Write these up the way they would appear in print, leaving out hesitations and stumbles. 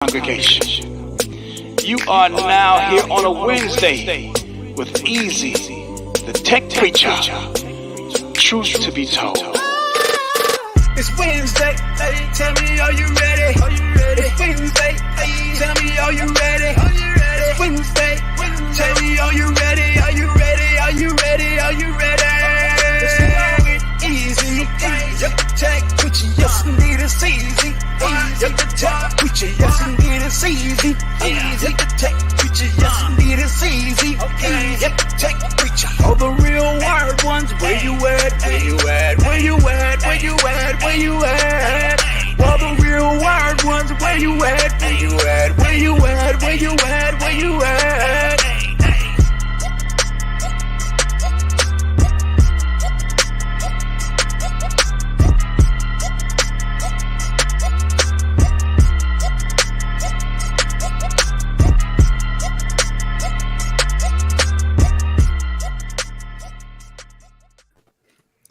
Congregation. You are now here on a Wednesday with Easy, the tech preacher. Truth to be told. It's Wednesday, tell me, are you ready? It's Wednesday, tell me, are you ready? It's Wednesday, tell me, are you ready? Are you ready? Are you ready? Are you ready? Let's go with Easy, the tech preacher, yes indeed it's easy. Easy, the tech preacher, yes indeed it's easy. Easy, the tech preacher, yes indeed it's easy. Easy, the tech preacher. All the real wired ones, where you at? Where you at? Where you at? Where you at? Where you at? All the real wired ones, where you at? Where you at? Where you at? Where you at? Where you at?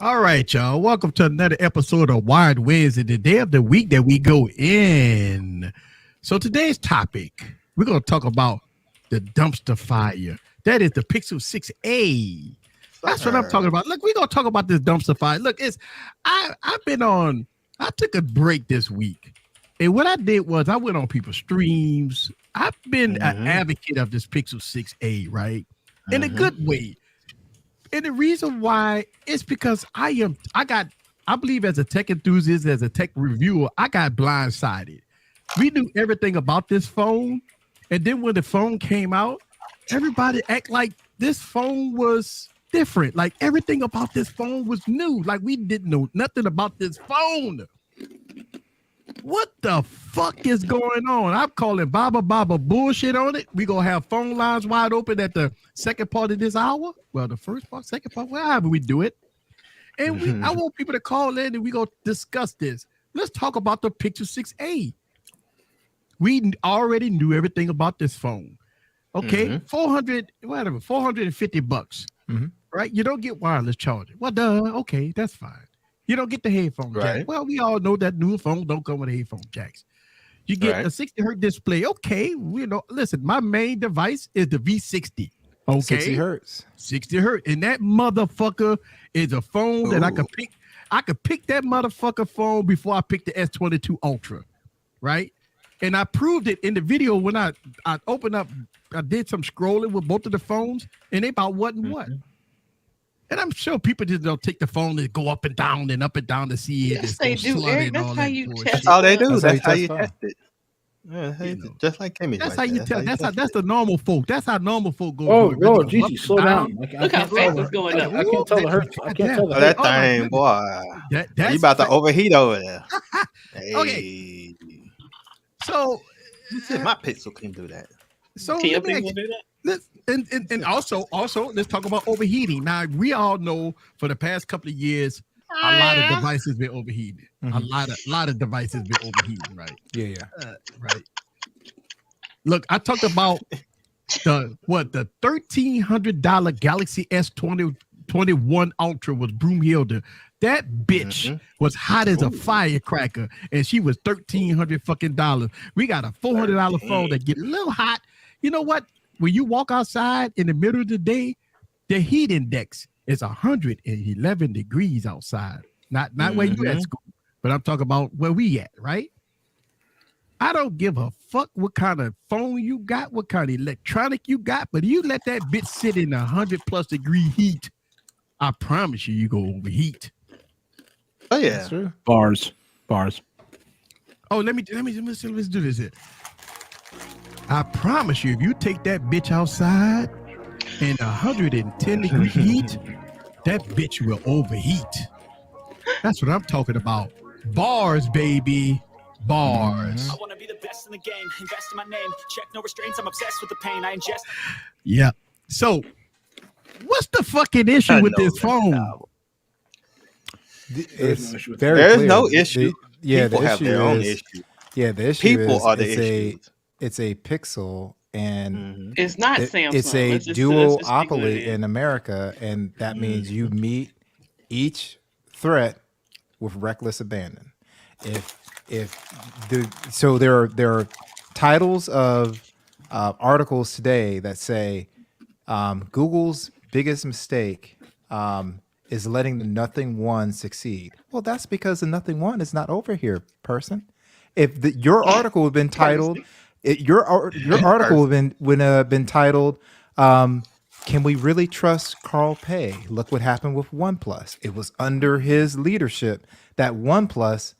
All right, y'all. Welcome to another episode of Wired Wednesday, the day of the week that we go in. So today's topic, we're going to talk about the dumpster fire. That is the Pixel 6a. That's what I'm talking about. Look, we're going to talk about this dumpster fire. Look, I took a break this week. And what I did was I went on people's streams. I've been an advocate of this Pixel 6a, right? In a good way. And the reason why is because I believe as a tech enthusiast, as a tech reviewer, I got blindsided. We knew everything about this phone. And then when the phone came out, everybody act like this phone was different. Like everything about this phone was new. Like we didn't know nothing about this phone. What the fuck is going on? I'm calling Baba bullshit on it. We gonna have phone lines wide open at the second part of this hour. Well, the first part, second part, however we do it. And I want people to call in and we gonna discuss this. Let's talk about the Pixel 6a. We already knew everything about this phone. Okay, 450 bucks. Right? You don't get wireless charging. Well, okay, that's fine. You don't get the headphone jack. Well, we all know that new phone don't come with headphone jacks. You get a 60 hertz display. Okay, listen, my main device is the V60. Okay, 60 hertz. 60 hertz. And that motherfucker is a phone that I could pick. I could pick that motherfucker phone before I picked the S22 Ultra, right? And I proved it in the video when I opened up, I did some scrolling with both of the phones, and they about what and what. And I'm sure people just don't take the phone and go up and down to see it. Yes, they do, Eric. That's how you test it. That's all they do. That's how you test it. Yeah, just like Kimmy. That's how you tell. That's the normal folk. That's how normal folk go. Oh, Gigi, slow down. Look how fast it's going up. I can't tell the hertz. I can't tell the hertz. That thing, boy. You about to overheat over there. Hey. Okay. So my Pixel can do that. So let me do that. And also let's talk about overheating. Now we all know for the past couple of years, a lot of devices been overheating. A lot of devices been overheating, right? Yeah. Right. Look, I talked about the $1,300 Galaxy S21 Ultra was Broomhilda. That bitch was hot as a firecracker, and she was $1,300 fucking dollars. We got a $400 phone that get a little hot. You know what? When you walk outside in the middle of the day, the heat index is 111 degrees outside. Not where you at school, but I'm talking about where we at, right? I don't give a fuck what kind of phone you got, what kind of electronic you got, but you let that bitch sit in 100+ degree heat, I promise you go overheat. Oh yeah, that's true. Bars. Oh, let's do this here. I promise you, if you take that bitch outside in 110 degree heat, that bitch will overheat. That's what I'm talking about. Bars, baby. Bars. I want to be the best in the game. Invest in my name. Check no restraints. I'm obsessed with the pain I ingest. Yeah. So, what's the fucking issue with this phone? It's there's no issue. People have their own issue. Yeah, the issue people are the issue. It's a Pixel, and it's not Samsung. It's a duopoly in America, and that means you meet each threat with reckless abandon. So there are titles of articles today that say Google's biggest mistake is letting the Nothing One succeed. Well, that's because the Nothing One is not over here, person. If your article had been titled, your article would have been titled, "Can we really trust Carl Pei? Look what happened with OnePlus. It was under his leadership that OnePlus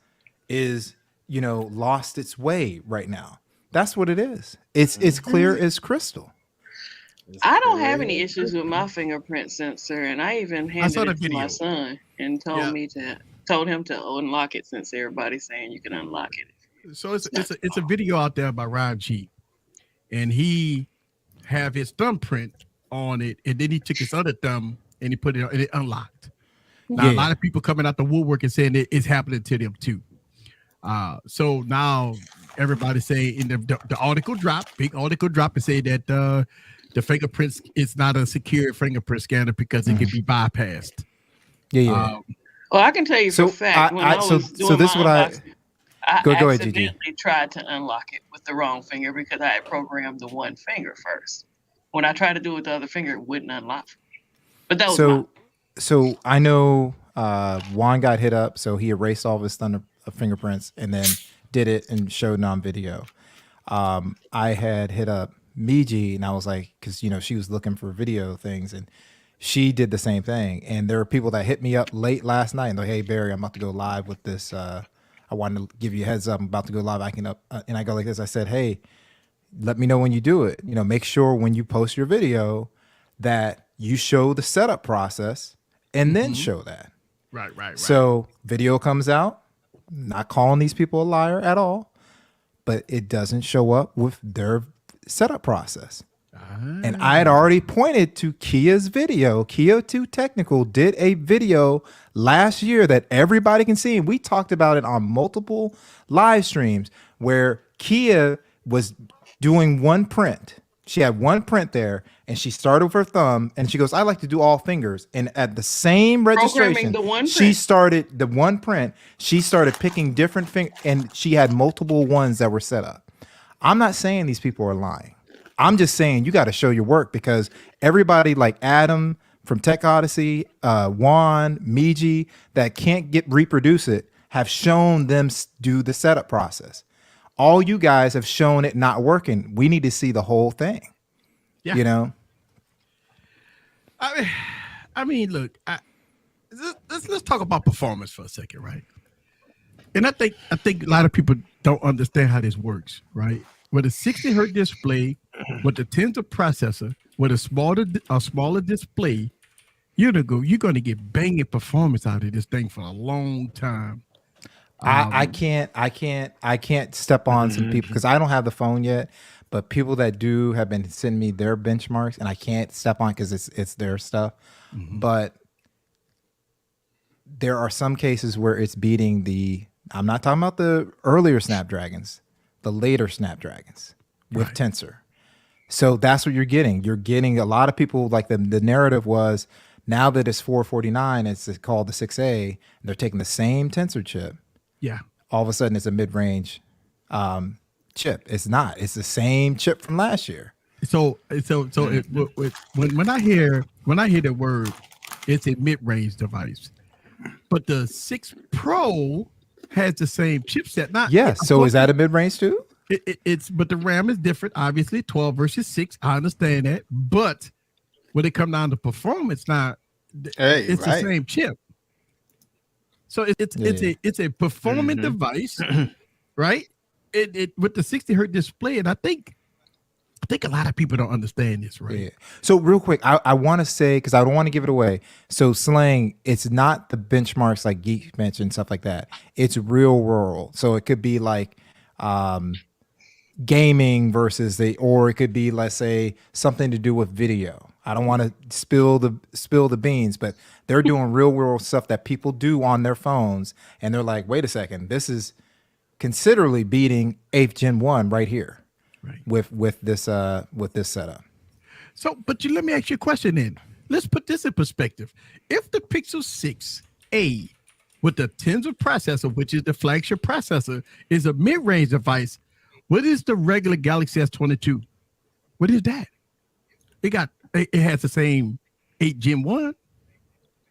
is, lost its way right now." That's what it is. It's clear as crystal. I don't have any issues with my fingerprint sensor, and I even handed it to my son and told him to unlock it since everybody's saying you can unlock it. So it's a video out there by Ryan Cheap, and he have his thumbprint on it, and then he took his other thumb and he put it on, and it unlocked. Now a lot of people coming out the woodwork and saying it's happening to them too. So now everybody's saying in the article drop, big article drop, and say that the fingerprints is not a secure fingerprint scanner because it can be bypassed. Well, I can tell you for a fact when I was doing my unboxing, I accidentally tried to unlock it with the wrong finger because I had programmed the one finger first. When I tried to do it with the other finger, it wouldn't unlock. But that was so I know Juan got hit up, so he erased all of his fingerprints and then did it and showed it on video. I had hit up Miji, and I was like, because she was looking for video things, and she did the same thing. And there were people that hit me up late last night and they're, "Hey Barry, I'm about to go live with this. I wanted to give you a heads up. I'm about to go live. And I go like this. I said, hey, let me know when you do it. Make sure when you post your video that you show the setup process and then show that." Right. So video comes out, not calling these people a liar at all, but it doesn't show up with their setup process. And I had already pointed to Kia's video. Kia 2 Technical did a video last year that everybody can see. And we talked about it on multiple live streams where Kia was doing one print. She had one print there and she started with her thumb and she goes, "I like to do all fingers." And at the same registration, she started the one print. She started picking different fingers and she had multiple ones that were set up. I'm not saying these people are lying. I'm just saying you got to show your work because everybody like Adam from Tech Odyssey, Juan, Miji, that can't reproduce it, have shown them do the setup process. All you guys have shown it not working. We need to see the whole thing. Yeah. I mean, look, let's talk about performance for a second, right? And I think a lot of people don't understand how this works, right? With a 60 hertz display, with the Tensor processor, with a smaller display, you're going to get banging performance out of this thing for a long time. I can't step on some people because I don't have the phone yet, but people that do have been sending me their benchmarks, and I can't step on because it's their stuff. But there are some cases where it's beating I'm not talking about the earlier Snapdragons, the later Snapdragons with Tensor. So that's what you're getting. You're getting a lot of people like the narrative was now that it's 449, it's called the 6A. They're taking the same Tensor chip. Yeah. All of a sudden it's a mid-range chip. It's not. It's the same chip from last year. So when I hear the word, it's a mid-range device, but the 6 Pro has the same chipset. So is that a mid-range too? But the RAM is different, obviously 12 versus 6. I understand that, but when it comes down to performance, now it's the same chip. So it's a performant device, right? It with the 60 hertz display, and I think a lot of people don't understand this, right? Yeah. So real quick, I want to say, because I don't want to give it away. So Slang, it's not the benchmarks like Geekbench and stuff like that. It's real world. So it could be like gaming versus or it could be, let's say, something to do with video. I don't want to spill the beans, but they're doing real world stuff that people do on their phones, and they're like, wait a second, this is considerably beating 8th Gen 1 right here. Right. With this setup. So, but let me ask you a question then. Let's put this in perspective. If the Pixel 6a with the Tensor processor, which is the flagship processor, is a mid-range device, What is the regular Galaxy S22? What is that? It has the same 8 Gen 1.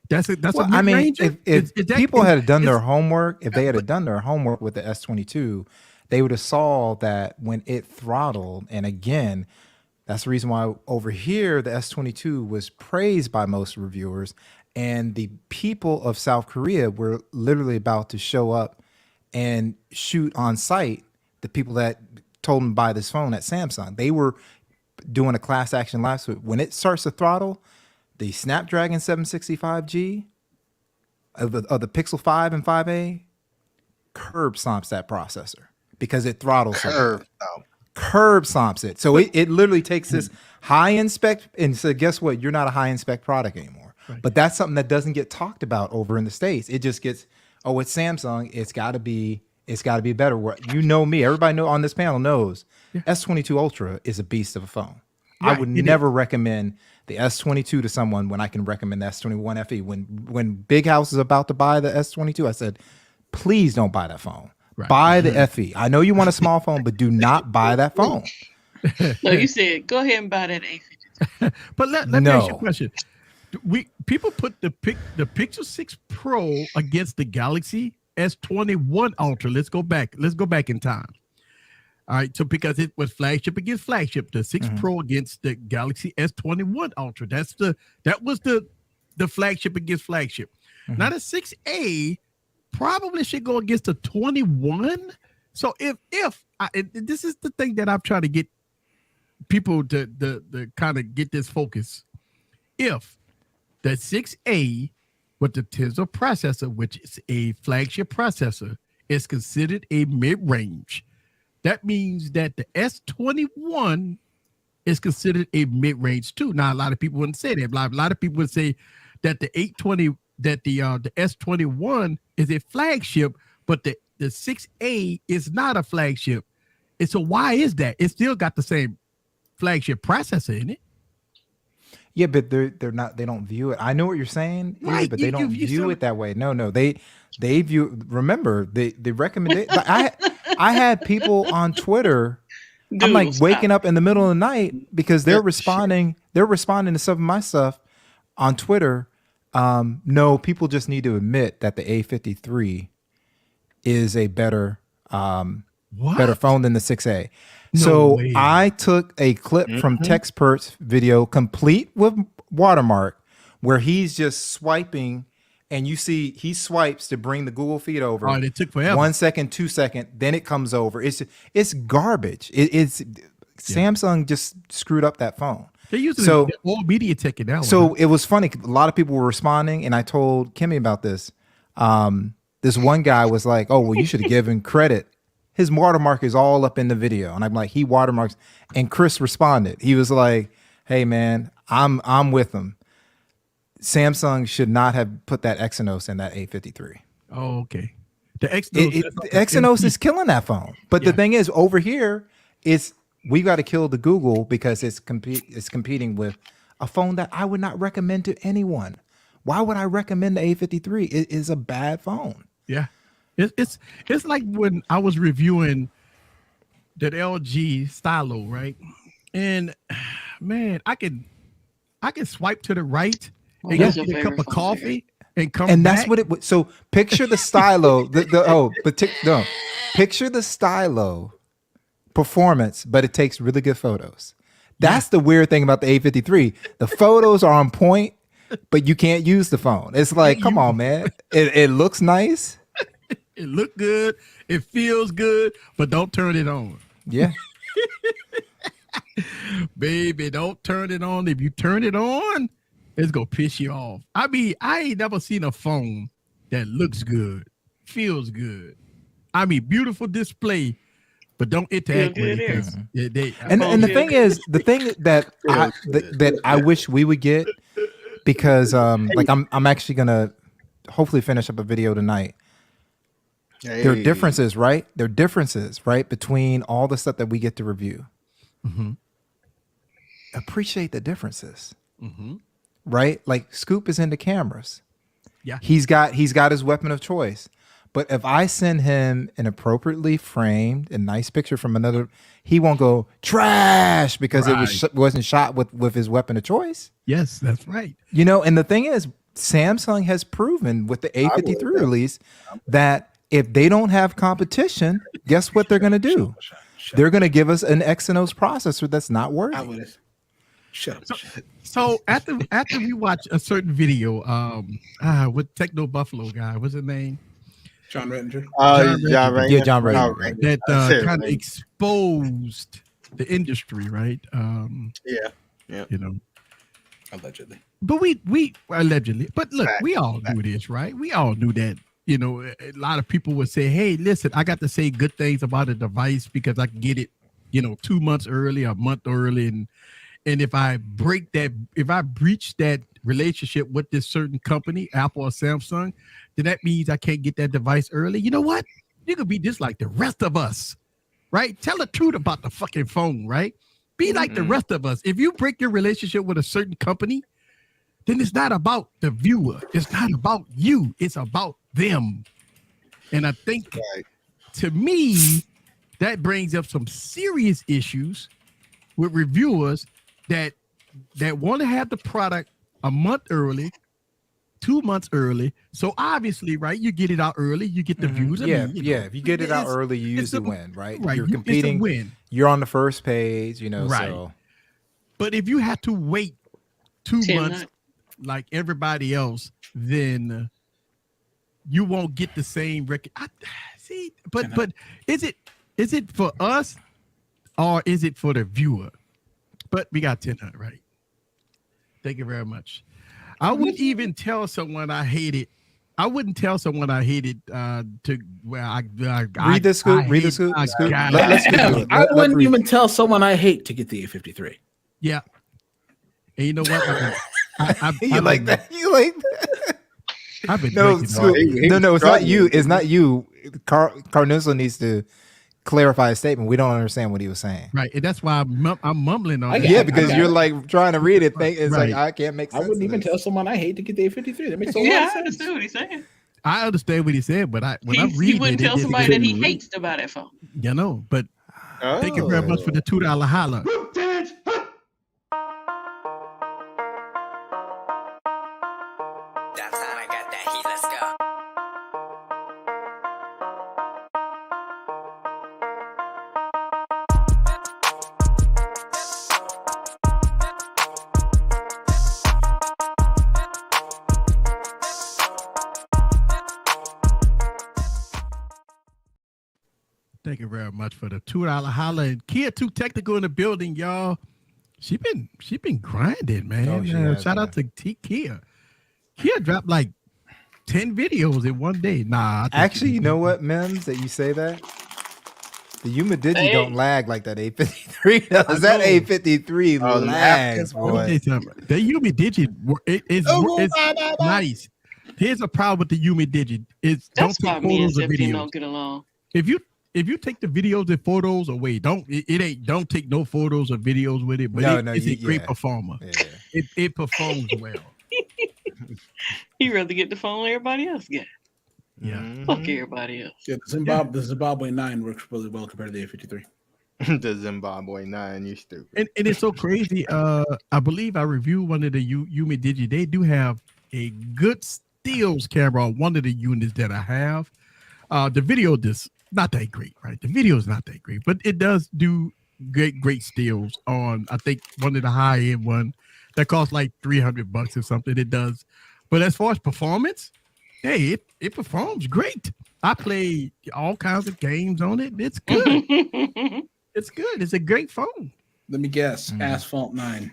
That's a mid-ranger? If people had done their homework, if they had done their homework with the S22, they would have saw that when it throttled, and again, that's the reason why over here the S22 was praised by most reviewers, and the people of South Korea were literally about to show up and shoot on sight the people that told them to buy this phone at Samsung. They were doing a class action lawsuit. When it starts to throttle, the Snapdragon 765G of the Pixel 5 and 5A curb stomps that processor because it throttles. Curb stomps it. So it literally takes this high-end spec, and so guess what? You're not a high-end spec product anymore. Right. But that's something that doesn't get talked about over in the States. It just gets, it's Samsung. It's got to be better. You know me. Everybody on this panel knows S22 Ultra is a beast of a phone. Right. I would never recommend the S22 to someone when I can recommend the S21 FE. When Big House is about to buy the S22, I said, please don't buy that phone. Right. Buy the FE. I know you want a small phone, but do not buy that phone. So you said, go ahead and buy that A52. But let me ask you a question. People put the Pixel 6 Pro against the Galaxy S21 Ultra. Let's go back in time. All right, so because it was flagship against flagship, the 6 Pro against the Galaxy S21 Ultra. That was the flagship against flagship. Now the 6A probably should go against the 21. So if this is the thing that I'm trying to get people to kind of get this focus. If the 6A with the Tensor processor, which is a flagship processor, is considered a mid-range, that means that the S21 is considered a mid-range too. Now, a lot of people wouldn't say that. A lot of people would say that the the S21 is a flagship, but the 6A is not a flagship. And so why is that? It still got the same flagship processor in it. Yeah, but they're not. They don't view it. I know what you're saying, right? But they don't view it that way. No, they view. Remember, they recommend. I had people on Twitter. I'm like waking up in the middle of the night because they're responding. They're responding to some of my stuff on Twitter. No, people just need to admit that the A53 is a better phone than the 6A. So I took a clip from Techspert's video, complete with watermark, where he's just swiping, and you see he swipes to bring the Google feed over. Oh, it took forever. 1 second, 2 seconds, then it comes over. It's garbage. Samsung just screwed up that phone. They're using all MediaTek in that one. So it was funny. A lot of people were responding, and I told Kimmy about this. This one guy was like, "Oh, well, you should have given credit." His watermark is all up in the video. And I'm like, he watermarks. And Chris responded. He was like, hey, man, I'm with him. Samsung should not have put that Exynos in that A53. Oh, okay. The Exynos is killing that phone. But the thing is, over here, we got to kill the Google because it's competing with a phone that I would not recommend to anyone. Why would I recommend the A53? It is a bad phone. Yeah. It's like when I was reviewing that LG Stylo, right? And man, I can swipe to the right and get a cup of coffee and come. And back. That's what it would. So picture the Stylo. Picture the Stylo performance, but it takes really good photos. That's the weird thing about the A53. The photos are on point, but you can't use the phone. It's like, come on, man. It looks nice. It look good. It feels good, but don't turn it on. Yeah. Baby, don't turn it on. If you turn it on, it's going to piss you off. I mean, I ain't never seen a phone that looks good, feels good. I mean, beautiful display, but don't interact with it. And the thing is, the thing that I wish we would get, because like I'm actually going to hopefully finish up a video tonight. Hey. There are differences, right? There are differences, right, between all the stuff that we get to review. Mm-hmm. Appreciate the differences, right? Like Scoop is into cameras. Yeah, he's got his weapon of choice, But if I send him an appropriately framed and nice picture from another, he won't go trash because it wasn't shot with his weapon of choice. Yes, that's right. You know, and the thing is, Samsung has proven with the A53 release that if they don't have competition, guess what they're going to do? They're going to give us an Exynos processor that's not worthy. Shut up. So after we watch a certain video, with Techno Buffalo guy, what's his name? John Rettinger. John Rettinger. Yeah, John Rettinger. That kind of exposed the industry, right? Yeah. You know, Allegedly. but we allegedly. But look, we all knew this, right? We all knew that. You know, a lot of people would say, "Hey, listen, I got to say good things about a device because I can get it, 2 months early, a month early, and if I breach that relationship with this certain company, Apple or Samsung, then that means I can't get that device early. You know what? You could be just like the rest of us, right? Tell the truth about the fucking phone, right? Be like the rest of us. If you break your relationship with a certain company, then it's not about the viewer. It's not about you. It's about them. And I think, to me, that brings up some serious issues with reviewers that want to have the product a month early, 2 months early. So obviously, right, you get it out early, you get the views. If you get it out early, you usually win, right? You're competing. It's a win. You're on the first page, Right. So. But if you have to wait 2 10 months months. like everybody else, then you won't get the same record. See, but is it for us or is it for the viewer? But we got 10 right. Thank you very much. I wouldn't even tell someone I hate it. I wouldn't tell someone I hated Read the scoop. Let's do it. I wouldn't even tell someone I hate to get the A53. Yeah. And you know what? You like that? I've been no, it's not you. It's not you. Carnuso needs to clarify a statement. We don't understand what he was saying. Right, and that's why I'm mumbling on. Because you're like trying to read it. It's like I can't make sense. I wouldn't even tell someone I hate to get the A53. That makes so I understand what he's saying. I understand what he said, but when I'm reading, he wouldn't tell somebody that he hates to buy that phone. But thank you very much for the $2 holla. Thank you very much for the $2 holla. And Kia Too Technical in the building, y'all. She been grinding, man. Shout out to Kia. Kia dropped like 10 videos in one day. Actually, you know what, Mims, that you say that? The Yuma Digi don't lag like that A53 does. That A53 lags, boy. The Yuma Digi it's nice. Here's a problem with the Yuma Digi. That's why me and Zephyr don't get along. If you take the videos and photos away, don't take no photos or videos with it. But it's a great performer. Yeah. It performs well. He rather get the phone everybody else get. Yeah. Fuck everybody else. Yeah, the Zimbabwe 9 works really well compared to the A53. The Zimbabwe 9, you stupid. And it's so crazy. I believe I reviewed one of the Yuma Digi. They do have a good stills camera on one of the units that I have. The video not that great, right? The video is not that great, but it does do great stills on, I think, one of the high-end one that costs like $300 or something. It does. But as far as performance, hey, it performs great. I play all kinds of games on it. It's good. It's good. It's a great phone. Let me guess. Asphalt 9.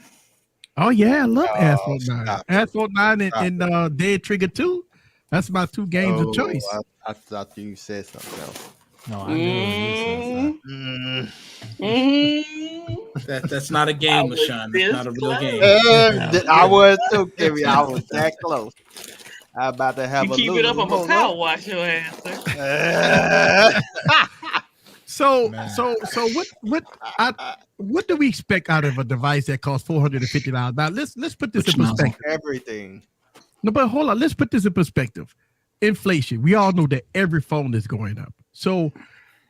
Oh, yeah. I love Asphalt 9. Asphalt 9 and Dead Trigger 2. That's my two games of choice. I thought you said something else. No, I knew you said that. That's not a game, LaShawn. That's not a real game. I was too, Kimmy. I was that close. I'm about to have you a keep it up, I'm a power wash your ass, sir. So what do we expect out of a device that costs $450? Now let's put this in perspective. Everything. No, but hold on. Let's put this in perspective. inflation. We all know that every phone is going up. So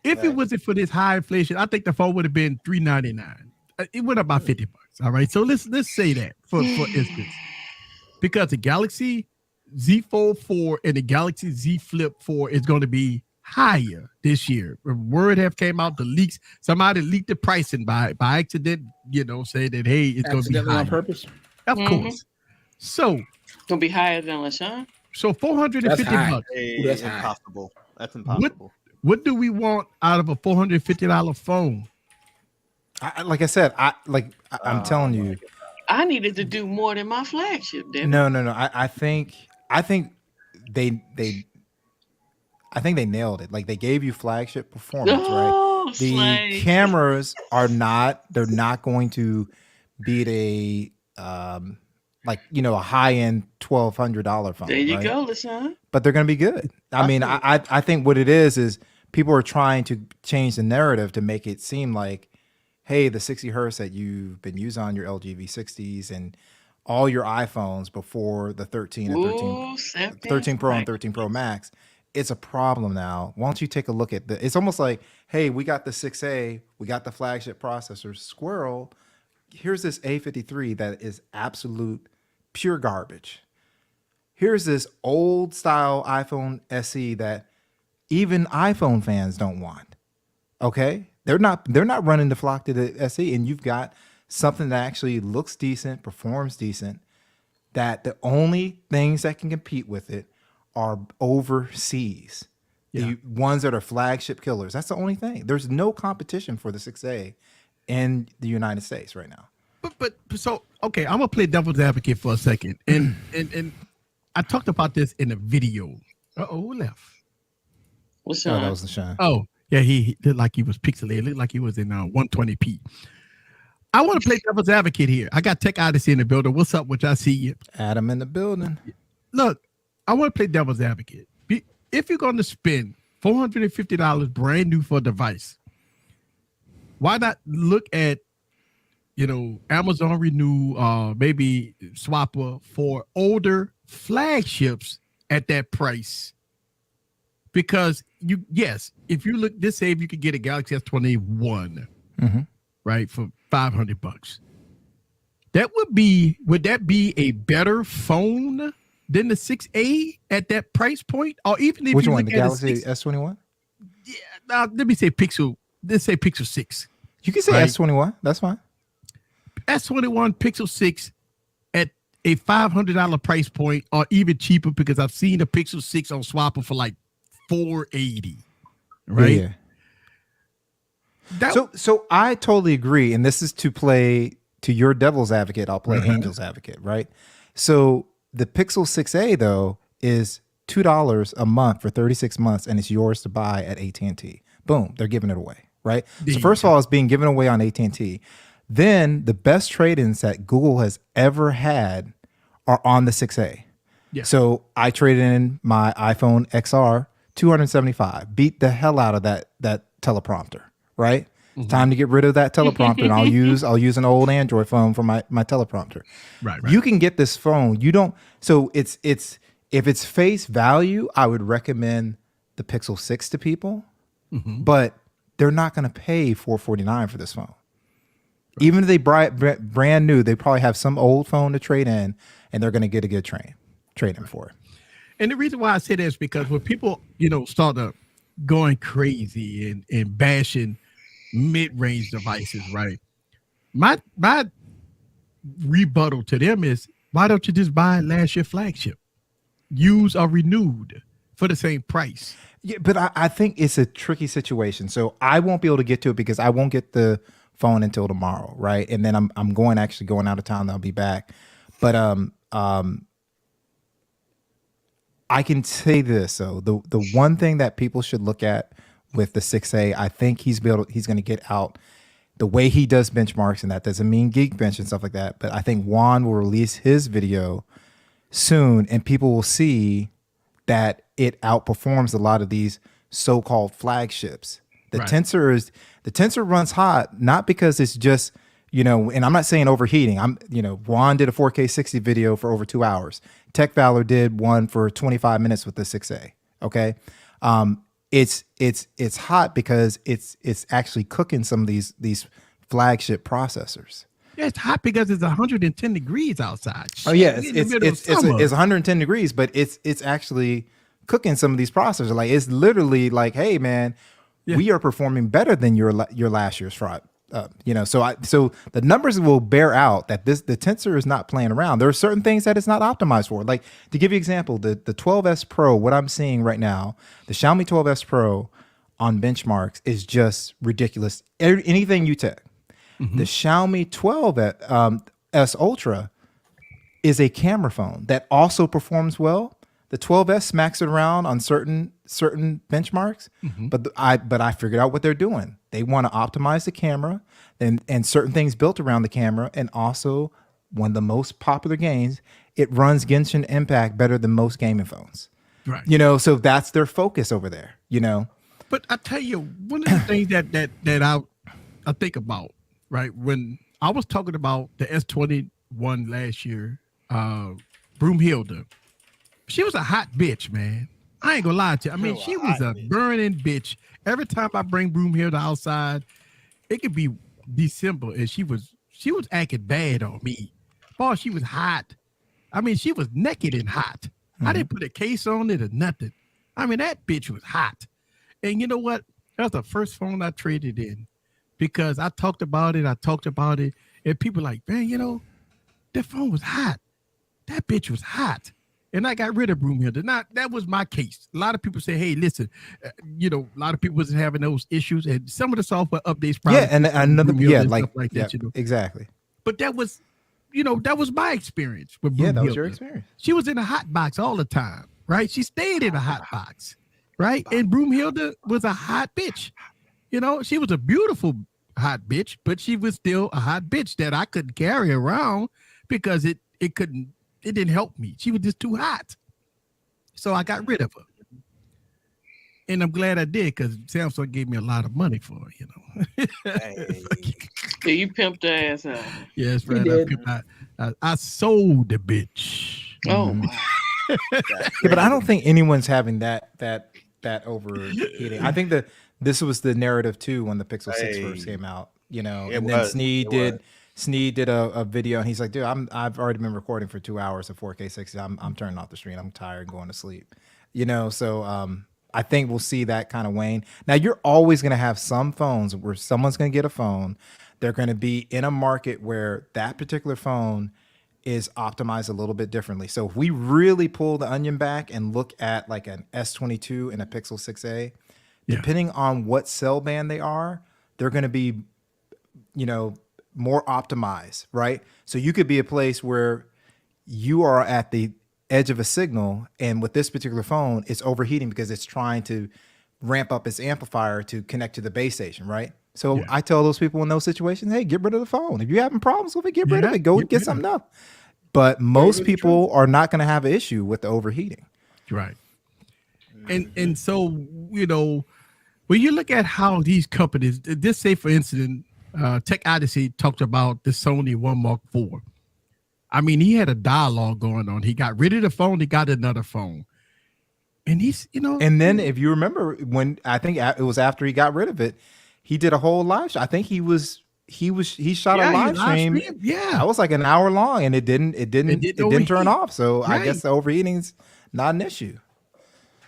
if it wasn't for this high inflation, I think the phone would have been $399. It went up by $50. All right. So let's say that for instance, because the Galaxy Z Fold 4 and the Galaxy Z Flip 4 is going to be higher this year. Word have came out, the leaks. Somebody leaked the pricing by accident. Say that hey, it's going to be higher on purpose. Of course. So it's going to be higher than LaShawn. So $450. That's impossible. That's impossible. What do we want out of a $450 phone? Like I said, I'm telling you, I needed to do more than my flagship. No. I think they nailed it. Like they gave you flagship performance, right? The cameras they're not going to beat a a high end $1,200 phone. There you go, LaShawn. But they're going to be good. I think what it is people are trying to change the narrative to make it seem like, hey, the 60 hertz that you've been using on your LG V60s and all your iPhones before the 13 and 13 Pro and 13 Pro Max, it's a problem now. Why don't you take a look at it's almost like, hey, we got the 6A, we got the flagship processor, Squirrel. Here's this A53 that is absolute pure garbage. Here's this old style iPhone SE that even iPhone fans don't want. Okay? They're not running the flock to the SE, and you've got something that actually looks decent, performs decent, that the only things that can compete with it are overseas. Yeah. The ones that are flagship killers. That's the only thing. There's no competition for the 6A in the United States right now. But so okay, I'm gonna play devil's advocate for a second. And I talked about this in a video. Who left? What's that was LaShawn. Oh, yeah, he looked like he was pixelated. Looked like he was in 120p. I want to play devil's advocate here. I got Tech Odyssey in the building. What's up? Which I see you. Adam in the building. Look, I want to play devil's advocate. If you're going to spend $450 brand new for a device, why not look at Amazon Renew, maybe Swapper for older flagships at that price? Because if you look, just say if you could get a Galaxy S21, right, for $500, would that be a better phone than the 6A at that price point? Or even if which you one, look the at Galaxy S21? Yeah, now let me say Pixel. Let's say Pixel 6. You can say right? S21. That's fine. S21 Pixel 6 at a $500 price point, or even cheaper, because I've seen the Pixel 6 on Swapper for like $480, right? Yeah. So I totally agree, and this is to play to your devil's advocate. I'll play angel's advocate, right? So the Pixel 6A though is $2 a month for 36 months, and it's yours to buy at AT&T. Boom, they're giving it away, right? So first of all, it's being given away on AT&T. Then the best trade-ins that Google has ever had are on the 6A. Yeah. So I traded in my iPhone XR, $275, beat the hell out of that teleprompter, right? Mm-hmm. Time to get rid of that teleprompter, and I'll use an old Android phone for my teleprompter. Right. You can get this phone. You don't. So it's if it's face value, I would recommend the Pixel 6 to people, but they're not going to pay $449 for this phone. Right. Even if they brand new, they probably have some old phone to trade in, and they're going to get a good trade in for it. And the reason why I say that is because when people, start going crazy and bashing mid-range devices, right? My rebuttal to them is, why don't you just buy last year flagship, used or renewed for the same price? Yeah, but I think it's a tricky situation. So I won't be able to get to it because I won't get the phone until tomorrow, right? And then I'm going out of town. I'll be back, but I can say this though: the one thing that people should look at with the 6A, I think he's going to get out the way he does benchmarks, and that doesn't mean Geekbench and stuff like that. But I think Juan will release his video soon, and people will see that it outperforms a lot of these so-called flagships. The Tensor runs hot not because it's just and I'm not saying overheating. Juan did a 4K 60 video for over 2 hours. Tech Valor did one for 25 minutes with the 6A. Okay. It's hot because it's actually cooking some of these flagship processors. Yeah, it's hot because it's 110 degrees outside. Oh yeah, it's 110 degrees, but it's actually cooking some of these processors. Like it's literally like, hey man, we are performing better than your last year's fraud. So the numbers will bear out that the Tensor is not playing around. There are certain things that it's not optimized for. Like to give you an example, the 12S Pro, what I'm seeing right now, the Xiaomi 12S Pro on benchmarks is just ridiculous. Anything you take. The Xiaomi 12S Ultra is a camera phone that also performs well. The 12S smacks it around on certain benchmarks, but I figured out what they're doing. They want to optimize the camera and certain things built around the camera, and also one of the most popular games, it runs Genshin Impact better than most gaming phones. Right. So that's their focus over there. But I tell you, one of the things that I think about. Right. When I was talking about the S21 last year, Broomhilda, she was a hot bitch, man. I ain't gonna lie to you. I mean, she was a burning bitch. Every time I bring Broomhilda outside, it could be December, and she was acting bad on me. Boy, she was hot. I mean, she was naked and hot. I didn't put a case on it or nothing. I mean, that bitch was hot. And you know what? That was the first phone I traded in. Because I talked about it, and people like, man, that phone was hot. That bitch was hot. And I got rid of Broomhilda. Now, that was my case. A lot of people say, hey, listen, a lot of people wasn't having those issues, and some of the software updates probably. Yeah, and another, like that, exactly. But that was, that was my experience with Broomhilda. Yeah, that was your experience. She was in a hot box all the time, right? She stayed in a hot box, right? And Broomhilda was a hot bitch. She was a beautiful hot bitch, but she was still a hot bitch that I couldn't carry around because it didn't help me. She was just too hot. So I got rid of her. And I'm glad I did because Samsung gave me a lot of money for her, Yeah, you pimped her ass out. Yes, right. I sold the bitch. Oh, but I don't think anyone's having that overheating. I think that this was the narrative too when the Pixel 6 first came out, and then Sneed did a video and he's like, dude, I've already been recording for 2 hours of 4K 60. I'm turning off the screen. I'm tired and going to sleep. So I think we'll see that kind of wane. Now you're always going to have some phones where someone's going to get a phone. They're going to be in a market where that particular phone is optimized a little bit differently. So if we really pull the onion back and look at like an S22 and a Pixel 6a, depending on what cell band they are, they're going to be, more optimized, right? So you could be a place where you are at the edge of a signal, and with this particular phone, it's overheating because it's trying to ramp up its amplifier to connect to the base station, right? So I tell those people in those situations, hey, get rid of the phone. If you're having problems with it, get rid of it. Go get something else. But most people are not going to have an issue with the overheating. Right. And so, when you look at how these companies, just say for instance, Tech Odyssey talked about the Sony One Mark IV. I mean, he had a dialogue going on. He got rid of the phone. He got another phone. And he's, And then if you remember when, I think it was after he got rid of it, he did a whole live show. I think he shot a live stream. Yeah. That was like an hour long and it didn't turn off. So I guess the overheating's not an issue.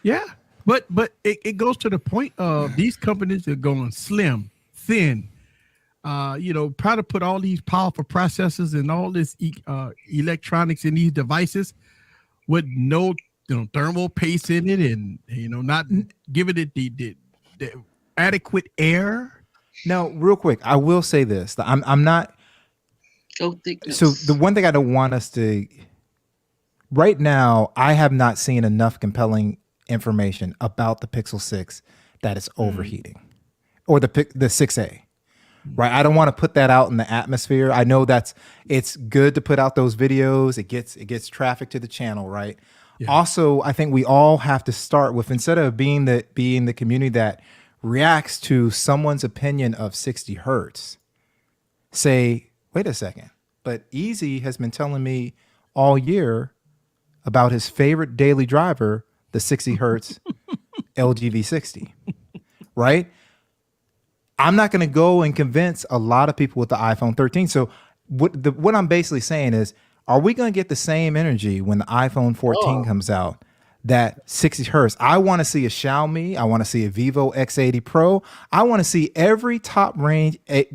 Yeah. But it goes to the point of these companies are going slim, thin, try to put all these powerful processors and all this electronics in these devices with no thermal paste in it, and not giving it the adequate air. Now, real quick, I will say this: I'm not. So the one thing I don't want us to right now, I have not seen enough compelling information about the Pixel 6 that it's overheating, or the 6A. Right. I don't want to put that out in the atmosphere. I know it's good to put out those videos. It gets traffic to the channel. Right. Yeah. Also, I think we all have to start with, instead of being the community that reacts to someone's opinion of 60 hertz, say, wait a second. But Easy has been telling me all year about his favorite daily driver, the 60 hertz LG V60, right? I'm not going to go and convince a lot of people with the iPhone 13. So what I'm basically saying is, are we going to get the same energy when the iPhone 14 comes out? That 60 hertz. I want to see a Xiaomi. I want to see a Vivo X80 Pro. I want to see every top range. Hey,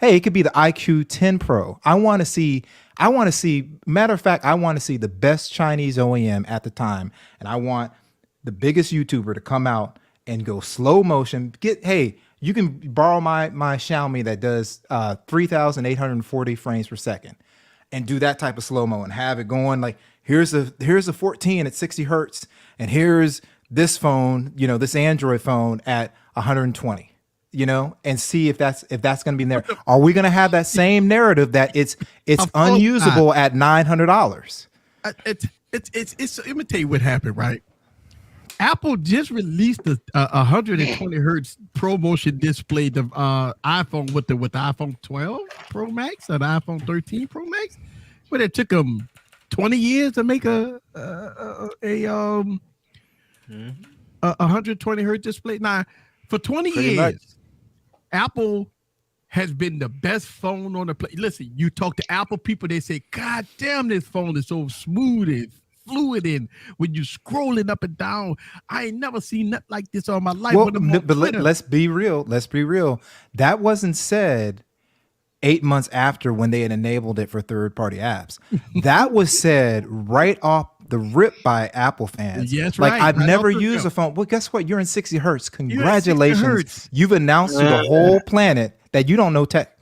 it could be the IQ 10 Pro. I want to see. Matter of fact, I want to see the best Chinese OEM at the time, and I want the biggest YouTuber to come out and go slow motion. You can borrow my Xiaomi that does 3,840 frames per second, and do that type of slow mo and have it going like. Here's a 14 at 60 hertz, and here's this phone, this Android phone at 120, and see if that's going to be in there. Are we going to have that same narrative that it's unusable at $900? Let me tell you what happened, right? Apple just released the 120 hertz ProMotion display, the iPhone with the iPhone 12 Pro Max or the iPhone 13 Pro Max, but it took them 20 years to make a 120 hertz display. Now, for 20 years, much. Apple has been the best phone on the planet. Listen, you talk to Apple people, they say, God damn, this phone is so smooth and fluid, and when you scrolling up and down, I ain't never seen nothing like this all my life. Well, but let's be real. That wasn't said 8 months after when they had enabled it for third-party apps. That was said right off the rip by Apple fans. Yes, like, right. I've never used a phone. Well, guess what? You're in 60 hertz. Congratulations. 60 hertz. You've announced to the whole planet that you don't know tech.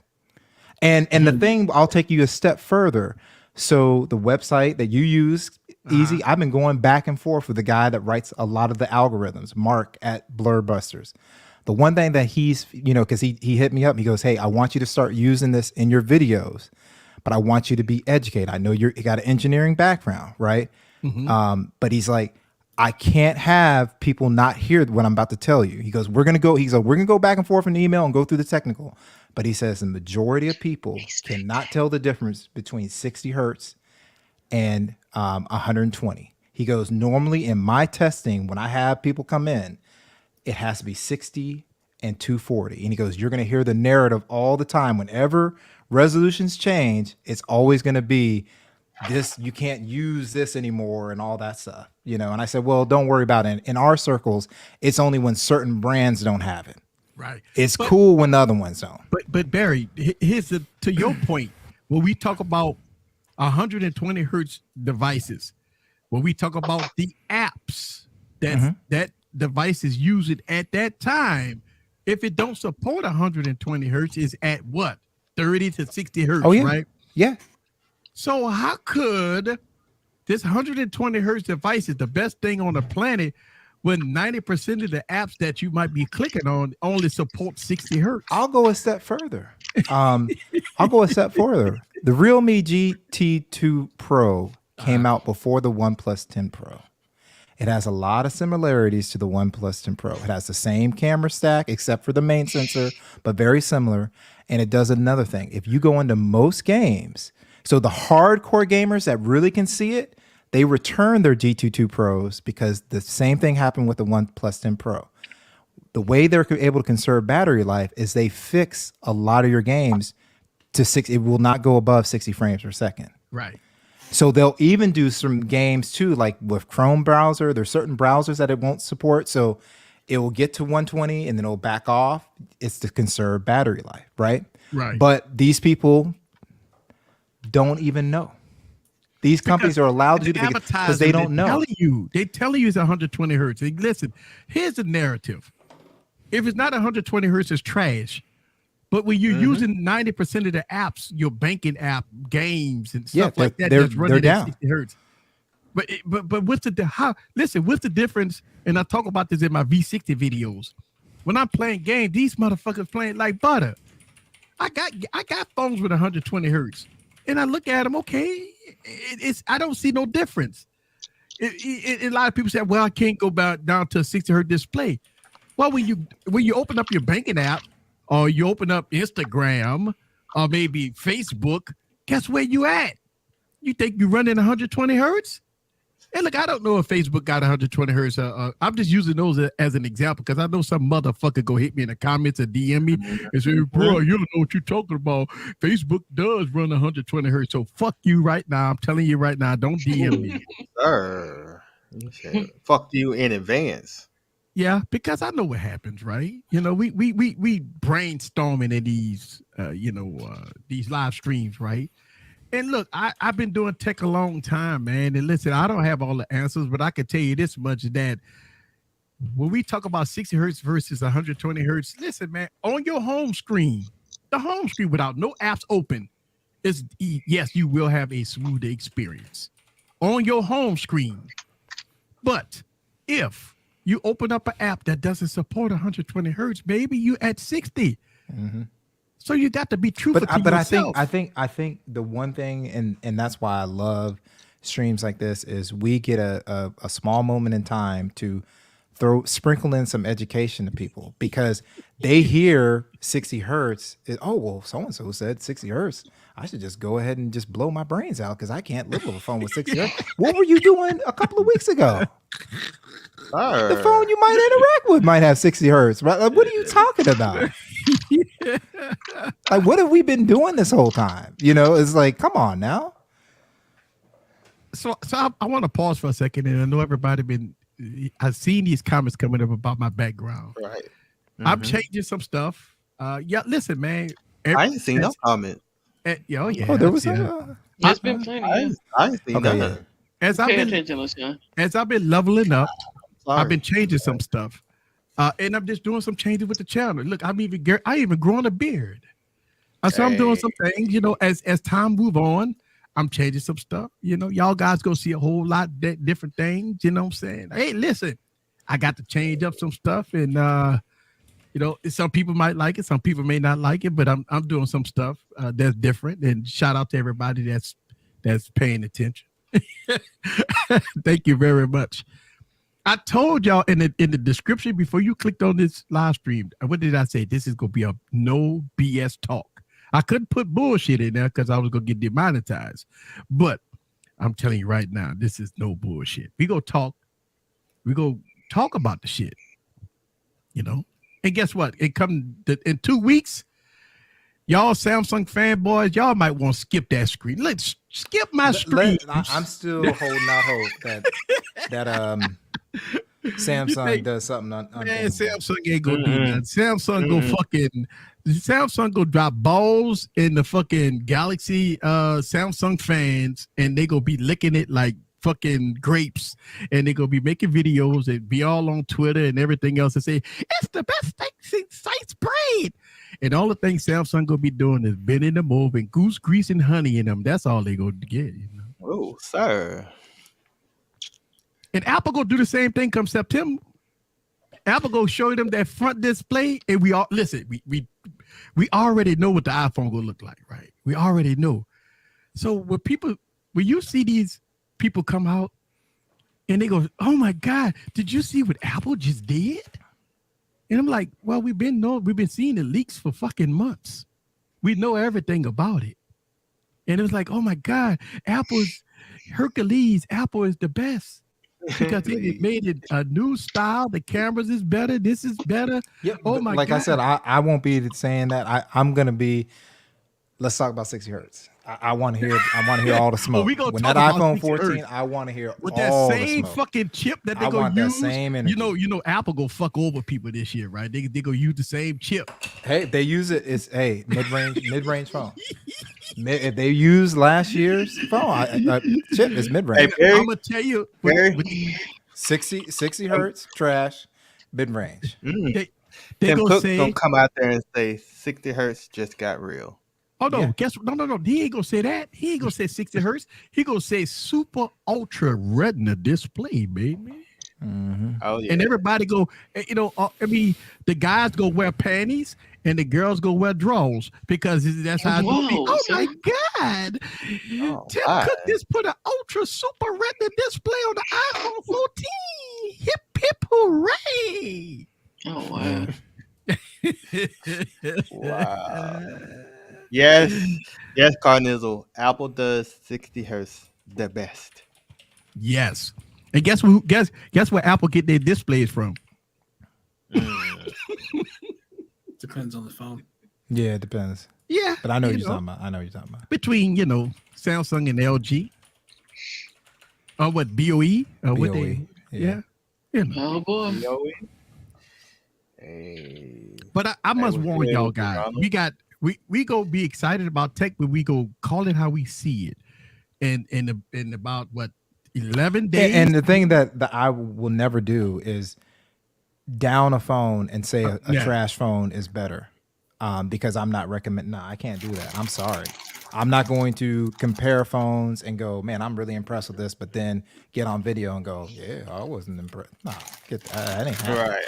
And the thing, I'll take you a step further. So the website that you use, Easy, I've been going back and forth with the guy that writes a lot of the algorithms, Mark at Blurbusters. The one thing that he's, because he hit me up, he goes, hey, I want you to start using this in your videos, but I want you to be educated. I know you got an engineering background, right? Mm-hmm. But he's like, I can't have people not hear what I'm about to tell you. He goes, we're going to go back and forth in the email and go through the technical. But he says the majority of people cannot tell the difference between 60 hertz and 120. He goes, normally in my testing, when I have people come in, it has to be 60 and 240. And he goes, you're going to hear the narrative all the time. Whenever resolutions change, it's always going to be this, you can't use this anymore and all that stuff, And I said, well, don't worry about it. In our circles, it's only when certain brands don't have it. Right. It's cool when the other ones don't. But Barry, here's to your point, when we talk about 120 hertz devices, when we talk about the apps that devices use it at that time, if it don't support 120 hertz, is at what? 30 to 60 hertz, right? Yeah. So how could this 120 hertz device is the best thing on the planet when 90% of the apps that you might be clicking on only support 60 hertz? I'll go a step further. The Realme GT2 Pro came out before the OnePlus 10 Pro. It has a lot of similarities to the OnePlus 10 Pro. It has the same camera stack except for the main sensor, but very similar. And it does another thing. If you go into most games, so the hardcore gamers that really can see it, they return their GT2 Pros because the same thing happened with the OnePlus 10 Pro. The way they're able to conserve battery life is they fix a lot of your games to 60. It will not go above 60 frames per second. Right. So they'll even do some games too, like with Chrome browser. There's certain browsers that it won't support. So it will get to 120 and then it'll back off. It's to conserve battery life, right? Right. But these people don't even know. These companies are allowed to do it because they don't know. They're telling you it's 120 hertz. Listen, here's the narrative. If it's not 120 hertz, it's trash. But when you're using 90% of the apps, your banking app, games, and stuff like that, that's running at 60 hertz. But what's the difference? And I talk about this in my V60 videos. When I'm playing games, these motherfuckers playing like butter. I got phones with 120 hertz, and I look at them. Okay, I don't see no difference. A lot of people say, "Well, I can't go down to a 60 hertz display." Well, when you open up your banking app, or you open up Instagram, or maybe Facebook, guess where you at? You think you're running 120 hertz? And look, I don't know if Facebook got 120 hertz. I'm just using those as an example because I know some motherfucker go hit me in the comments or DM me and say, bro, you don't know what you're talking about. Facebook does run 120 hertz. So fuck you right now. I'm telling you right now, don't DM me. Sir, fuck you in advance. Yeah, because I know what happens, right? You know, we brainstorming in these, these live streams, right? And look, I've been doing tech a long time, man. And listen, I don't have all the answers, but I can tell you this much, that when we talk about 60 hertz versus 120 hertz, listen, man, on your home screen, the home screen without no apps open, yes, you will have a smoother experience on your home screen. But if you open up an app that doesn't support 120 hertz, baby, you at 60. Mm-hmm. So you got to be truthful to yourself. I think the one thing, and that's why I love streams like this, is we get a small moment in time to sprinkle in some education to people, because they hear 60 hertz. So-and-so said 60 hertz. I should just go ahead and just blow my brains out because I can't live with a phone with 60 hertz. What were you doing a couple of weeks ago? The phone you might interact with might have 60 hertz. Right? Like, what are you talking about? Like, what have we been doing this whole time? You know, it's like, come on now. So I want to pause for a second, and I know everybody I've seen these comments coming up about my background. Right. Mm-hmm. I'm changing some stuff. Yeah, listen, man. I ain't seen no comment. Yeah. Oh, there was there's been plenty. I ain't seen none. Yeah. As I've been leveling up, I've been changing some stuff. And I'm just doing some changes with the channel. Look, I even grown a beard. So I'm doing some things, as time move on, I'm changing some stuff. Y'all guys go see a whole lot different things. You know what I'm saying? Hey, listen, I got to change up some stuff, and some people might like it, some people may not like it, but I'm doing some stuff that's different. And shout out to everybody that's paying attention. Thank you very much. I told y'all in the description before you clicked on this live stream, what did I say? This is going to be a no BS talk. I couldn't put bullshit in there because I was going to get demonetized. But I'm telling you right now, this is no bullshit. We go talk about the shit, And guess what? In 2 weeks, y'all Samsung fanboys, y'all might want to skip that screen. Let's skip my screen. I'm still holding out hope that Samsung does something on man, Samsung ain't gonna do that. Samsung go drop balls in the fucking Galaxy Samsung fans, and they gonna be licking it like fucking grapes, and they gonna be making videos and be all on Twitter and everything else and say it's the best thing since sliced bread. And all the things Samsung gonna be doing is bending them over and goose grease and honey in them. That's all they gonna get. Oh, sir. And Apple gonna do the same thing come September. Apple gonna show them that front display, and we all listen. We already know what the iPhone gonna look like, right? We already know. So when you see these people come out and they go, "Oh my God, did you see what Apple just did?" And I'm like, "Well, we've been seeing the leaks for fucking months. We know everything about it." And it was like, "Oh my God, Apple's Hercules. Apple is the best." Because it made it a new style. The cameras is better. This is better. Yeah. Oh my God. Like I said, I won't be saying that. I'm gonna be. Let's talk about 60 hertz. I want to hear all the smoke. When that iPhone 14, I want to hear with all that same the smoke. fucking chip that they gonna use. That same energy. You know, Apple go fuck over people this year, right? They gonna use the same chip. Hey, they use it. It's mid-range phone. If they use last year's phone, chip is mid-range. Hey, I'm gonna tell you, 60 hertz trash, mid-range. They Tim gonna Cook say, gonna come out there and say 60 hertz just got real. Oh no! Guess what? No. He ain't gonna say that. He ain't gonna say 60 hertz. He gonna say super ultra retina display, baby. Mm-hmm. Oh yeah. And everybody go. The guys go wear panties and the girls go wear drawers because that's how. Oh my God! Tim Cook just put an ultra super retina display on the iPhone 14. Hip hip hooray! Oh wow! Wow. Yes, Carnizzle. Apple does 60 hertz the best. Yes, and guess where Apple get their displays from? Depends on the phone. Yeah, it depends. Yeah, but I know what you're talking about. I know what you're talking about. Between Samsung and LG, or what BOE? What they? Yeah. Oh boy. BOE. But I must warn y'all guys. We go be excited about tech, but we go call it how we see it. And in about what 11 days. And the thing that I will never do is down a phone and say a trash phone is better. Because I'm not recommending. No, I can't do that. I'm sorry. I'm not going to compare phones and go, man, I'm really impressed with this, but then get on video and go, yeah, I wasn't impressed. No, get that ain't happening.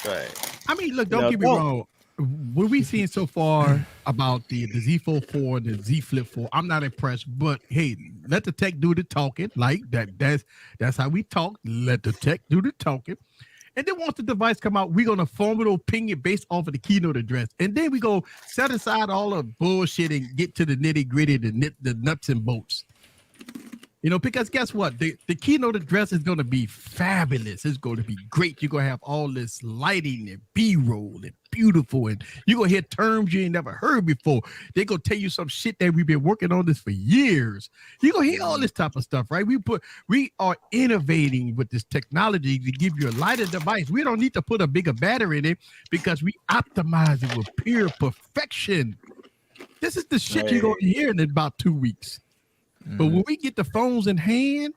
Right. I mean, look, don't get me wrong. What we seen so far about the Z Fold 4 and the Z Flip 4, I'm not impressed. But hey, let the tech do the talking. Like that's how we talk. Let the tech do the talking. And then once the device come out, we're gonna form an opinion based off of the keynote address, and then we go set aside all the bullshit and get to the nitty gritty, the nuts and bolts. Because guess what? The keynote address is going to be fabulous. It's going to be great. You're going to have all this lighting and B-roll and beautiful. And you're going to hear terms you ain't never heard before. They're going to tell you some shit that we've been working on this for years. You're going to hear all this type of stuff, right? We are innovating with this technology to give you a lighter device. We don't need to put a bigger battery in it because we optimize it with pure perfection. This is the shit you're going to hear in about 2 weeks. But when we get the phones in hand,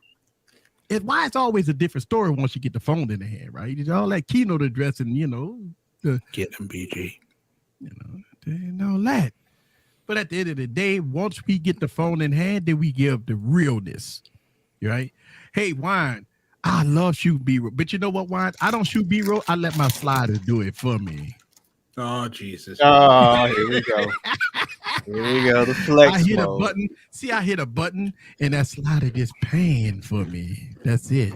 why it's always a different story once you get the phone in the hand, right? It's all that keynote address and, get them, BG. And all that. But at the end of the day, once we get the phone in hand, then we give the realness, right? Hey, Wine, I love shoot B-roll. But you know what, Wine? I don't shoot B-roll. I let my slider do it for me. Oh, Jesus. Oh, here we go. Here we go. The flex I hit mode. a button. See, I hit a button and that slider just paying for me. That's it.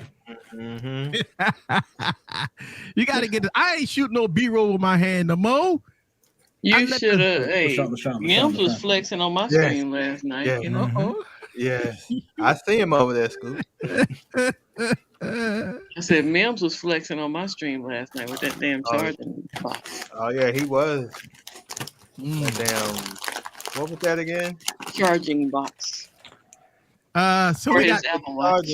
Mm-hmm. You got to get it. I ain't shooting no B-roll with my hand no more. You should have. Hey, Mims was flexing on my screen last night. Yeah. Yeah. I see him over there, Scoop. I said Mims was flexing on my stream last night with that damn charging box. Oh yeah, he was. That damn. What was that again? Charging box. So we got Apple Watch.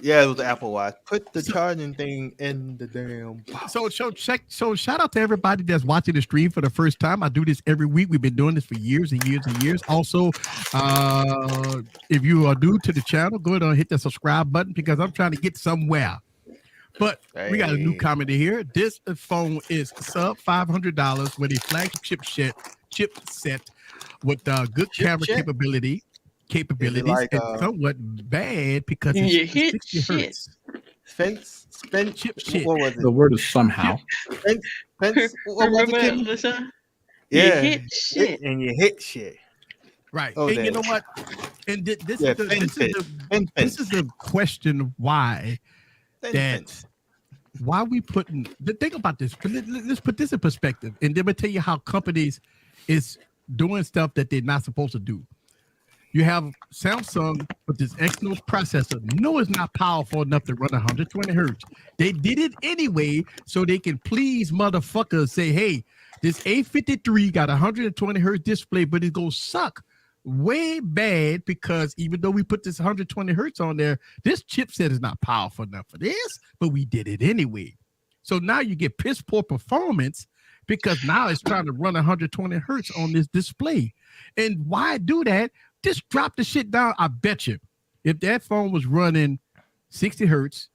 Yeah, it was the Apple Watch. Put the charging thing in the damn box. So shout out to everybody that's watching the stream for the first time. I do this every week. We've been doing this for years and years and years. Also, if you are new to the channel, go ahead and hit the subscribe button because I'm trying to get somewhere. But we got a new comment here. This phone is sub $500 with a flagship chipset with good camera capabilities and somewhat bad because it's 60 hertz. Chip shit. What was it? The word is somehow. Remember, LaShawn? Yeah. You hit shit. And you hit shit. Right. Oh, and you know what? And this is the question why why we putting the thing about this. Let's put this in perspective, and then we'll tell you how companies is doing stuff that they're not supposed to do. You have Samsung with this Exynos processor. No, it's not powerful enough to run 120 hertz. They did it anyway so they can please motherfuckers say, hey, this A53 got 120 hertz display, but it goes suck way bad because even though we put this 120 hertz on there, this chipset is not powerful enough for this, but we did it anyway. So now you get piss poor performance because now it's trying to run 120 hertz on this display. And why do that? Just drop the shit down. I bet you if that phone was running 60 hertz,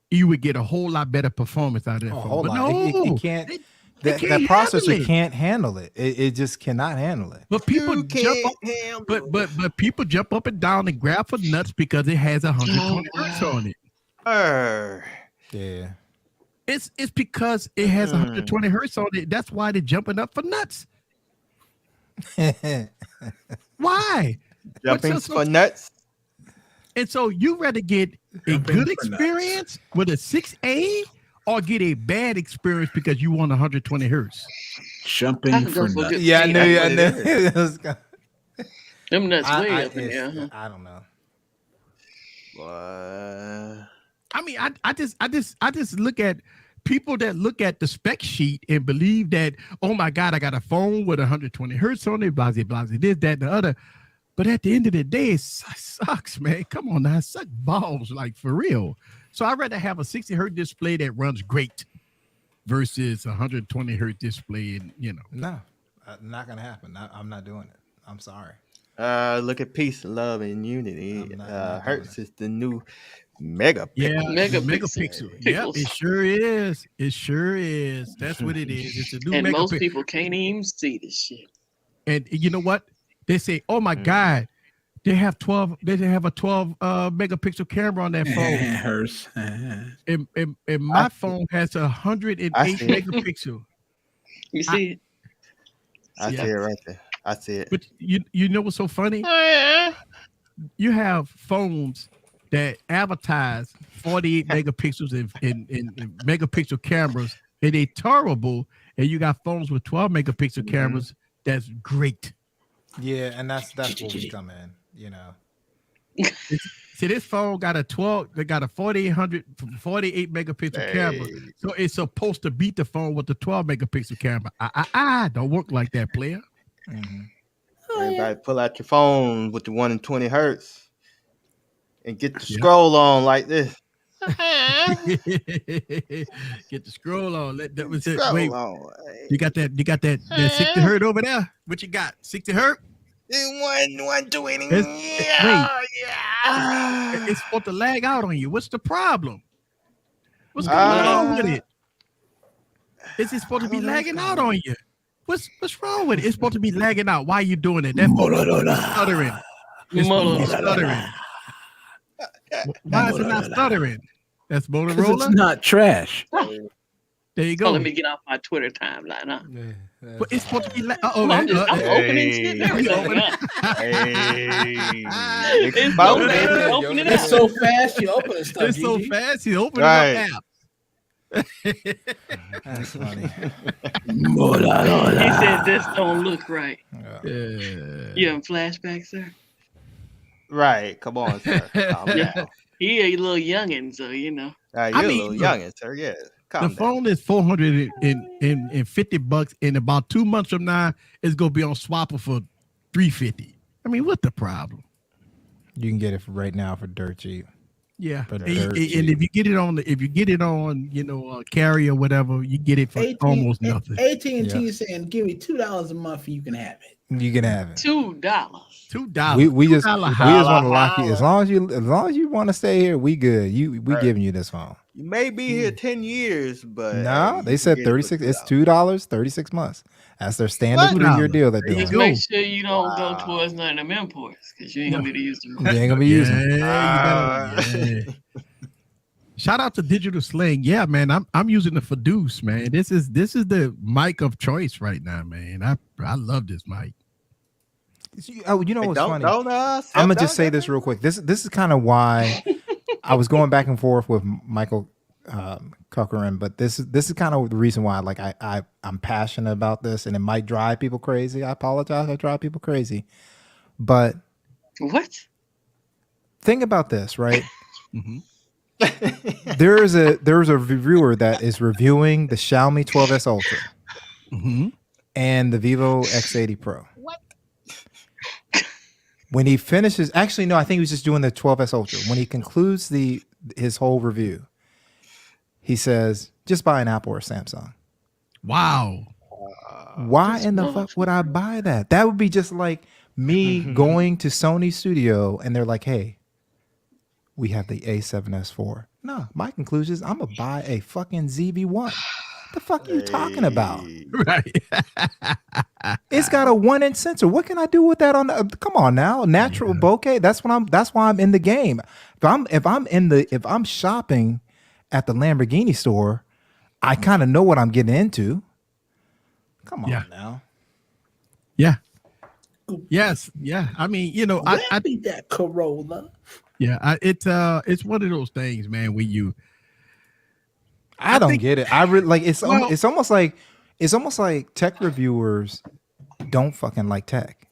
you would get a whole lot better performance out of that phone. But no, it can't. That processor can't handle it. It just cannot handle it. But people people jump up and down and grab for nuts because it has 120 hertz on it. Yeah. It's because it has 120 hertz on it. That's why they're jumping up for nuts. Why? Jumping for nuts. And so you rather get a good experience with a 6A or get a bad experience because you want 120 hertz? Jumping for nuts. Yeah, I knew. Them nuts way up in there. Huh? I don't know. I mean, I just look at people that look at the spec sheet and believe that, oh my God, I got a phone with 120 hertz on it, blah, blah, blah, this, that, and the other. But at the end of the day, it sucks, man. Come on now, it sucks balls, like for real. So I'd rather have a 60 hertz display that runs great versus 120 hertz display, and No, not gonna happen. I'm not doing it. I'm sorry. Look at peace, love, and unity. Hertz is the new megapixel. Yeah, megapixel. Yeah, it sure is. It sure is. That's what it is. It's a new and megapixel. Most people can't even see this shit. And you know what? They say, "Oh my God, they have 12. They have a 12 megapixel camera on that phone." Hers. And my phone has 108 megapixel. You see it? I see it right there. I see it. But you know what's so funny? You have phones that advertise 48 megapixels in megapixel cameras, and they're terrible. And you got phones with 12 megapixel cameras that's great. Yeah, and that's where we come in. See, this phone got a 48 megapixel camera, so it's supposed to beat the phone with the 12 megapixel camera. Don't work like that, player. Everybody pull out your phone with the 120 hertz and get the scroll on like this. Get the scroll on. That was it. Wait, you got that 60 hertz over there? What you got? 60 hertz? 120. It's supposed to lag out on you. What's the problem? What's going on with it? Is it supposed to be lagging out on you? What's wrong with it? It's supposed to be lagging out. Why are you doing it? That's stuttering. It's supposed to be stuttering. Why is it not stuttering? That's Motorola. It's not trash. There you go. Oh, let me get off my Twitter timeline, huh? But it's supposed to be like, I'm opening shit. It's so fast you open stuff. It's so fast you open up apps. That's funny. He said this don't look right. You having flashbacks, sir? Right. Come on, sir. He a little youngin', so you're a little youngin', sir. Yeah. The phone is $450, and about 2 months from now, it's gonna be on Swapper for $350. I mean, what's the problem? You can get it right now for dirt cheap. Yeah, and if you get it on, carrier or whatever, you get it for almost nothing. AT&T is saying, "Give me $2 a month, and you can have it." You can have it. $2. We just want to lock you. As long as you want to stay here, we good. We giving you this phone. You may be here 10 years, but no, they said 36. It's $2, 36 months. That's their standard 3-year deal that Just make sure you don't go towards none of them imports, because you ain't gonna be able to use them. You ain't gonna be using them. Shout out to Digital Sling. Yeah, man, I'm using the Fiduce, man. This is the mic of choice right now, man. I love this mic. Oh, you know what's funny? I'm gonna just say this real quick. This is kind of why I was going back and forth with Michael Corcoran, but this is kind of the reason why. Like I'm passionate about this, and it might drive people crazy. I apologize. I drive people crazy, but what? Think about this, right? There's a reviewer that is reviewing the Xiaomi 12S Ultra and the Vivo X80 Pro. What? When he finishes, actually, no, I think he was just doing the 12S Ultra. When he concludes his whole review, he says, just buy an Apple or a Samsung. Wow. Why in the fuck would I buy that? That would be just like me going to Sony Studio and they're like, hey, we have the A7S IV. No, my conclusion is I'm going to buy a fucking ZV-1. What the fuck are you talking about? Right. It's got a 1-inch sensor. What can I do with that on come on now? Natural bokeh. That's why I'm in the game. If I'm shopping at the Lamborghini store, I kind of know what I'm getting into. Come on now. Yeah. Yes. Yeah. I mean, I beat that Corolla. Yeah. It's one of those things, man, where I don't get it. I really like it's almost like tech reviewers don't fucking like tech.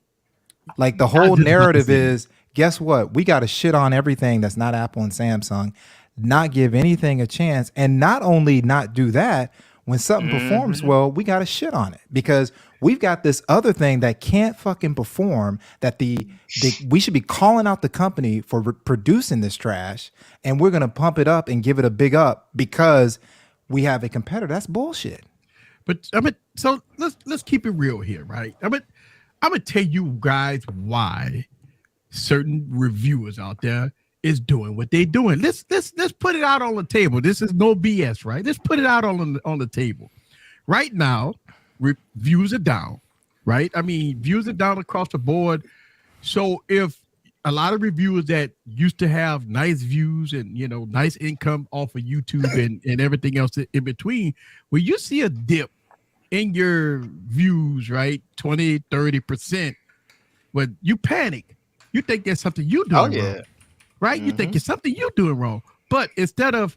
Like the whole narrative is, guess what? We got to shit on everything that's not Apple and Samsung, not give anything a chance, and not only not do that, when something performs well, we got to shit on it because we've got this other thing that can't fucking perform that we should be calling out the company for producing this trash, and we're going to pump it up and give it a big up because we have a competitor. That's bullshit. But so let's keep it real here, right? I'm gonna tell you guys why certain reviewers out there is doing what they're doing. Let's put it out on the table. This is no BS, right? Let's put it out on the table. Right now, views are down, right? I mean, views are down across the board. So if a lot of reviewers that used to have nice views and nice income off of YouTube and everything else in between, when you see a dip in your views, right, 20-30%, when you panic, you think there's something you doing wrong, right? You think it's something you're doing wrong. But instead of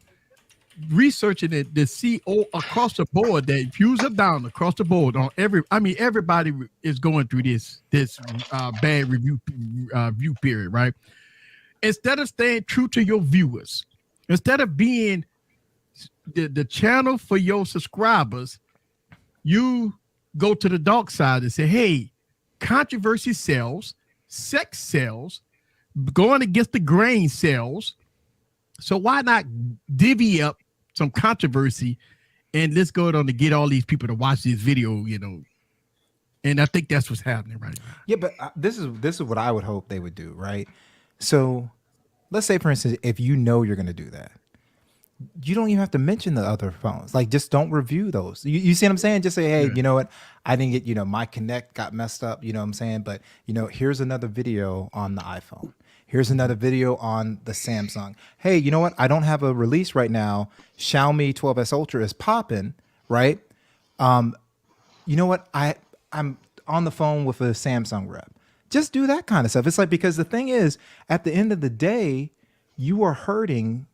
researching it to see across the board that views are down across the board on everybody is going through this bad view period, right? Instead of staying true to your viewers, instead of being the channel for your subscribers, you go to the dark side and say, hey, controversy sells, sex sells, going against the grain sells. So why not divvy up some controversy and let's go on to get all these people to watch this video, And I think that's what's happening right now. Yeah, but this is what I would hope they would do, right? So let's say, for instance, if you're going to do that, you don't even have to mention the other phones. Like, just don't review those. You see what I'm saying? Just say, hey, you know what? I didn't get, my Connect got messed up. You know what I'm saying? But, here's another video on the iPhone. Here's another video on the Samsung. Hey, you know what? I don't have a release right now. Xiaomi 12S Ultra is popping, right? You know what? I'm on the phone with a Samsung rep. Just do that kind of stuff. It's like, because the thing is, at the end of the day, you are hurting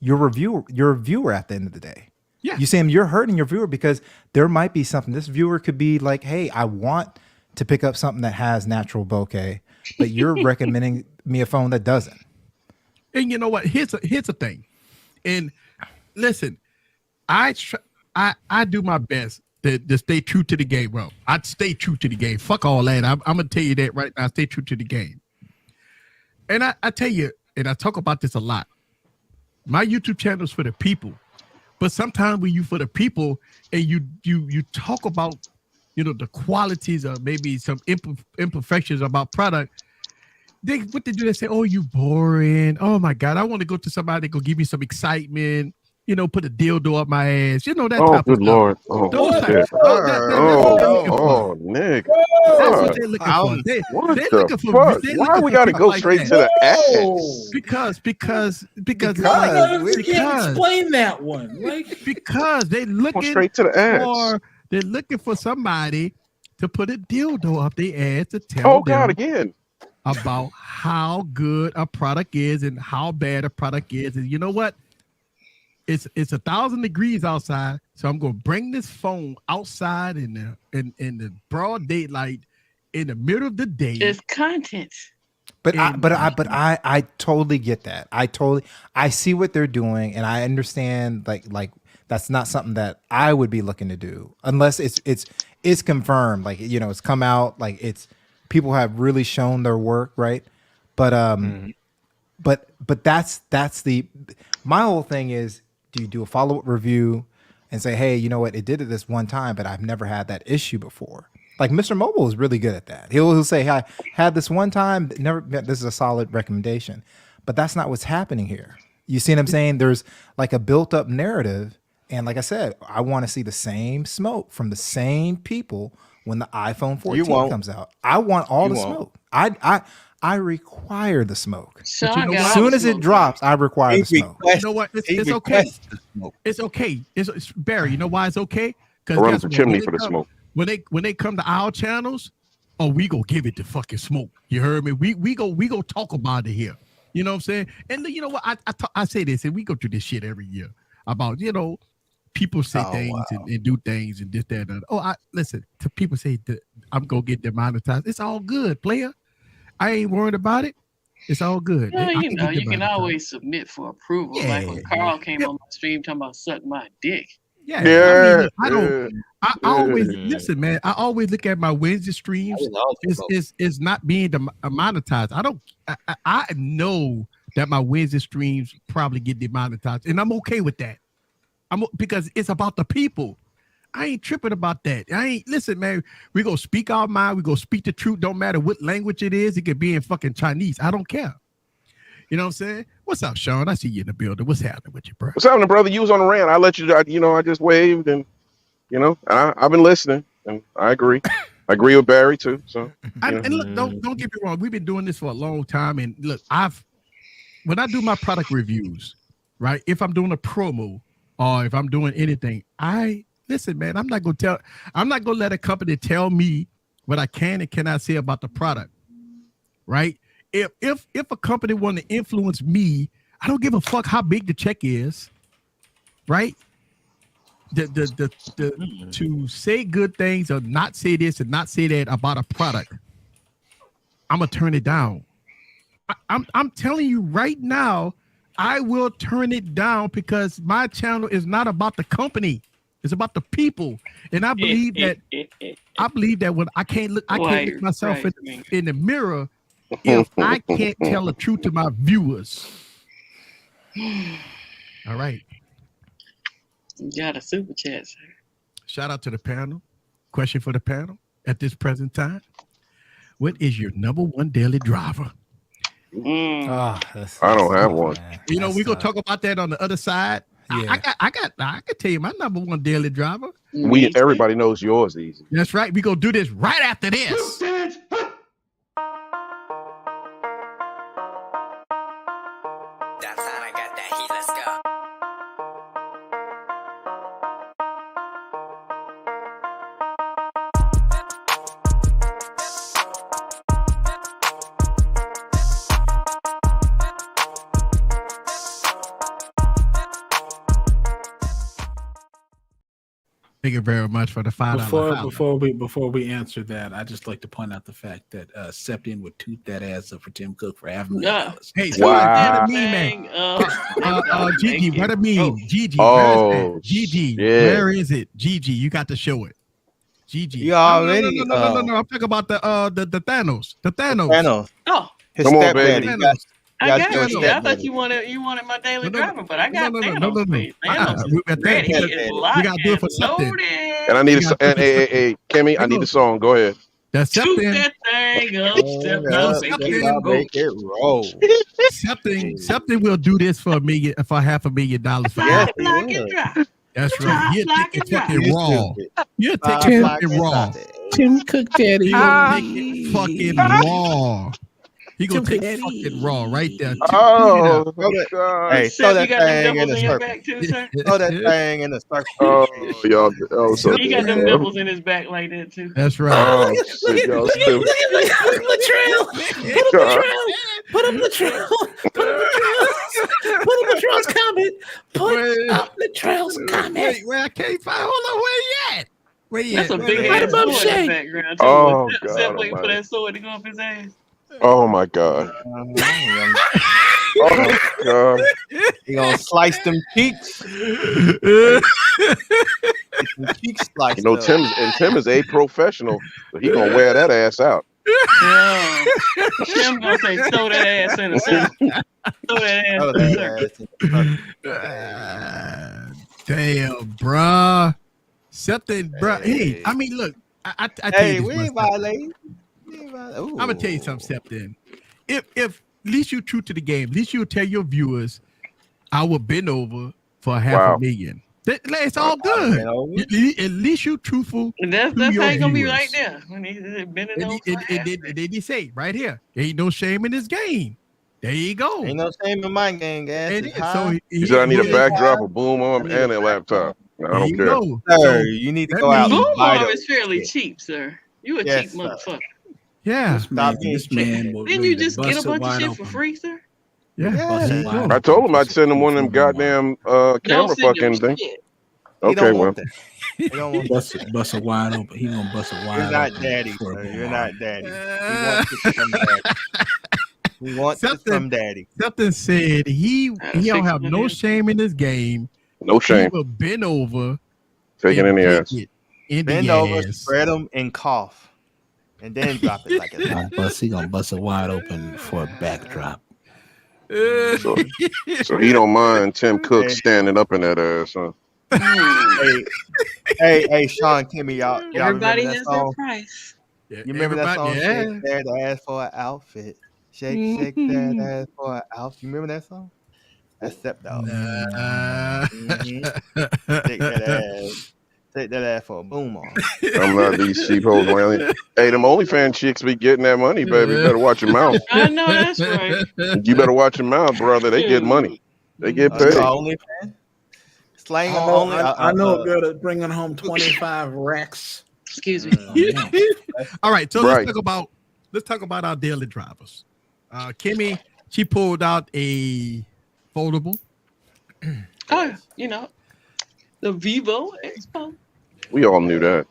your viewer at the end of the day. Yeah. You see him, you're hurting your viewer because there might be something. This viewer could be like, hey, I want to pick up something that has natural bokeh, but you're recommending me a phone that doesn't. And you know what? Here's a thing. And listen, I do my best to stay true to the game. Well, I'd stay true to the game. Fuck all that. I'm gonna tell you that right now. Stay true to the game. And I tell you, and I talk about this a lot. My YouTube channel is for the people, but sometimes when you for the people and you talk about the qualities of maybe some imperfections about product, what they do, they say, oh, you boring. Oh my God, I want to go to somebody that go give me some excitement. Put a dildo up my ass. That type of good stuff. Lord. Oh, Nick. That's what they're looking for. They're looking for. Why we gotta go straight to the ass? Because we can't explain that one. Because they're looking straight to the ass. They're looking for somebody to put a dildo up their ass to tell them again about how good a product is and how bad a product is. And you know what? It's 1,000 degrees outside, so I'm gonna bring this phone outside in the broad daylight in the middle of the day. It's content. But I totally get that. I see what they're doing, and I understand like that's not something that I would be looking to do unless it's confirmed. Like it's come out. Like it's people have really shown their work, right? But but that's my whole thing is. Do you do a follow-up review and say, hey, you know what? It did it this one time, but I've never had that issue before. Like Mr. Mobile is really good at that. He'll say, hey, I had this one time. This is a solid recommendation. But that's not what's happening here. You see what I'm saying? There's like a built-up narrative. And like I said, I want to see the same smoke from the same people when the iPhone 14 comes out. I want all the smoke. I require the smoke. So as soon as it drops, I require the smoke. You know what? It's okay. It's okay. It's Barry. You know why it's okay? Because run up the chimney for the smoke. When they come to our channels, we go give it the fucking smoke. You heard me? We go talk about it here. You know what I'm saying? And you know what? I say this, and we go through this shit every year. about people say things and do things and this, that, and that. Listen to people say that I'm gonna get demonetized. It's all good, player. I ain't worried about it. It's all good. Well, you can always submit for approval. Yeah, like when Carl came on my stream talking about suck my dick. Yeah. I always listen, man. I always look at my Wednesday streams. Is not being demonetized. I know that my Wednesday streams probably get demonetized, and I'm okay with that. Because it's about the people. I ain't tripping about that. Listen, man. We go speak our mind. We go speak the truth. Don't matter what language it is. It could be in fucking Chinese. I don't care. You know what I'm saying? What's up, Sean? I see you in the building. What's happening with you, bro? What's happening, brother? You was on the rant. I let you. I just waved, and I've been listening, and I agree. I agree with Barry too. So, and look, don't get me wrong. We've been doing this for a long time, and look, when I do my product reviews, right? If I'm doing a promo or if I'm doing anything, listen, man. I'm not gonna let a company tell me what I can and cannot say about the product, right? If a company want to influence me, I don't give a fuck how big the check is, right? To say good things or not say this and not say that about a product, I'm gonna turn it down. I'm telling you right now, I will turn it down because my channel is not about the company. It's about the people, and I believe that when I can't look myself in the mirror. If I can't tell the truth to my viewers. All right. You got a super chat, sir. Shout out to the panel. Question for the panel at this present time. What is your number one daily driver? I don't have one. We're gonna talk about that on the other side. Yeah. I can tell you my number one daily driver. Everybody knows yours, Easy. That's right. We're gonna do this right after this. Thank you very much for the $5. Before we answer that, I just like to point out the fact that Septian would toot that ass up for Tim Cook for $500,000. Hey, wow. Gigi, what a meme. Gigi, Gigi, where is it? Gigi, you got to show it. Gigi. You already no. I'm talking about the Thanos. The Thanos. Thanos. Oh, his stepdaddy. I got you. I thought you wanted my daily driver, but I got Thanos. We gotta do it for something. And I need a Kimmy. I need a song. Go ahead. That's something. That thing up, make it roll. Something will do this for $500,000 for you. That's right. You take it fucking raw. You take it fucking raw. Tim Cook Daddy. You take it fucking raw. He gonna take fucking raw right there. Oh, hey, throw that thing in the circle. Throw that thing in the circle. Oh, y'all. Oh, so he got them nipples in his back like that too. That's right. Oh, shit, y'all stupid. Put up Latrell. Put up Latrell's comment. Put up Latrell's comment. Wait, I can't find. Hold on, where you at? Where you That's at? a big ass sword in the background too. Oh, God. Except waiting for that sword to go up his ass. Oh my God. Oh God. He gonna slice them cheeks. Tim is a professional, so he gonna wear that ass out. Yeah. Tim gonna say throw that ass in the circle. Throw that ass in the circle. Damn, bruh. Something, bruh. Hey, I mean, look, I tell you this, we ain't violating. I'm gonna tell you something, Septon. If at least you true to the game, at least you'll tell your viewers, I will bend over for $500,000. It's all good. At least you truthful. That's how it's gonna be right there. When he's bending over. Did he say right here? Ain't no shame in this game. There you go. Ain't no shame in my game, guys. So he said I need a backdrop, a boom arm, and a laptop. I don't care. Sir, you need to go out. Boom arm is fairly cheap, sir. You a cheap motherfucker. Yeah. This man Didn't you just get a bunch of shit for free, sir? Yeah. I told him I'd send him one of them goddamn camera fucking thing. Okay, well. He don't want bust it wide open. He gonna bust it wide open. You're not daddy, sir. You're not daddy. He wants it from daddy. Something said he don't have no shame in this game. No shame. He will bend over, taking in the ass. Bend over, spread them, and cough, and then drop it like a. He gonna bust it wide open for a backdrop. So he don't mind Tim Cook standing up in that ass, huh? hey, Sean, Kimmy, y'all everybody remember has that song? their price. You remember that song? Yeah. Shake that ass for an outfit. Shake that ass for an outfit. You remember that song? That's Step Dog. Shake that ass. Take that ass for a boom on. I'm not these cheap hoes. Hey, them OnlyFans chicks be getting that money, baby. You better watch your mouth. I know that's right. You better watch your mouth, brother. They get money. They get paid. OnlyFans? Slang I know a girl that's bringing home 25 racks. Excuse me. All right, so let's talk about our daily drivers. Kimmy, she pulled out a foldable. Oh, the Vivo Expo. We all knew that.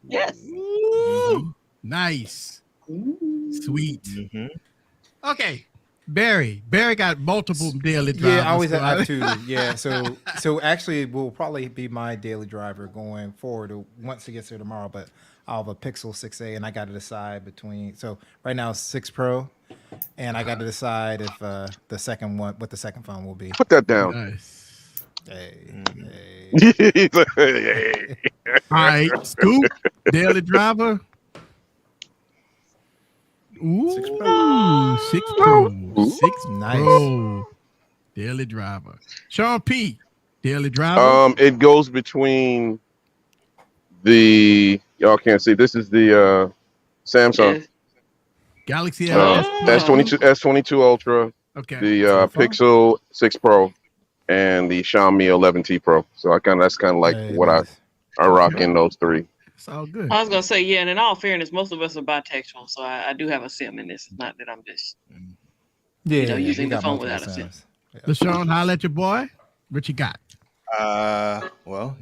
Yes. Ooh, nice. Sweet. Okay. Barry got multiple daily drivers. Yeah, I always have two. Yeah, so actually, it will probably be my daily driver going forward once it gets here tomorrow. But I'll have a Pixel 6a, and I got to decide between. So right now, it's 6 Pro, and I got to decide if the second phone will be. Put that down. Nice. Hey. All right, Scoop, daily driver. Ooh, 6 Pro. 6 Nice. Pro. Daily driver. Sean P. Daily driver. It goes between y'all can't see. This is the Samsung Galaxy S22 Ultra. Okay. The Pixel 6 Pro and the Xiaomi 11T Pro. So that's kind of like what I rock in those three. It's all good. I was gonna say, yeah, and in all fairness, most of us are bisexual, so I do have a SIM in this. It's not that I'm just using the phone without a SIM. LaShawn, holla at your boy. What you got? Well,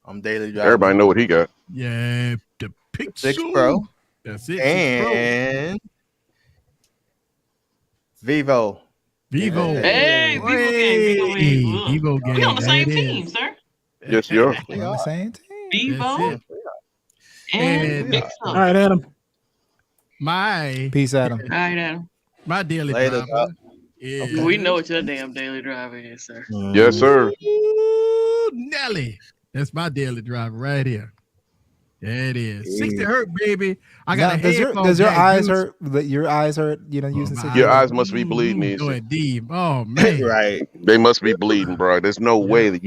I'm daily driving. Everybody know what he got. Yeah, the Pixel 6 Pro. That's it. And Vivo. Hey, Vivo game. We on the same team, sir. Yes, you're. We on the same team. Vivo and Pixel. All right, Adam. Peace, Adam. All right, Adam. My daily Later, driver is we know what your damn daily driver is, sir. Yes, sir. Ooh, Nelly. That's my daily driver right here. There it is. 60 hertz, baby. I got does your eyes hurt? Your eyes hurt, using 60 Your eyes must be bleeding. Deep. Oh, man. Right. They must be bleeding, bro. There's no way that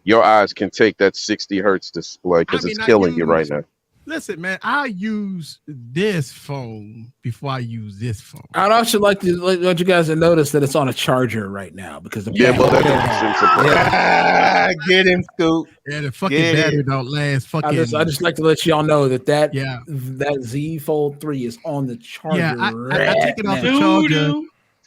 your eyes can take that 60 hertz display because it's killing you right now. Listen, man, I use this phone before I use this phone. I'd also like to let you guys notice that it's on a charger right now because the well, that get him, Scoop. Yeah, the fucking battery don't last. Fucking. I just like to let y'all know that Z Fold 3 is on the charger. Yeah, I take it off the charger.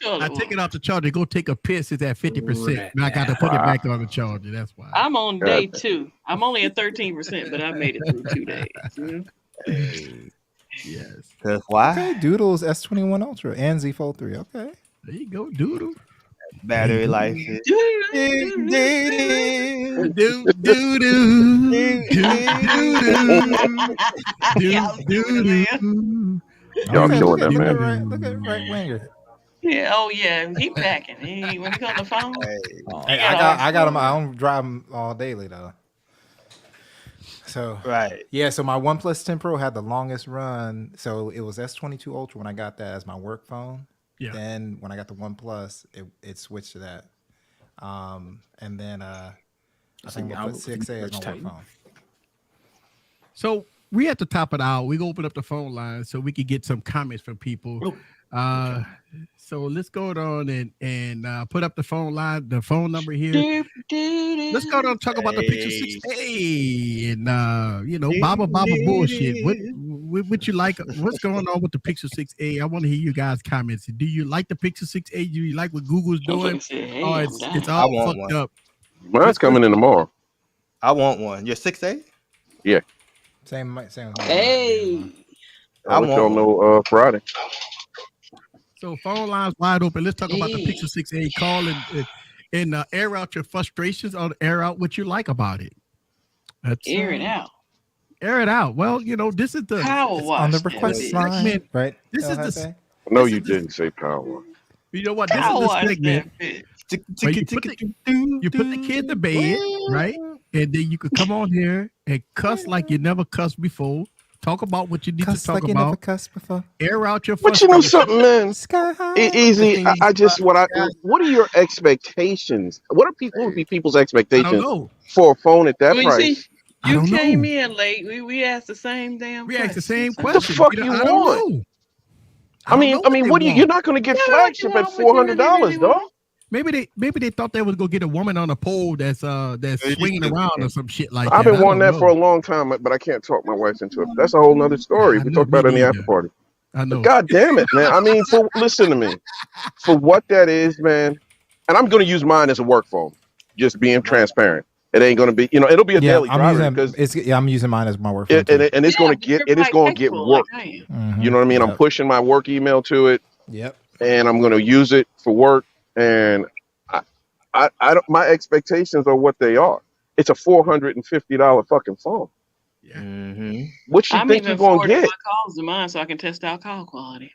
I take it off the charger. Go take a piss. It's at 50%. And I got to put it back on the charger. That's why. I'm on day 2. I'm only at 13%, but I made it through 2 days. Yes. That's why. Okay, Doodle's S21 Ultra and Z Fold 3. Okay. There you go, Doodle. Battery life is Y'all killing that, man. Look at right winger. Yeah, oh yeah, he packing. When he on the phone. I got him. I don't drive him all daily though. So yeah. So my OnePlus 10 Pro had the longest run. So it was S22 Ultra when I got that as my work phone. Yeah. Then when I got the OnePlus, it switched to that. And then I think OnePlus 6A as my work phone. So we at the top of the hour. We open up the phone line so we could get some comments from people. So let's go on and put up the phone line, the phone number here. Let's go on and talk about the Pixel 6a and Baba bullshit. what you like? What's going on with the Pixel 6a? I want to hear you guys' comments. Do you like the Pixel 6a? Do you like what Google's doing? Oh, it's all fucked up. Mine's coming in tomorrow. I want one. Your 6a? Yeah. Same. Hey. I want y'all know Friday. So phone lines wide open. Let's talk about the Pixel 6a. Call and air out your frustrations or air out what you like about it. Air it out. Air it out. Well, this is the power wash on the request line, right? This is the. No, you didn't say power wash. You know what? This is the segment. You put the kid to bed, right? And then you could come on here and cuss like you never cussed before. Talk about what you need to talk about. Never cussed before. Air out your. But you know something, man. Easy. What are your expectations? What would be people's expectations for a phone at that price? You came in late. We asked the same damn. We asked the same question. What the fuck you want? I mean, what do you're not going to get flagship at $400, dog. Maybe they thought they was gonna get a woman on a pole that's swinging around or some shit like that. I've been wanting that for a long time, but I can't talk my wife into it. That's a whole nother story. We talk about it in the after party. I know. But God damn it, man. I mean, listen to me. For what that is, man, and I'm gonna use mine as a work phone. Just being transparent. It ain't gonna be, it'll be a daily driver because I'm using mine as my work phone. And it's gonna get work. Mm-hmm. You know what I mean? Yep. I'm pushing my work email to it. Yep. And I'm gonna use it for work. And I don't. My expectations are what they are. It's a $450 fucking phone. Yeah. Mm-hmm. What you think you're gonna get? My calls to mine so I can test out call quality.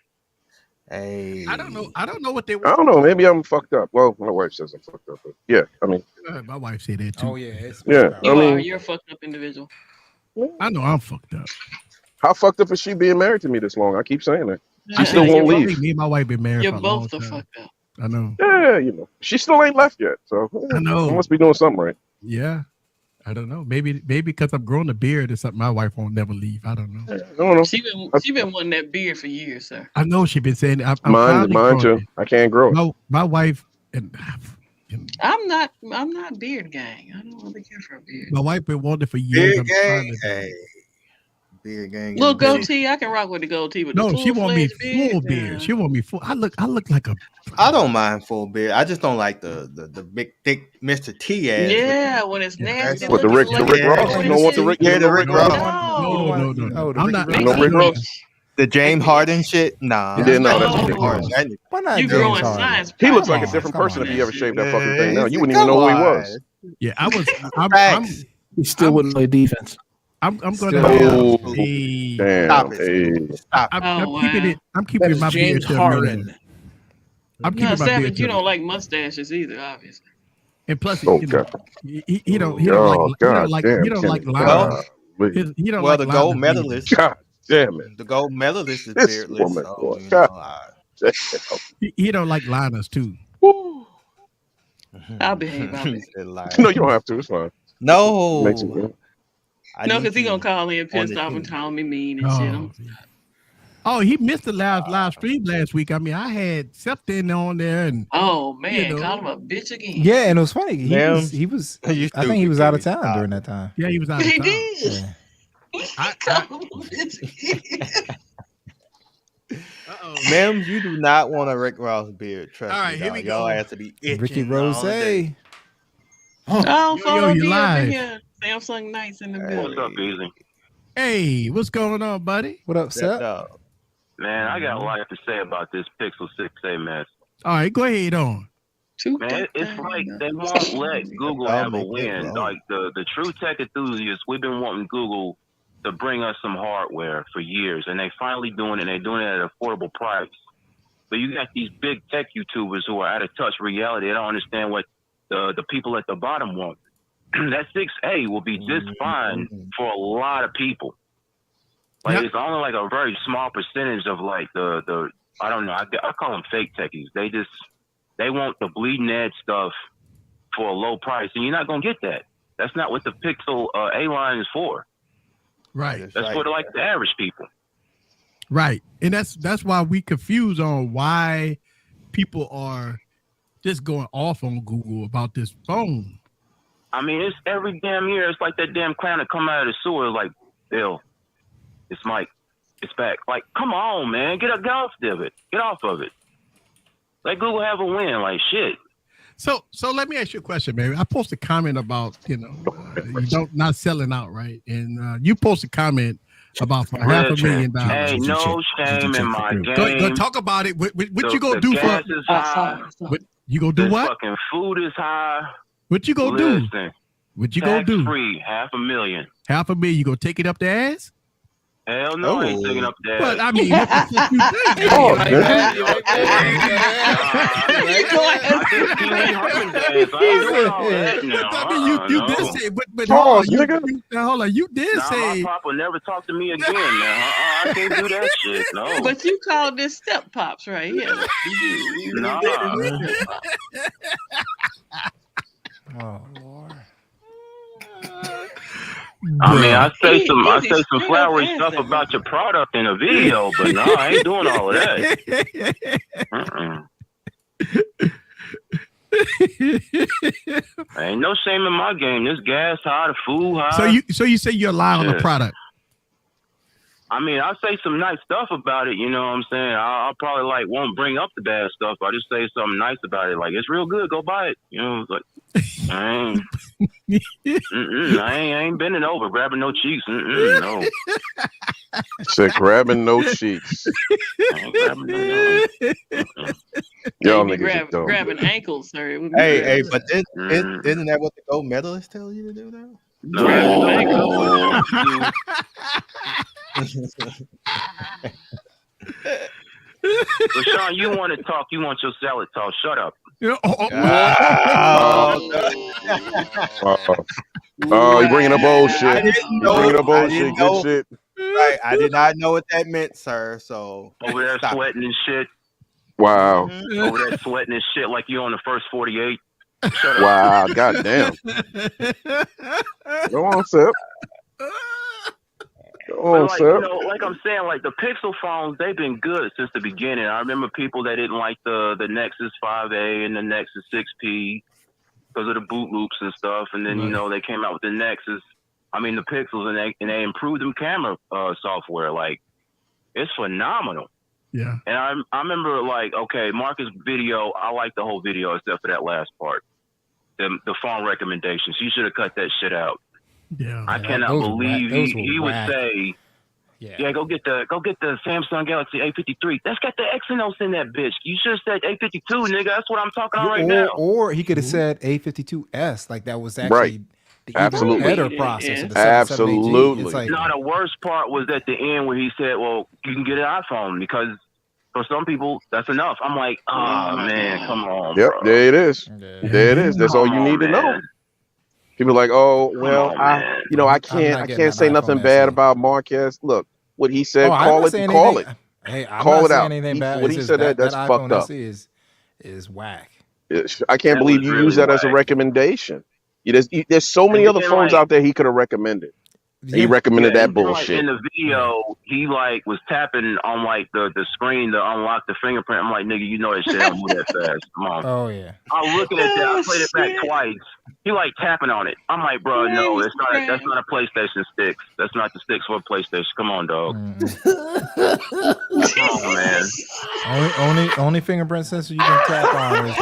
Hey. I don't know what they want. I don't know. Maybe I'm fucked up. Well, my wife says I'm fucked up. But yeah, I mean. My wife said that too. Oh yeah. You're a fucked up individual. I know I'm fucked up. How fucked up is she being married to me this long? I keep saying that. She still won't leave. Me and my wife been married. You're both the fucked up. I know. Yeah, she still ain't left yet. So I know. I must be doing something right. Yeah. I don't know. Maybe because I'm growing a beard or something, my wife won't never leave. I don't know. I don't know. She been wanting that beard for years, sir. I know she been saying it. Mine too. I can't grow. No, my wife and I'm not beard gang. I don't really care for a beard. My wife been wanting it for years. Beard gang. Hey. Beard gang. Little goatee, I can rock with the goatee, but no, she want me full beard. She want me full. I look like a. I don't mind full beard. I just don't like the big thick Mr. T ass. Yeah, when it's nasty. What the Rick Ross? You don't want the Rick? Yeah, the Rick Ross. No. I'm not. No Rick Ross. The James Harden shit? Nah. You didn't know that's Rick Ross. Why not? You growing science? He looks like a different person if he ever shaved that fucking thing. Now you wouldn't even know who he was. Yeah, I was. He still wouldn't play defense. I'm gonna Stop it. I'm keeping my beard James Harden. I'm keeping my beard. You don't like mustaches either, obviously. And plus, he don't like lines. Well, the gold medalist. God damn it. The gold medalist is this beardless. He don't like liners too. I'll behave. No, you don't have to. It's fine. No. Makes it good. No, because he gonna call in pissed off and call me mean and shit. Oh, he missed the live stream last week. I mean, I had something on there, and call him a bitch again. Yeah, and it was funny. He was. I think he was out of town during that time. Yeah, he was out of town. He did. Yeah. Called him a bitch again. Ma'am, you do not want a Rick Ross beard. Trust all right, me, here we go. Y'all have to be itching. Ricky Rose. Follow me live. over here. Samsung Nights in the building. What's up, Easy? Hey, what's going on, buddy? What up, Seth? Man, I got a lot to say about this Pixel 6a mess. All right, go ahead on. Man, it's like they won't let Google have a win. Like the true tech enthusiasts, we've been wanting Google to bring us some hardware for years, and they finally doing it. And they're doing it at an affordable price. But you got these big tech YouTubers who are out of touch with reality. They don't understand what the people at the bottom want. That 6A will be just fine for a lot of people. Like it's only like a very small percentage of like the I don't know. I call them fake techies. They want the bleeding edge stuff for a low price, and you're not gonna get that. That's not what the Pixel A line is for. Right. That's for like the average people. Right, and that's why we confuse on why people are just going off on Google about this phone. I mean, it's every damn year. It's like that damn clown that come out of the sewer like, Bill, it's Mike. it's back. Like, come on, man, get off of it. Get off of it. Let Google have a win. Like, shit. So let me ask you a question, man. I posted a comment about, you not selling out, right? And you posted a comment about for $500,000. Ain't no shame in my game. Go talk about it. What you gonna do for? What you gonna do? What? Fucking food is high. What you gonna do? What you gonna do? Free, $500,000. $500,000. You gonna take it up the ass? Hell no, I ain't taking up that. But I mean, what the fuck you think? You did say, but hold on, you did say. My papa never talk to me again, man. I can't do that shit. No. But you called this step pops right here. Oh Lord. I mean, I say some flowery stuff about your product in a video, but no, I ain't doing all of that. Ain't no shame in my game. This gas high, the food high. So you say you're lying on the product? I mean, I say some nice stuff about it. You know what I'm saying? I'll probably won't bring up the bad stuff. I just say something nice about it. Like, it's real good. Go buy it. You know, it's like, I ain't bending over, grabbing no cheeks. No. Said grabbing no cheeks. Y'all niggas grabbing ankles, sir. Hey, but isn't that what the gold medalists tell you to do now? No. But Sean, you want to talk. You want your salad talk. Shut up. You bringing up old shit. Good shit. Right, I did not know what that meant, sir. So over there sweating and shit. Wow. Over there sweating and shit like you on the first 48. Shut up. Wow, goddamn. Go on, Sip. Like I'm saying, like the Pixel phones, they've been good since the beginning. I remember people that didn't like the Nexus 5A and the Nexus 6P because of the boot loops and stuff. And then, they came out with the Nexus. I mean, the Pixels, and they improved them camera software. Like, it's phenomenal. Yeah. And I remember, Marcus' video, I like the whole video except for that last part. The phone recommendations. You should have cut that shit out. Yeah. I cannot believe he would say, go get the Samsung Galaxy A53. That's got the Exynos in that bitch. You should have said A52, nigga. That's what I'm talking about right now. Or he could have said A52S, like that was actually the even better processor. Absolutely. It's like, the worst part was at the end where he said, well, you can get an iPhone because for some people, that's enough. I'm like, oh, man, come on, Yep, bro. there it is. There it is. That's all you need to know. People are like, oh, well, I can't say nothing bad about Marquez. Look, what he said, call it. Hey, I'm call not it saying out. Anything bad. What he said that's fucked up. Is whack. I can't believe you use that as a recommendation. There's so many other phones out there he could have recommended. He recommended that bullshit. In the video, he was tapping on the screen to unlock the fingerprint. I'm like, nigga, you know that shit don't move that fast. Come on. Oh yeah. I'm looking at that. I played it back twice. He tapping on it. I'm like, bro, no, that's not a PlayStation sticks. That's not the sticks for a PlayStation. Come on, dog. Come on, man. Only fingerprint sensor you can tap on is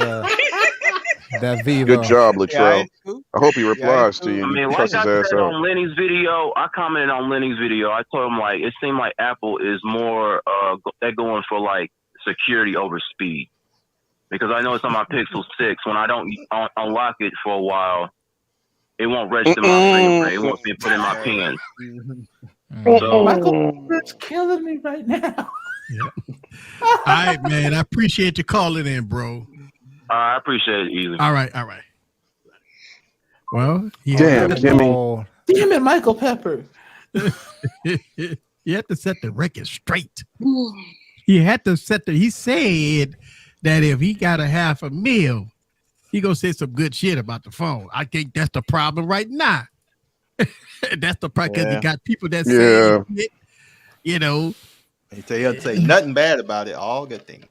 that Vivo. Good job, Latrell. I hope he replies to you. I mean, like I said on Lenny's video, I commented on Lenny's video. I told him it seemed like Apple is more they're going for security over speed. Because I know it's on my Pixel 6. When I don't unlock it for a while, it won't register my fingerprint. It won't be put in my pen. So, Michael, it's killing me right now. Yeah. All right, man. I appreciate you calling in, bro. I appreciate it, Easy. All right. Well, damn, Kimmy. Damn it, Michael Pepper. You have to set the record straight. He said that if he got $500,000, he gonna say some good shit about the phone. I think that's the problem right now. That's the problem because you got people that say, He'll say nothing bad about it. All good things.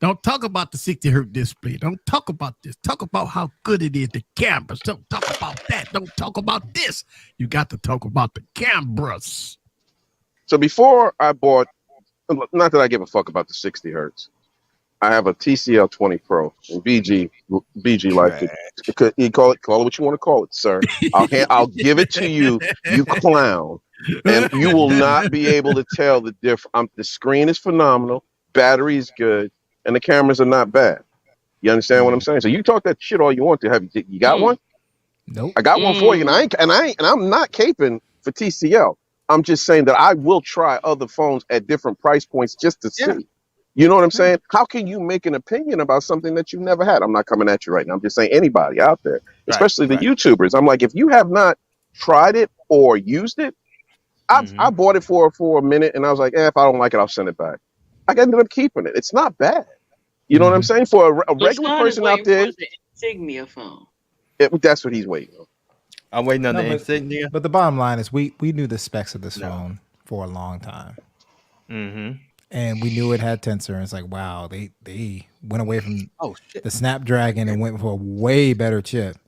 Don't talk about the 60 hertz display. Don't talk about this. Talk about how good it is, the cameras. Don't talk about that. Don't talk about this. You got to talk about the cameras. So before I bought, not that I give a fuck about the 60 hertz. I have a TCL 20 Pro, and BG liked it. You call it what you want to call it, sir. I'll give it to you, you clown, and you will not be able to tell the difference. The screen is phenomenal, battery is good, and the cameras are not bad. You understand what I'm saying? So you talk that shit all you want to. Have you got one? Nope. I got one for you, and I'm not caping for TCL. I'm just saying that I will try other phones at different price points just to see. You know what I'm saying? How can you make an opinion about something that you've never had? I'm not coming at you right now. I'm just saying anybody out there, especially the YouTubers. I'm like, if you have not tried it or used it, I bought it for a minute, and I was like, if I don't like it, I'll send it back. I ended up keeping it. It's not bad. You know what I'm saying? For a regular person out there, the Insignia phone. That's what he's waiting on. I'm waiting on the Insignia. But the bottom line is, we knew the specs of this phone for a long time. And we knew it had Tensor, and it's like, wow, they went away from the Snapdragon and went for a way better chip.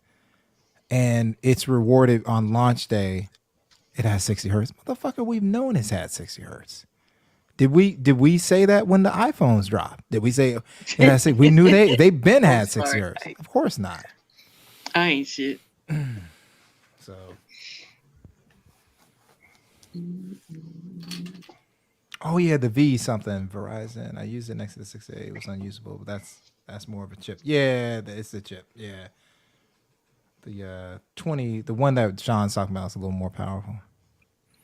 And it's rewarded on launch day. It has 60 hertz. Motherfucker, we've known it's had 60 hertz. Did we say that when the iPhones dropped? Did we say we knew they've been had 60 hertz? Of course not. I ain't shit. So. Oh yeah, the V something Verizon. I used it next to the 6A. It was unusable, but that's more of a chip. Yeah, it's the chip. Yeah, the 20, the one that Sean's talking about is a little more powerful.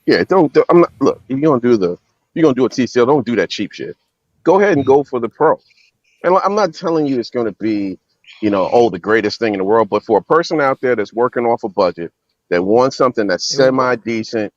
Yeah, I'm not. Look, if you're gonna do a TCL, don't do that cheap shit. Go ahead and go for the Pro. And I'm not telling you it's going to be, the greatest thing in the world, but for a person out there that's working off a budget that wants something that's semi-decent.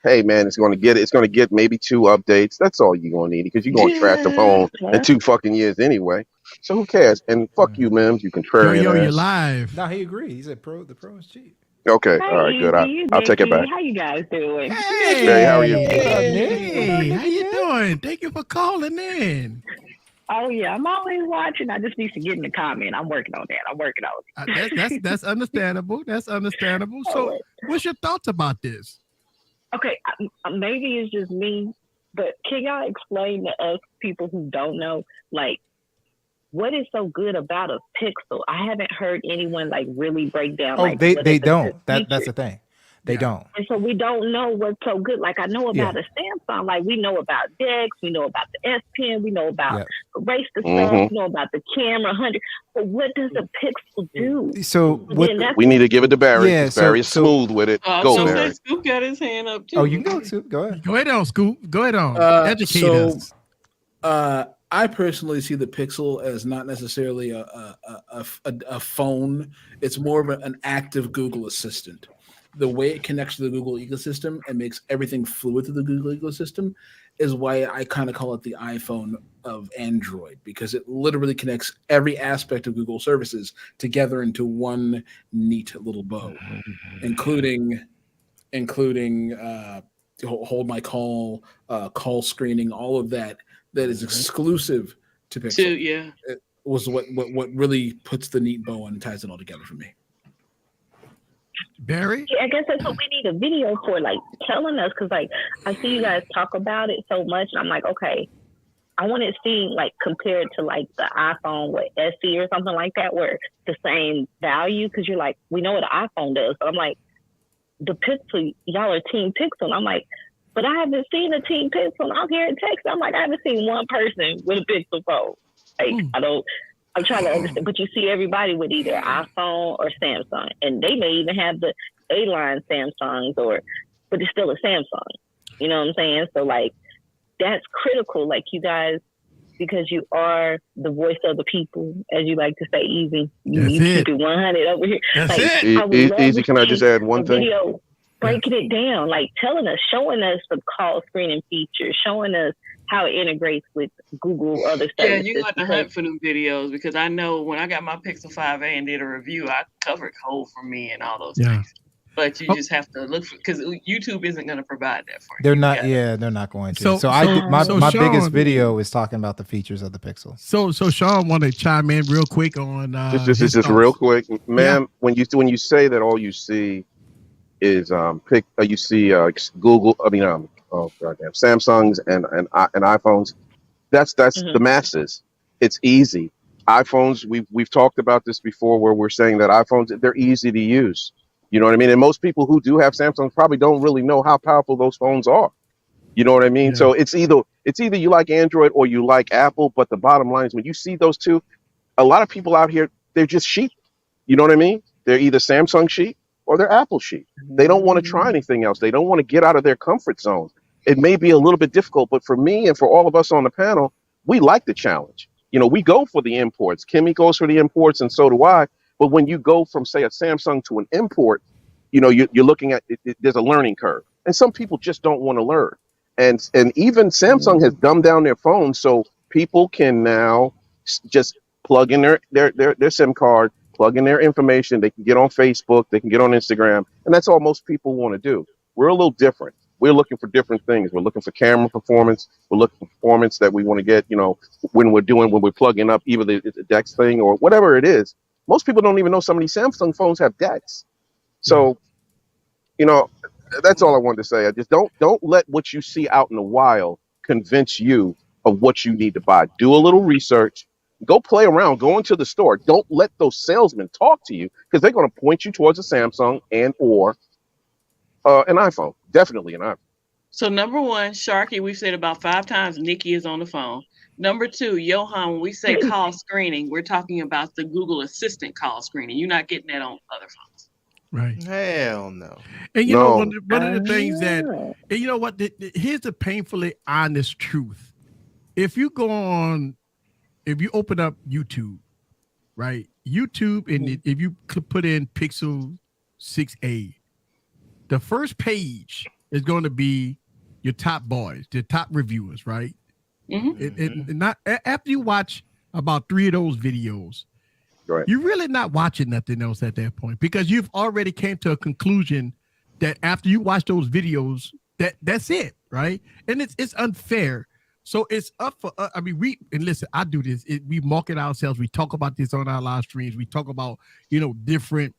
Hey man, it's going to get maybe 2 updates. That's all you're going to need, because you're going to trash the phone in 2 fucking years anyway. So who cares? And fuck you, Mims, you contrarian. You're live. No, he agreed. He said the Pro is cheap. Okay, all right, good. I'll take it back. How you guys doing? Hey, how are you? Hey, how you doing? Thank you for calling in. Oh yeah, I'm always watching. I just need to get in the comment. I'm working on that. That's understandable. That's understandable. So, what's your thoughts about this? Okay, maybe it's just me, but can y'all explain to us people who don't know, like, what is so good about a Pixel? I haven't heard anyone really break down. Oh, they don't. That's the thing. They don't. And so we don't know what's so good. Like, I know about a Samsung. Like, we know about DeX. We know about the S Pen. We know about Erase the Stuff. We know about the camera 100. But what does a Pixel do? So we need to give it to Barry. Yeah, Barry is smooth with it. Go, Barry. Scoop got his hand up too. Oh, you can go, Scoop. Go ahead. Go ahead on, Scoop. Go ahead on. Educate us. I personally see the Pixel as not necessarily a phone. It's more of an active Google Assistant. The way it connects to the Google ecosystem and makes everything fluid to the Google ecosystem is why I kind of call it the iPhone of Android, because it literally connects every aspect of Google services together into one neat little bow, including hold my call, call screening, all of that is exclusive to Pixel. It was what really puts the neat bow and ties it all together for me. Barry? Yeah, I guess that's what we need a video for, telling us, because I see you guys talk about it so much, and I'm like, okay, I want to see compared to the iPhone with SE or something like that, where the same value, because you're like, we know what an iPhone does, but I'm like, the Pixel, y'all are Team Pixel, and I'm like, but I haven't seen a Team Pixel. I'm here in Texas. I'm like, I haven't seen one person with a Pixel phone. I'm trying to understand, but you see everybody with either iPhone or Samsung, and they may even have the A-line Samsungs, but it's still a Samsung. You know what I'm saying? So that's critical. You guys, because you are the voice of the people, as you like to say, Easy. You keep it 100 over here. That's it. Easy, can I just add one thing? Video breaking it down, telling us, showing us the call screening features, showing us how it integrates with Google other services. Yeah, you're going to hunt for them videos, because I know when I got my Pixel 5a and did a review, I covered Hold For Me and all those things. But you just have to look for, because YouTube isn't going to provide that for you. They're not. Yeah, they're not going to. My Sean, biggest video is talking about the features of the Pixel. So Sean, want to chime in real quick on just real quick, ma'am. Yeah. When you say that all you see is you see Google. goddamn Samsungs and iPhones. That's the masses. It's easy. iPhones, we've talked about this before, where we're saying that iPhones, they're easy to use. You know what I mean? And most people who do have Samsungs probably don't really know how powerful those phones are. You know what I mean? Yeah. So it's either you like Android or you like Apple. But the bottom line is, when you see those two, a lot of people out here, they're just sheep. You know what I mean? They're either Samsung sheep or they're Apple sheep. They don't want to try anything else. They don't want to get out of their comfort zone. It may be a little bit difficult, but for me and for all of us on the panel, we like the challenge. You know, we go for the imports. Kimmy goes for the imports, and so do I. But when you go from, say, a Samsung to an import, you know, you're looking at there's a learning curve, and some people just don't want to learn. And even Samsung has dumbed down their phones so people can now just plug in their SIM card, plug in their information. They can get on Facebook, they can get on Instagram, and that's all most people want to do. We're a little different. We're looking for different things. We're looking for camera performance. We're looking for performance that we want to get, you know, when we're plugging up either the DeX thing or whatever it is. Most people don't even know some of these Samsung phones have DeX. So, you know, that's all I wanted to say. I just don't let what you see out in the wild convince you of what you need to buy. Do a little research. Go play around. Go into the store. Don't let those salesmen talk to you, because they're going to point you towards a Samsung and or an iPhone. Definitely an iPhone. So number one, Sharky, we've said about 5 times Nikki is on the phone. Number two, Johan, when we say call screening, we're talking about the Google Assistant call screening. You're not getting that on other phones. Right. Hell no. And you know, one of the things that, and you know what, here's the painfully honest truth. If you open up YouTube, right? YouTube, and if you put in Pixel 6a, the first page is going to be your top boys, the top reviewers, right? And not after you watch about 3 of those videos, right, you're really not watching nothing else at that point, because you've already came to a conclusion that after you watch those videos, that's it, right? And it's unfair. So it's up for I mean, listen, I do this. We market ourselves. We talk about this on our live streams. We talk about, you know, different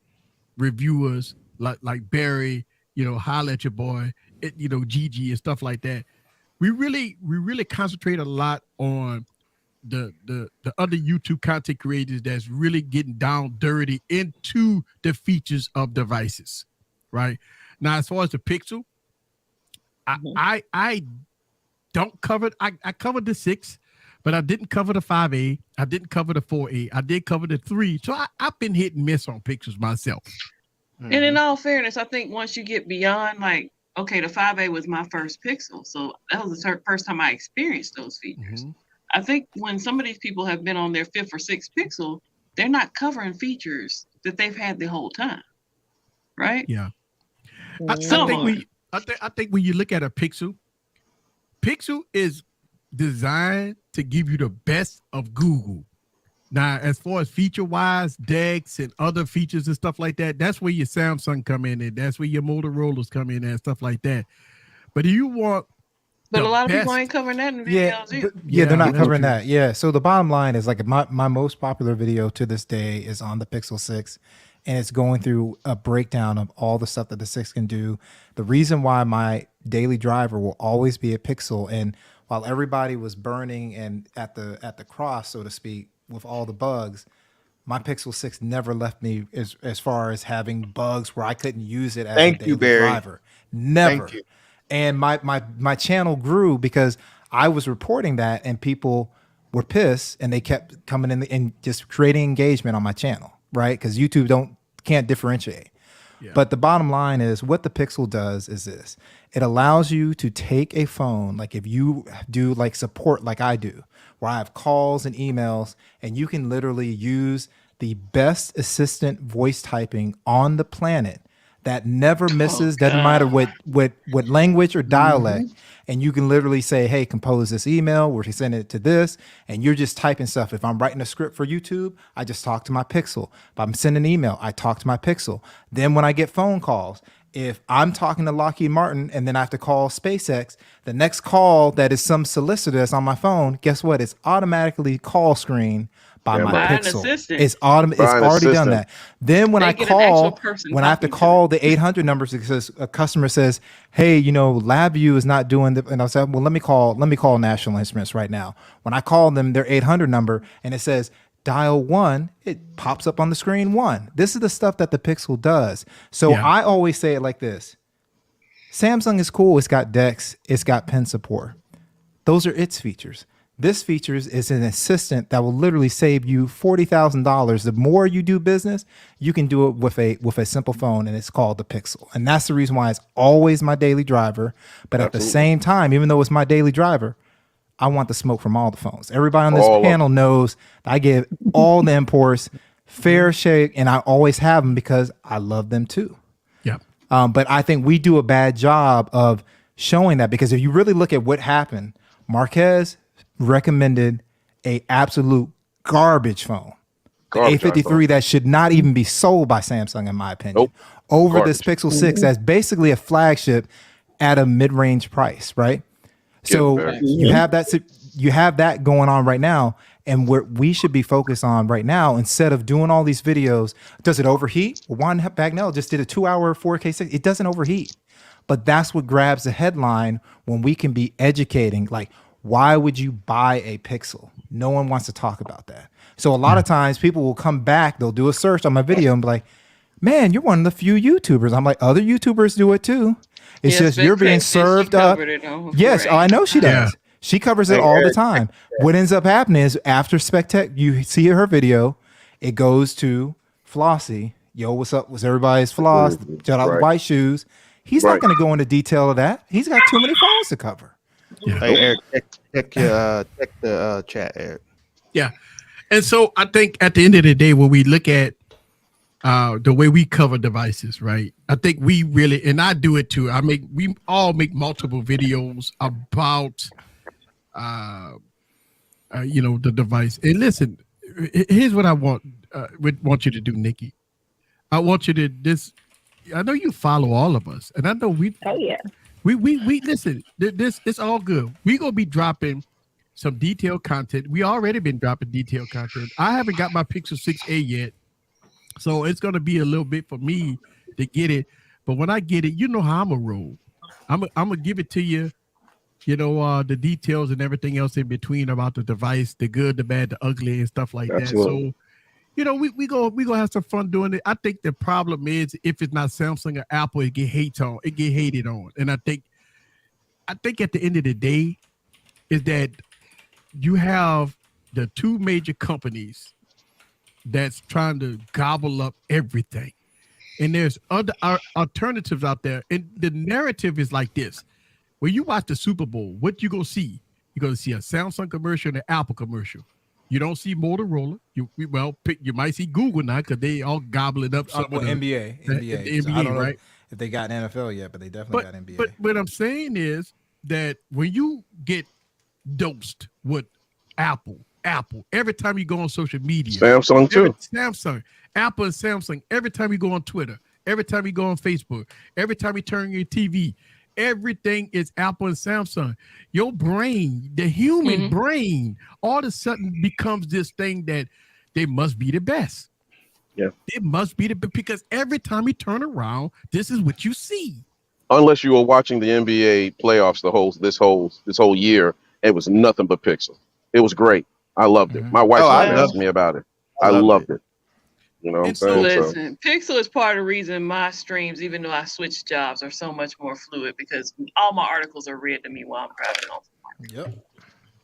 reviewers like Barry, you know, holla at your boy, you know, Gigi and stuff like that. We really concentrate a lot on the other YouTube content creators that's really getting down dirty into the features of devices, right? Now, as far as the Pixel, I don't cover. I covered the 6, but I didn't cover the 5A. I didn't cover the 4A. I did cover the 3. So I've been hit and miss on Pixels myself. And in all fairness, I think once you get beyond, like, okay, the 5A was my first Pixel, so that was the first time I experienced those features. I think when some of these people have been on their 5th or 6th Pixel, they're not covering features that they've had the whole time, right? Yeah. I think when you look at a Pixel is designed to give you the best of Google. Now, as far as feature-wise, DeX and other features and stuff like that, that's where your Samsung come in, and that's where your Motorola's come in and stuff like that. But if you want, but a lot of people ain't covering that in videos either. They're not covering that. Yeah. So the bottom line is, like, my most popular video to this day is on the Pixel 6, and it's going through a breakdown of all the stuff that the 6 can do. The reason why my daily driver will always be a Pixel, and while everybody was burning and at the cross, so to speak, with all the bugs, my Pixel 6 never left me as far as having bugs where I couldn't use it as a daily driver. Never. And my channel grew because I was reporting that, and people were pissed, and they kept coming in and just creating engagement on my channel, right? Because YouTube can't differentiate. Yeah. But the bottom line is, what the Pixel does is this. It allows you to take a phone, like if you do like support like I do, where I have calls and emails, and you can literally use the best assistant voice typing on the planet that never misses, doesn't matter what language or dialect. And you can literally say, hey, compose this email, we're sending it to this, and you're just typing stuff. If I'm writing a script for YouTube, I just talk to my Pixel. If I'm sending an email, I talk to my Pixel. Then when I get phone calls If I'm talking to Lockheed Martin and then I have to call SpaceX, the next call that is some solicitor that's on my phone, guess what? It's automatically call screen by my Pixel. It's already done that. Then when I have to call the 800 numbers because a customer says, "Hey, LabVIEW is not doing the," and I'll say, "Well, let me call National Instruments right now." When I call them their 800 number and it says dial 1, it pops up on the screen 1. This is the stuff that the Pixel does. So I always say it like this. Samsung is cool. It's got DeX. It's got pen support. Those are its features. This feature is an assistant that will literally save you $40,000. The more you do business, you can do it with a simple phone, and it's called the Pixel. And that's the reason why it's always my daily driver. But at the same time, even though it's my daily driver, I want the smoke from all the phones. Everybody on this panel knows that I give all the imports fair shake, and I always have them because I love them too. Yeah. But I think we do a bad job of showing that, because if you really look at what happened, Marquez recommended a absolute garbage phone. The A53 that should not even be sold by Samsung, in my opinion, over this Pixel 6 as basically a flagship at a mid-range price, right? So you have that going on right now, and what we should be focused on right now, instead of doing all these videos, does it overheat? Juan Bagnell just did a 2-hour 4K 6. It doesn't overheat, but that's what grabs the headline when we can be educating. Like, why would you buy a Pixel? No one wants to talk about that. So a lot of times people will come back, they'll do a search on my video and be like, "Man, you're one of the few YouTubers." I'm like, other YouTubers do it too. It's just you're being served up. Yes, I know she does. Yeah. She covers it all the time. What ends up happening is after Spectec, you see her video, it goes to Flossie. Yo, what's up? Was everybody's floss? Shout out the white shoes. He's not going to go into detail of that. He's got too many phones to cover. Yeah. Hey, Eric, check the chat, Eric. Yeah. And so I think at the end of the day, when we look at the way we cover devices, right? I think we really, and I do it too. We all make multiple videos about, the device. And listen, here's what I want you to do, Nikki. I want you to I know you follow all of us, and I know we listen. This it's all good. We gonna be dropping some detailed content. We already been dropping detailed content. I haven't got my Pixel 6a yet. So it's going to be a little bit for me to get it. But when I get it, you know how I'm going to roll. I'm going to give it to you, the details and everything else in between about the device, the good, the bad, the ugly, and stuff like that. So, we go have some fun doing it. I think the problem is if it's not Samsung or Apple, it get hated on. And I think at the end of the day is that you have the two major companies that's trying to gobble up everything. And there's other alternatives out there. And the narrative is like this. When you watch the Super Bowl, what you going to see? You're going to see a Samsung commercial and an Apple commercial. You don't see Motorola. You might see Google now because they all gobbling up. NBA. So I don't know if they got NFL yet, but they definitely got NBA. But what I'm saying is that when you get dosed with Apple, every time you go on social media, Samsung too. Apple and Samsung, every time you go on Twitter, every time you go on Facebook, every time you turn your TV, everything is Apple and Samsung. Your brain, the human brain, all of a sudden becomes this thing that they must be the best. Yeah. It must be because every time you turn around, this is what you see. Unless you were watching the NBA playoffs this whole year, it was nothing but Pixel. It was great. I loved it. My wife asked me about it. I loved it. You know what I'm saying? Listen, Pixel is part of the reason my streams, even though I switched jobs, are so much more fluid because all my articles are read to me while I'm driving on. Yep.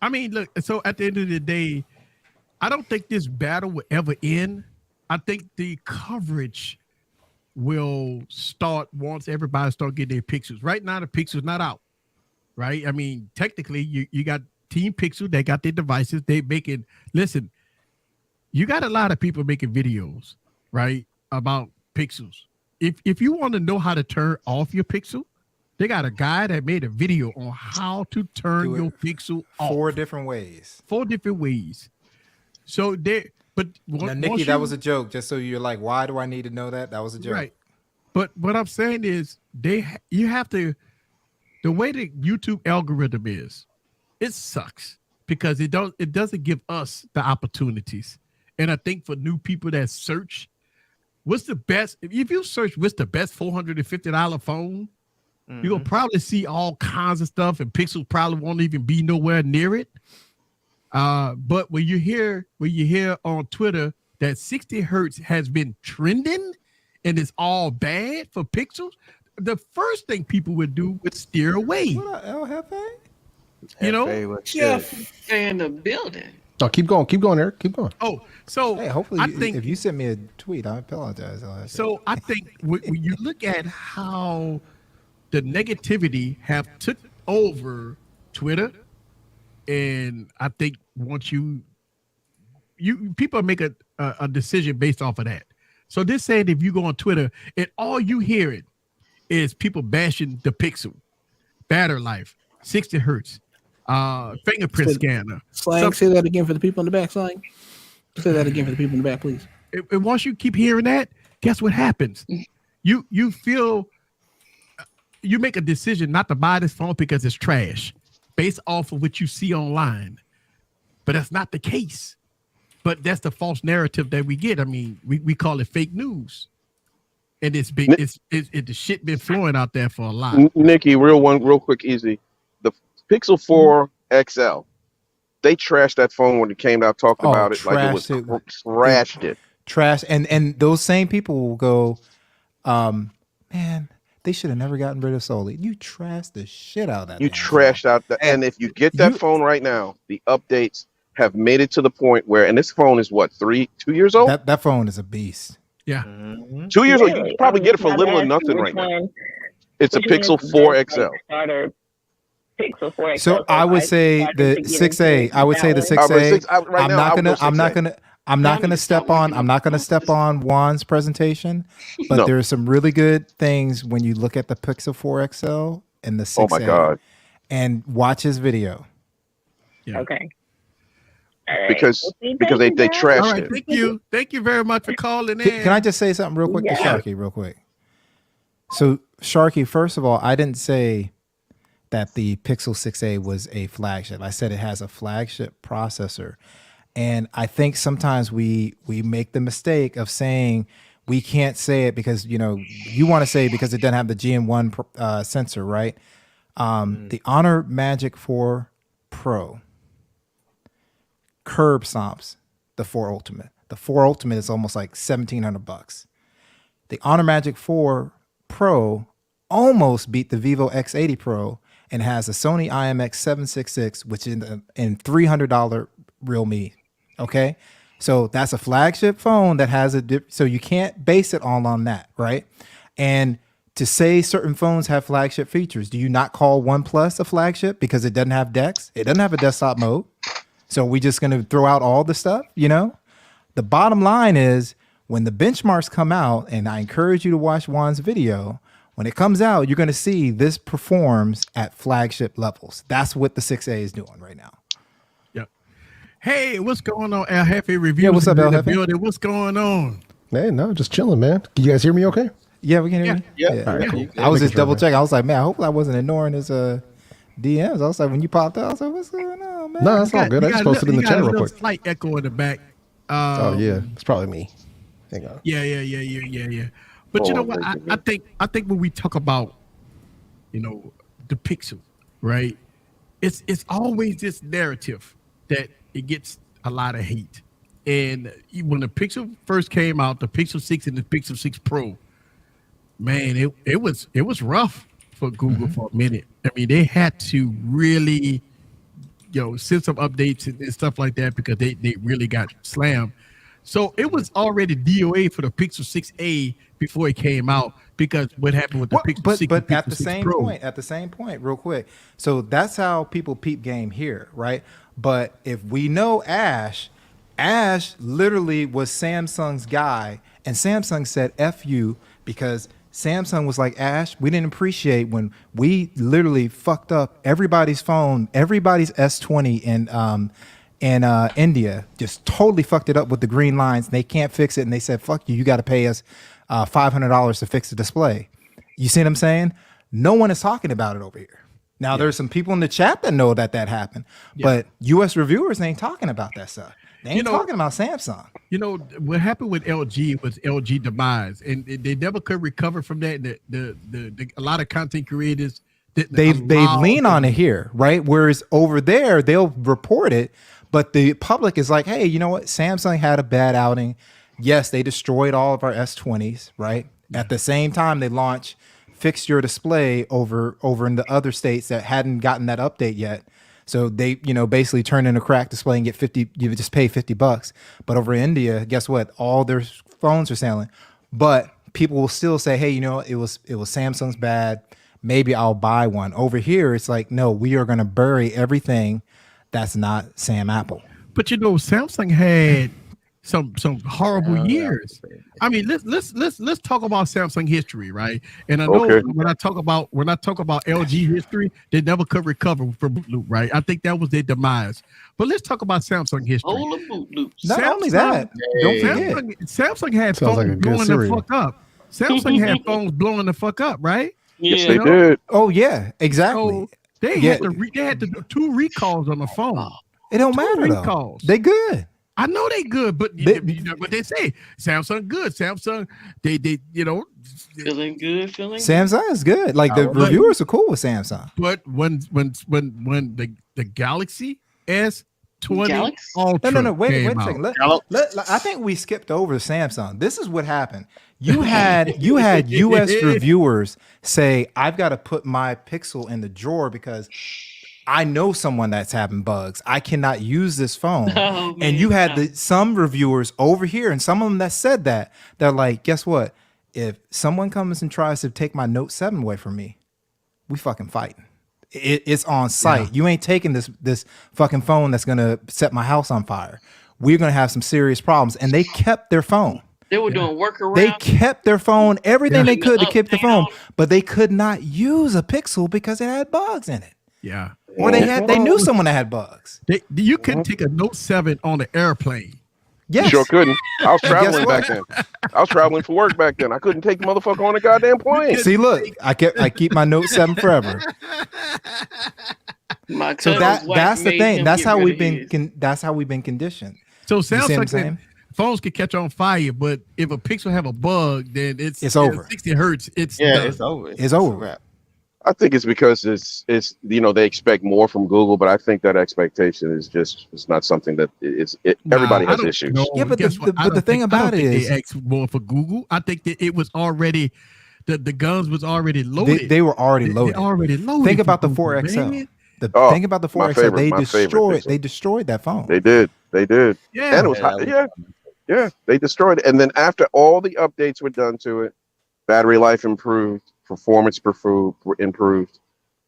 I mean, look, so at the end of the day, I don't think this battle will ever end. I think the coverage will start once everybody start getting their Pixels. Right now, the Pixel's not out, right? I mean, technically, you got Team Pixel. They got their devices. They making, listen, you got a lot of people making videos, right, about Pixels. If you want to know how to turn off your Pixel, they got a guy that made a video on how to turn your Pixel off. 4 different ways. 4 different ways. So now, Nikki, that was a joke. Just so you're like, why do I need to know that? That was a joke. Right. But what I'm saying is you have to, the way the YouTube algorithm is, it sucks because it doesn't give us the opportunities. And I think for new people that search, what's the best, if you search what's the best $450 phone, you're gonna probably see all kinds of stuff, and Pixel probably won't even be nowhere near it. But when you hear on Twitter that 60 hertz has been trending and it's all bad for Pixels, the first thing people would do would steer away. What up, LFA? You know, Jeff in the building. Oh, keep going, Eric. Keep going. Oh, so hey, hopefully, if you send me a tweet, I apologize. So I think when you look at how the negativity have took over Twitter, and I think once you people make a decision based off of that. So this saying if you go on Twitter and all you hear it is people bashing the Pixel, battery life, 60 hertz, fingerprint scanner. Slang, say that again for the people in the back, Slang. Say that again for the people in the back, please. And once you keep hearing that, guess what happens? You feel, you make a decision not to buy this phone because it's trash based off of what you see online. But that's not the case. But that's the false narrative that we get. I mean, we call it fake news. And it's been the shit been flowing out there for a lot. Nikki, real quick, easy. The Pixel 4 XL, they trashed that phone when it came out, talked about it like it was trashed it. Trash. And those same people will go, man, they should have never gotten rid of Soli. You trashed the shit out of that. You trashed out the, and if you get that phone right now, the updates have made it to the point where, and this phone is what, 2 years old? That phone is a beast. Yeah. 2 years old. You can probably get it for little or nothing right now. It's a Pixel 4 XL. Pixel 4 XL. So I would say the 6A. I would say the 6A. I'm not gonna step on Juan's presentation, but there are some really good things when you look at the Pixel 4 XL and the 6A. Oh my God. And watch his video. Yeah. Okay. Because they trashed it. Thank you very much for calling in. Can I just say something real quick to Sharky, real quick? So Sharky, first of all, I didn't say that the Pixel 6a was a flagship. I said it has a flagship processor. And I think sometimes we make the mistake of saying we can't say it because, you know, you want to say because it doesn't have the GM1 sensor, right? The Honor Magic 4 Pro curb stomps the 4 Ultimate. The 4 Ultimate is almost like $1,700. The Honor Magic 4 Pro almost beat the Vivo X80 Pro and has a Sony IMX766, which is in $300 Realme. Okay, so that's a flagship phone that has so you can't base it all on that, right? And to say certain phones have flagship features, do you not call OnePlus a flagship because it doesn't have DeX? It doesn't have a desktop mode. So we just going to throw out all the stuff, you know? The bottom line is when the benchmarks come out, and I encourage you to watch Juan's video, when it comes out, you're going to see this performs at flagship levels. That's what the 6A is doing right now. Yep. Hey, what's going on, El Jefe Review? Yeah, what's up, El Jefe? What's going on? Hey, no, just chilling, man. Can you guys hear me okay? Yeah, we can hear you. Yeah. Right, cool. I was just double checking. I was like, man, I hope I wasn't ignoring his DMs. I was like, when you popped out, I was like, what's going on, man? No, that's all good. I just posted in the chat real quick. Slight echo in the back. Oh yeah, it's probably me. Hang on. Yeah. But you know what? I think when we talk about, you know, the Pixel, right? It's always this narrative that it gets a lot of hate. And when the Pixel first came out, the Pixel 6 and the Pixel 6 Pro, man, it was rough for Google for a minute. I mean, they had to really, you know, send some updates and stuff like that because they really got slammed. So it was already DOA for the Pixel 6a before it came out because what happened with the Pixel 6 but and at the same Pro. at the same point, real quick. So that's how people peep game here, right? But if we know Ash literally was Samsung's guy, and Samsung said F you because Samsung was like, Ash, we didn't appreciate when we literally fucked up everybody's phone, everybody's S20 in India just totally fucked it up with the green lines. They can't fix it, and they said, "Fuck you! You got to pay us $500 to fix the display." You see what I'm saying? No one is talking about it over here. Now there's some people in the chat that know that happened, but U.S. reviewers ain't talking about that stuff. They ain't talking about Samsung. You know what happened with LG was LG demise, and they never could recover from that. A lot of content creators they lean on it here, right? Whereas over there they'll report it, but the public is like, hey, you know what? Samsung had a bad outing. Yes, they destroyed all of our S20s, right? At the same time, they launched Fix Your Display over in the other states that hadn't gotten that update yet. So they, basically turn in a cracked display and get 50, you just pay $50. But over in India, guess what? All their phones are selling. But people will still say, hey, it was Samsung's bad. Maybe I'll buy one. Over here, it's like, no, we are going to bury everything that's not Sam Apple. But Samsung had some horrible years. I mean, let's talk about Samsung history, right? And I know when I talk about LG history, they never could recover from boot loop, right? I think that was their demise. But let's talk about Samsung history. All the boot loops. Not only that, don't forget, Samsung had phones blowing the fuck up. Samsung had phones blowing the fuck up, right? Yes, they did. Oh yeah, exactly. So they had to do 2 recalls on the phone. It don't matter though. They good. I know they good, but what they say, Samsung good. Samsung, they feeling good. Samsung is good. Like the reviewers are cool with Samsung. But when the Galaxy S20 Ultra, no, wait a second. I think we skipped over Samsung. This is what happened. You had U.S. reviewers say, "I've got to put my Pixel in the drawer because I know someone that's having bugs. I cannot use this phone." And you had some reviewers over here, and some of them that said that, they're like, guess what? If someone comes and tries to take my Note 7 away from me, we fucking fighting. It's on site. Yeah. You ain't taking this fucking phone that's going to set my house on fire. We're going to have some serious problems. And they kept their phone. They were doing workarounds. They kept their phone, everything they could to keep the phone, but they could not use a Pixel because it had bugs in it. Yeah. Or they knew someone that had bugs. You couldn't take a Note 7 on the airplane. Yes. Sure couldn't. I was traveling back then. I was traveling for work back then. I couldn't take the motherfucker on a goddamn plane. See, look, I keep my Note 7 forever. So that's the thing. That's how we've been conditioned. So Samsung phones can catch on fire, but if a Pixel have a bug, then it's over. 60 hertz. It's over. It's over. I think it's because it's they expect more from Google, but I think that expectation is it's not something that everybody has issues. Yeah, but the thing about it is they asked more for Google. I think that it was already the guns was already loaded. They were already loaded. Think about the 4XL. Think about the 4XL. They destroyed that phone. They did. Yeah. And it was yeah. They destroyed it. And then after all the updates were done to it, battery life improved. Performance improved,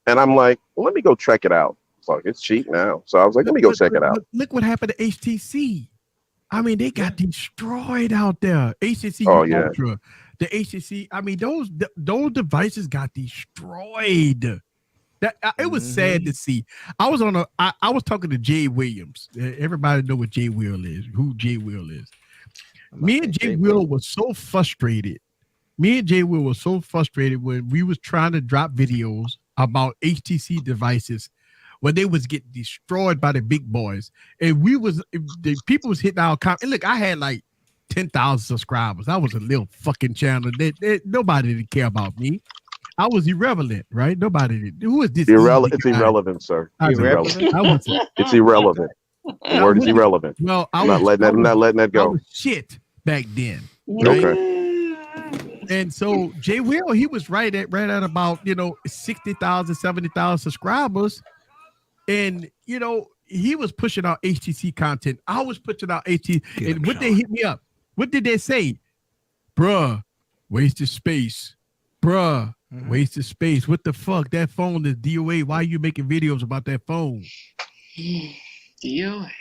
and I'm like, well, let me go check it out. Fuck, it's cheap now, so I was like, let me go check it out. Look what happened to HTC. I mean, they got destroyed out there. HTC Ultra, the HTC. I mean, those devices got destroyed. It was sad to see. I was talking to Jay Williams. Everybody know what Jay Will is. Who Jay Will is? Me and Jay Will was so frustrated. Me and Jay Will was so frustrated when we was trying to drop videos about HTC devices when they was getting destroyed by the big boys. And the people was hitting our comment. And look, I had like 10,000 subscribers. I was a little fucking channel. Nobody didn't care about me. I was irrelevant, right? Nobody did. Who is this? It's irrelevant, sir. It's irrelevant. It's irrelevant. The word is irrelevant. Well, I'm not letting that go. I was shit back then. Right? Okay. And so Jay Will, he was right at about 60,000, 70,000 subscribers, and he was pushing out HTC content. I was pushing out HTC, and what they hit me up? What did they say? Bruh, wasted space. Bruh, wasted space. What the fuck? That phone is DOA. Why are you making videos about that phone? DOA.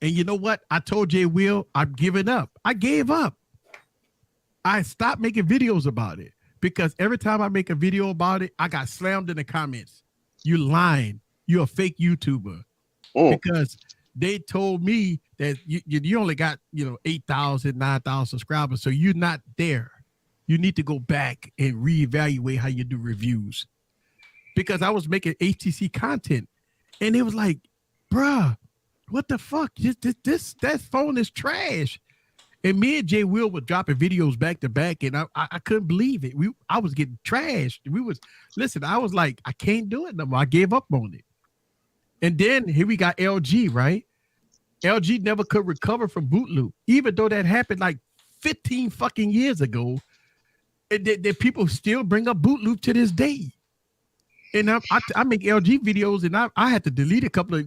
And you know what? I told Jay Will, I'm giving up. I gave up. I stopped making videos about it because every time I make a video about it, I got slammed in the comments. You lying. You're a fake YouTuber. Because they told me that you only got 8,000, 9,000 subscribers, so you're not there. You need to go back and reevaluate how you do reviews. Because I was making HTC content, and it was like, bruh, what the fuck? That phone is trash. And me and Jay Will were dropping videos back to back, and I couldn't believe it. I was getting trashed. I was like, I can't do it no more. I gave up on it. And then here we got LG, right? LG never could recover from boot loop, even though that happened like 15 fucking years ago. And that people still bring up boot loop to this day. And I make LG videos, and I had to delete a couple of,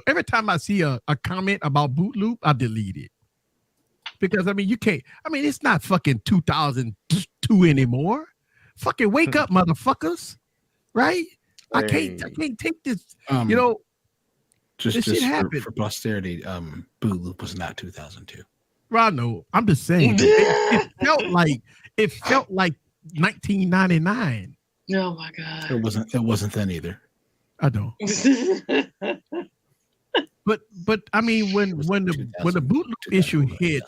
every time I see a comment about boot loop, I delete it. Because, you can't, it's not fucking 2002 anymore. Fucking wake up, motherfuckers. Right? I can't take this, Just shit happened. For posterity, boot loop was not 2002. Well, no, I'm just saying. it felt like 1999. Oh my God. It wasn't then either. I know. but when the boot loop issue hit,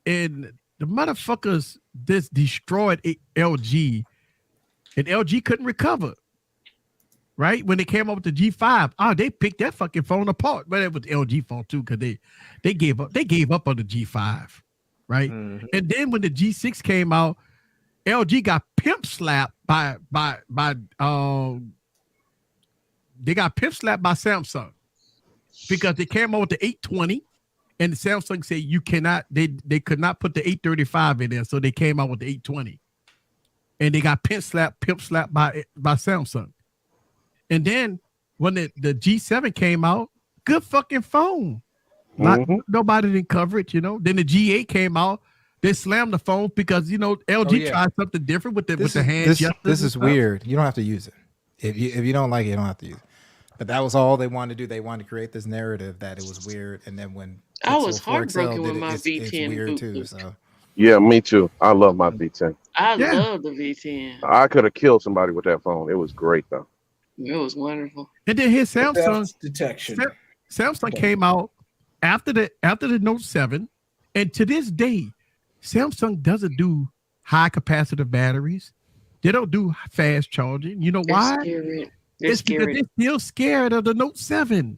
and the motherfuckers just destroyed LG, and LG couldn't recover. Right? When they came up with the G5, they picked that fucking phone apart. But it was LG fault too, because they gave up on the G5. Right? Mm-hmm. And then when the G6 came out, LG got pimp slapped by Samsung, because they came out with the 820, and the Samsung said they could not put the 835 in there, so they came out with the 820, and they got pimp slapped by Samsung. And then when the G7 came out, good fucking phone. Nobody didn't cover it, Then the G8 came out. They slammed the phone because, LG tried something different with the hand gestures. This is weird. You don't have to use it. If you don't like it, you don't have to use it. But that was all they wanted to do. They wanted to create this narrative that it was weird. And then when I was heartbroken with my V10. It's weird too. So. Yeah, me too. I love my V10. I love the V10. I could have killed somebody with that phone. It was great though. It was wonderful. And then his Samsung detection. Samsung came out after the Note 7, and to this day, Samsung doesn't do high capacitive batteries. They don't do fast charging. You know why? It's because they're still scared of the Note 7.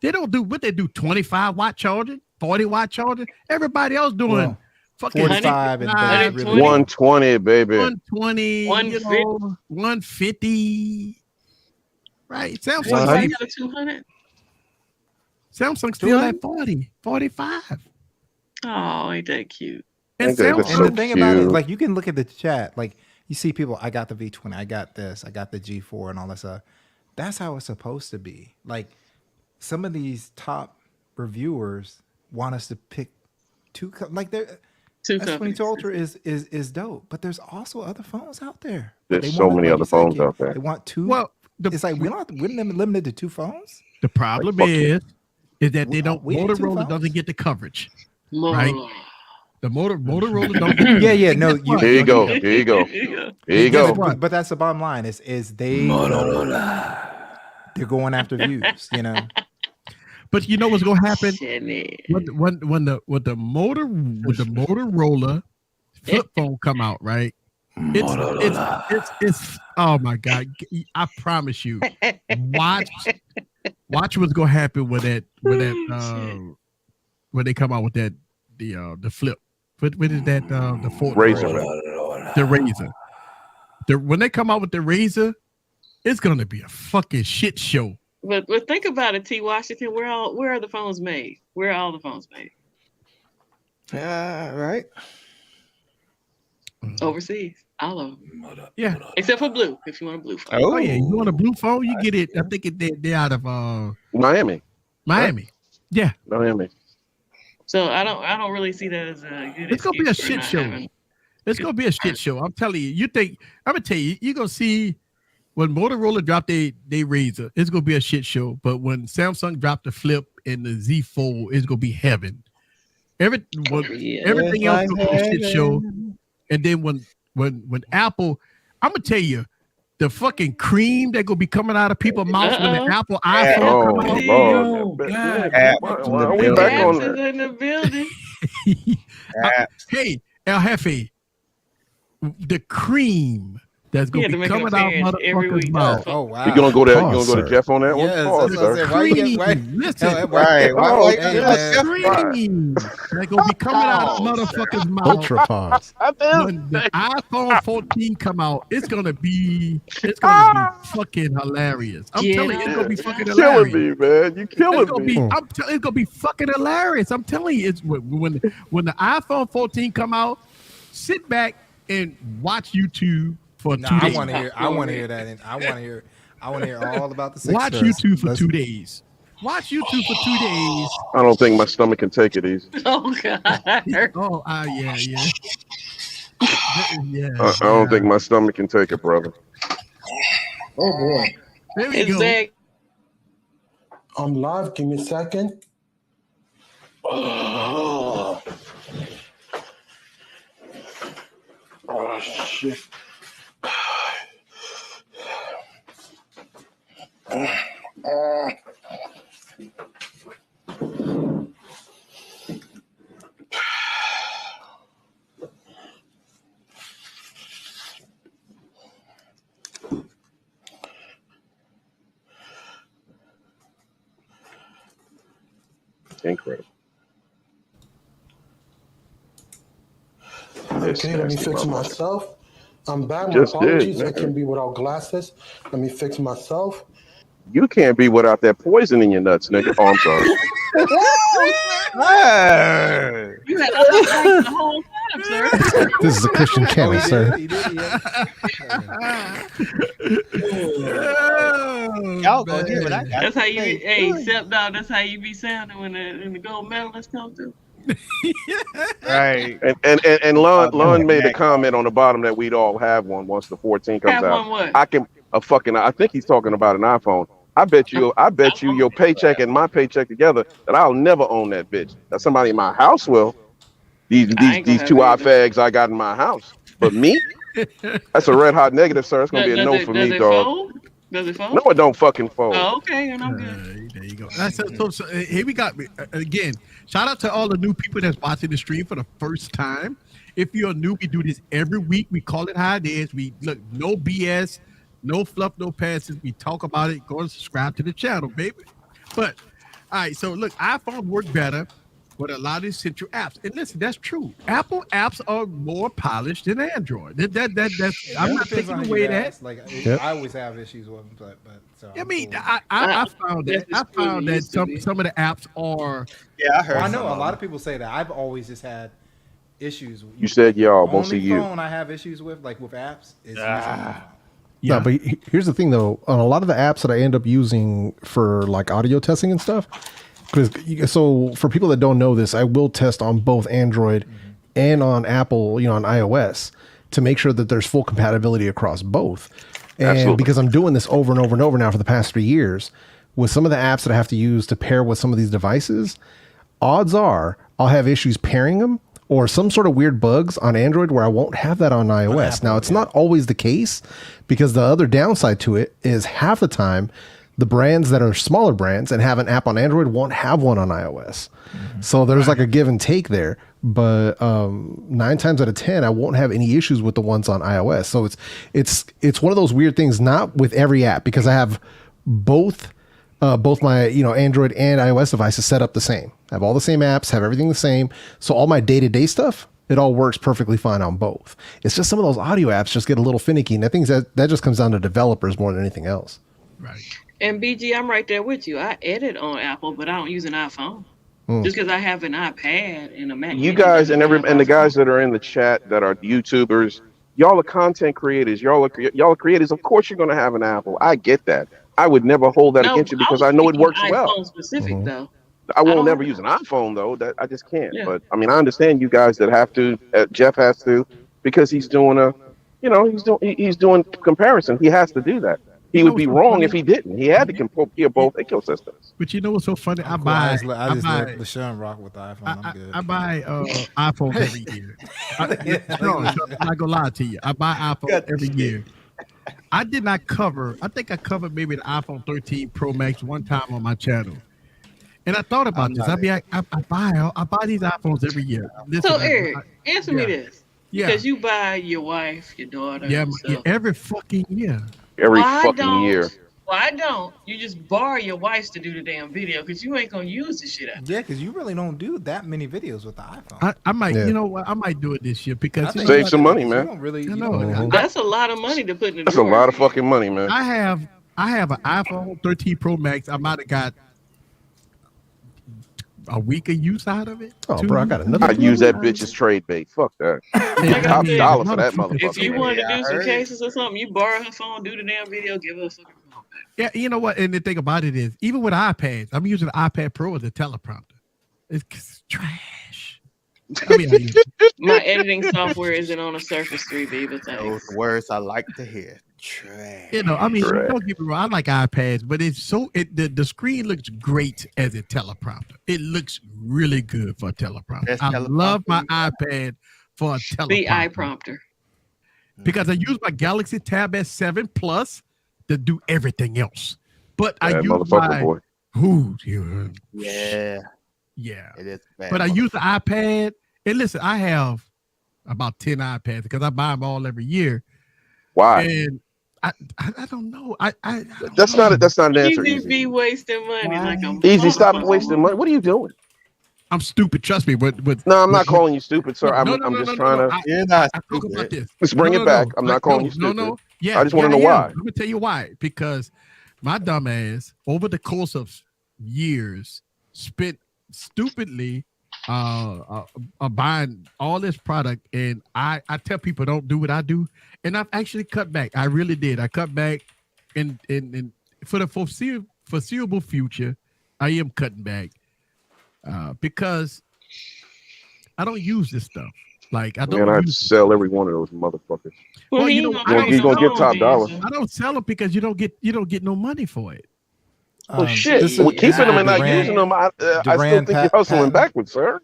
They don't do what they do, 25 watt charging, 40 watt charging. Everybody else doing fucking 45 and 120, baby. 120, 150. Right. Samsung got a 200. Samsung still at 40, 45. Oh, ain't that cute? And the thing about it, like, you can look at the chat, like, you see people, I got the V20, I got this, I got the G4 and all that stuff. That's how it's supposed to be. Like, some of these top reviewers want us to pick two, like, S22 Ultra is dope, but there's also other phones out there. There's so many other phones out there. They want two. Well, it's like we're limited to two phones. The problem is that Motorola doesn't get the coverage, right? The Motorola don't. Here you go. But that's the bottom line. Is they're going after views, But you know what's gonna happen when the Motorola flip phone come out, right? It's oh my God! I promise you, watch what's gonna happen when they come out with that the flip. What is that? The Razr. The Razr. When they come out with the Razr, it's gonna be a fucking shit show. But think about it, T. Washington. Where are the phones made? Where are all the phones made? Right. Overseas, all of them. Yeah, except for blue. If you want a blue phone. Oh yeah, you want a blue phone? You get it. I think they're out of Miami. Miami. Yeah, Miami. So I don't really see that as a good. It's gonna be a shit show. It's gonna be a shit show. I'm telling you. I'm gonna tell you. You're gonna see when Motorola dropped they Razr, it's gonna be a shit show. But when Samsung dropped the Flip and the Z Fold, it's gonna be heaven. Everything else gonna be a shit show. And then when Apple, I'm gonna tell you, the fucking cream that gonna be coming out of people's mouths when the Apple iPhone comes out. Lord. We back on that. In the building. Hey, El Jefe, the cream that's gonna be coming out of motherfuckers' mouth. Oh wow! You gonna go there? You gonna go to Jeff on that one? Yes, Listen, cream that's gonna be coming out of motherfuckers' mouth. Ultra pause. When the iPhone 14 come out, it's gonna be fucking hilarious. I'm telling you, it's gonna be fucking hilarious. Killing me, man. You killing me. It's gonna be fucking hilarious. I'm telling you, it's when the iPhone 14 come out, sit back and watch YouTube for 2 days. I want to hear that. And I want to hear all about the 6. Watch YouTube for 2 days. Watch YouTube for 2 days. I don't think my stomach can take it easy. Oh God. Yeah. I don't think my stomach can take it, brother. Oh boy. There we go. I'm live. Give me a second. Oh shit. Incredible. Okay, let me fix myself. I'm back. My Just apologies. did, I can be without glasses. Let me fix myself. You can't be without that poison in your nuts, nigga. Oh, I'm sorry. You had the whole time, sir. This is a Christian channel, sir. Y'all gonna hear what I got. That's how you, Sep Dog. That's how you be sounding when the gold medalists come through. Right. And Lon made a comment on the bottom that we'd all have one once the 14 comes Have out. one what? I think he's talking about an iPhone. I bet you your paycheck and my paycheck together that I'll never own that bitch. That somebody in my house will. These two fags I got in my house. But me? That's a red hot negative, sir. It's gonna be a no for me, dog. Does it fold? No, it don't fucking fold. Oh, okay, and I'm good. There you go. So here we got again. Shout out to all the new people that's watching the stream for the first time. If you're new, we do this every week. We call it how it is. We look, no BS, no fluff, no passes. We talk about it. Go and subscribe to the channel, baby. But all right, so look, iPhone work better with a lot of these central apps. And listen, that's true. Apple apps are more polished than Android. That's I'm not taking away that. Like I always have issues with them, but so I mean, I found that some of the apps are. Yeah, I heard. Well, I know a lot of people say that. I've always just had issues. You said y'all, mostly you. you. Phone I have issues with, like with apps, is Yeah, but here's the thing though. On a lot of the apps that I end up using for like audio testing and stuff, so for people that don't know this, I will test on both Android and on Apple, on iOS to make sure that there's full compatibility across both. And Absolutely. because I'm doing this over and over and over now for the past 3 years, with some of the apps that I have to use to pair with some of these devices, odds are I'll have issues pairing them or some sort of weird bugs on Android where I won't have that on iOS. Now, it's not always the case because the other downside to it is half the time the brands that are smaller brands and have an app on Android won't have one on iOS. So there's like a give and take there. But 9 times out of 10, I won't have any issues with the ones on iOS. So it's one of those weird things, not with every app, because I have both my Android and iOS devices set up the same. I have all the same apps, have everything the same. So all my day-to-day stuff, it all works perfectly fine on both. It's just some of those audio apps just get a little finicky. And I think that just comes down to developers more than anything else. Right. And BG, I'm right there with you. I edit on Apple, but I don't use an iPhone. Just because I have an iPad and a Mac. You guys and the guys that are in the chat that are YouTubers, y'all are content creators. Y'all are creators. Of course, you're going to have an Apple. I get that. I would never hold that against you because I know it works well. iPhone specific though. I won't never use an iPhone though. That I just can't. Yeah. But I mean, I understand you guys that have to. Jeff has to because he's doing he's doing comparison. He has to do that. He would be wrong if he didn't. He had to compare both ecosystems. But you know what's so funny? I just let LaShawn rock with the iPhone. I'm good. I buy iPhone every year. I'm not gonna lie to you. I buy iPhone every year. I did not cover. I think I covered maybe the iPhone 13 Pro Max one time on my channel. And I thought about this. I buy these iPhones every year. Listen, so Eric, answer me this. Yeah. Because you buy your wife, your daughter. Yeah, every fucking year. Every fucking year. Why don't you just borrow your wife's to do the damn video? Because you ain't gonna use the shit out. Yeah, because you really don't do that many videos with the iPhone. I might, you know what? I might do it this year because save some money, man. That's a lot of money to put in the That's a lot of fucking money, man. I have an iPhone 13 Pro Max. I might have got a week of use out of it. Oh, bro, I got another. I use that bitch as trade bait. Fuck that. Top dollar for that motherfucker. If you wanted to do some cases or something, you borrow her phone, do the damn video, give her a fucking phone back. Yeah, you know what? And the thing about it is, even with iPads, I'm using the iPad Pro as a teleprompter. It's trash. My editing software isn't on a Surface 3B, but those words I like to hear. Trash. You know, I mean, don't get me wrong. I like iPads, but it's the screen looks great as a teleprompter. It looks really good for a teleprompter. I love my iPad for a teleprompter. The iPrompter. Because I use my Galaxy Tab S7 Plus to do everything else. But I use my yeah. It is bad. But I use the iPad. And listen, I have about 10 iPads because I buy them all every year. Why? And I don't know. That's not an answer. You be wasting money like I'm Easy. Stop wasting money. What are you doing? I'm stupid. Trust me. No, I'm not calling you stupid, sir. I'm just trying to. You're not stupid. Let's bring it back. I'm not calling you stupid. Yeah, I just want to know why. Let me tell you why. Because my dumb ass, over the course of years, spent stupidly buying all this product, and I tell people don't do what I do, and I've actually cut back. I really did. I cut back, and for the foreseeable future, I am cutting back because I don't use this stuff. Like I don't. I sell every one of those motherfuckers. Well, you're gonna get top dollar. I don't sell them because you don't get no money for it. Well, shit. We're keeping them and not using them. I still think you're hustling backwards, sir.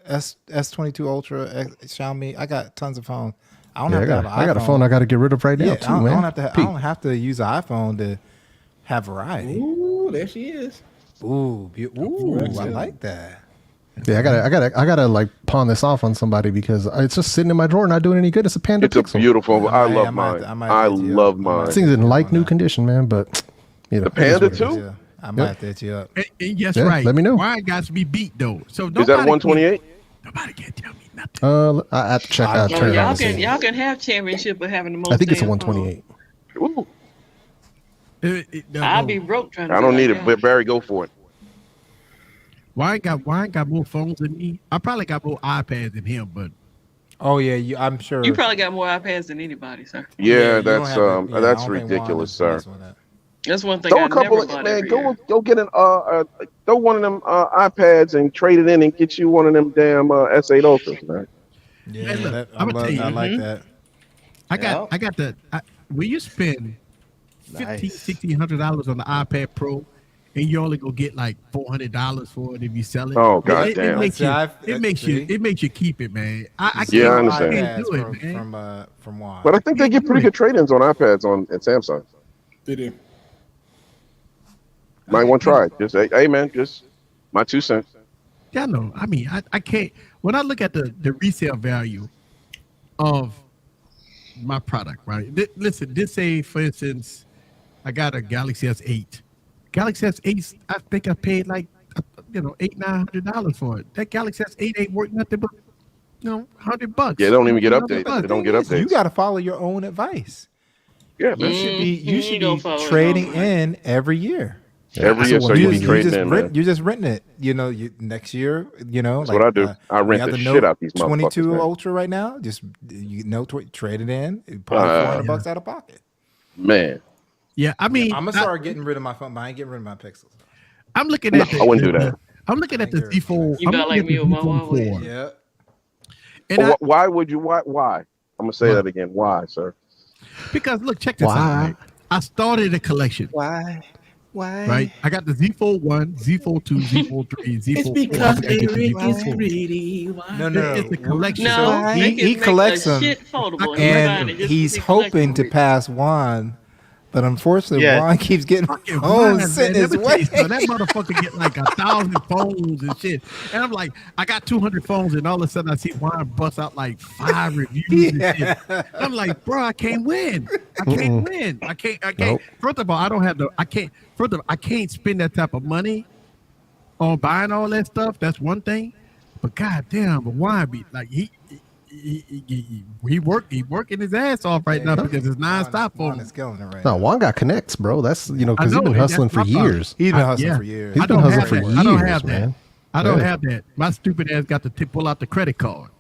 S22 Ultra, Xiaomi. I got tons of phones. I don't have to have an iPhone. I got a phone I got to get rid of right now too, man. I don't have to use an iPhone to have variety. Ooh, there she is. Ooh, I like that. Yeah, I gotta like pawn this off on somebody because it's just sitting in my drawer, not doing any good. It's a Panda Pixel. It's a beautiful. I love mine. I love mine. This thing's in like new condition, man. But you know, the Panda too. I might have to hit you up. Yes, right. Let me know. Mine got to be beat though. So is that 128? Nobody can tell me nothing. I have to check out. Y'all can have championship of having the most. I think it's a 128. Ooh. I'll be broke trying to. I don't need it, but Barry, go for it. Why got more phones than me? I probably got more iPads than him, but oh yeah, I'm sure you probably got more iPads than anybody, sir. Yeah, that's ridiculous, sir. That's one thing. Throw a couple of man. Go get throw one of them iPads and trade it in and get you one of them damn S8 Ultras, man. Yeah, man, I like that. I got the. When you spend $1,500-$1,600 on the iPad Pro, and you only go get like $400 for it if you sell it. Oh god damn! It makes you keep it, man. I understand. Do it, man. From Juan. But I think they get pretty good trade-ins on iPads at Samsung. They do. Might want to try it. Just hey man, just my 2 cents. Yeah, no. I mean, I can't. When I look at the resale value of my product, right? Listen, this say for instance, I got a Galaxy S8. Galaxy S8, I think I paid like $800-$900 for it. That Galaxy S8 ain't worth nothing but $100. Yeah, they don't even get updates. They don't get updates. You got to follow your own advice. Yeah, man. You should be trading in every year. Every year, so you be trading in. You're just renting it. Next year, That's what I do. I rent the shit out these motherfuckers. 22 Ultra right now. Just trade it in. Probably $400 out of pocket. Man. Yeah, I mean, I'm gonna start getting rid of my phone, but I ain't getting rid of my Pixels. I'm looking at. I wouldn't do that. I'm looking at the Z Fold. You got like me with my Huawei. Yeah. And why would you? Why? I'm gonna say that again. Why, sir? Because look, check this out. Right? I started a collection. Why? Why? Right? I got the Z Fold 1, Z Fold 2, Z Fold 3, Z It's Fold 4. because Eric is pretty. No. It's a collection. No, he collects them, shit foldable. and he's hoping to pass Juan. But unfortunately, Juan keeps getting phones sent his way. So that motherfucker get like 1,000 phones and shit. And I'm like, I got 200 phones, and all of a sudden I see Juan bust out like 5 reviews and shit. I'm like, bro, I can't win. I can't win. I can't. Nope. First of all, I can't spend that type of money on buying all that stuff. That's one thing. But goddamn, but Juan be like he working his ass off right now because it's nonstop for him. No, Juan got connects, bro. That's because he's been hustling for years. He's been hustling for years. He's been hustling for years. I don't have that. Man. I don't have that. My stupid ass got to pull out the credit card.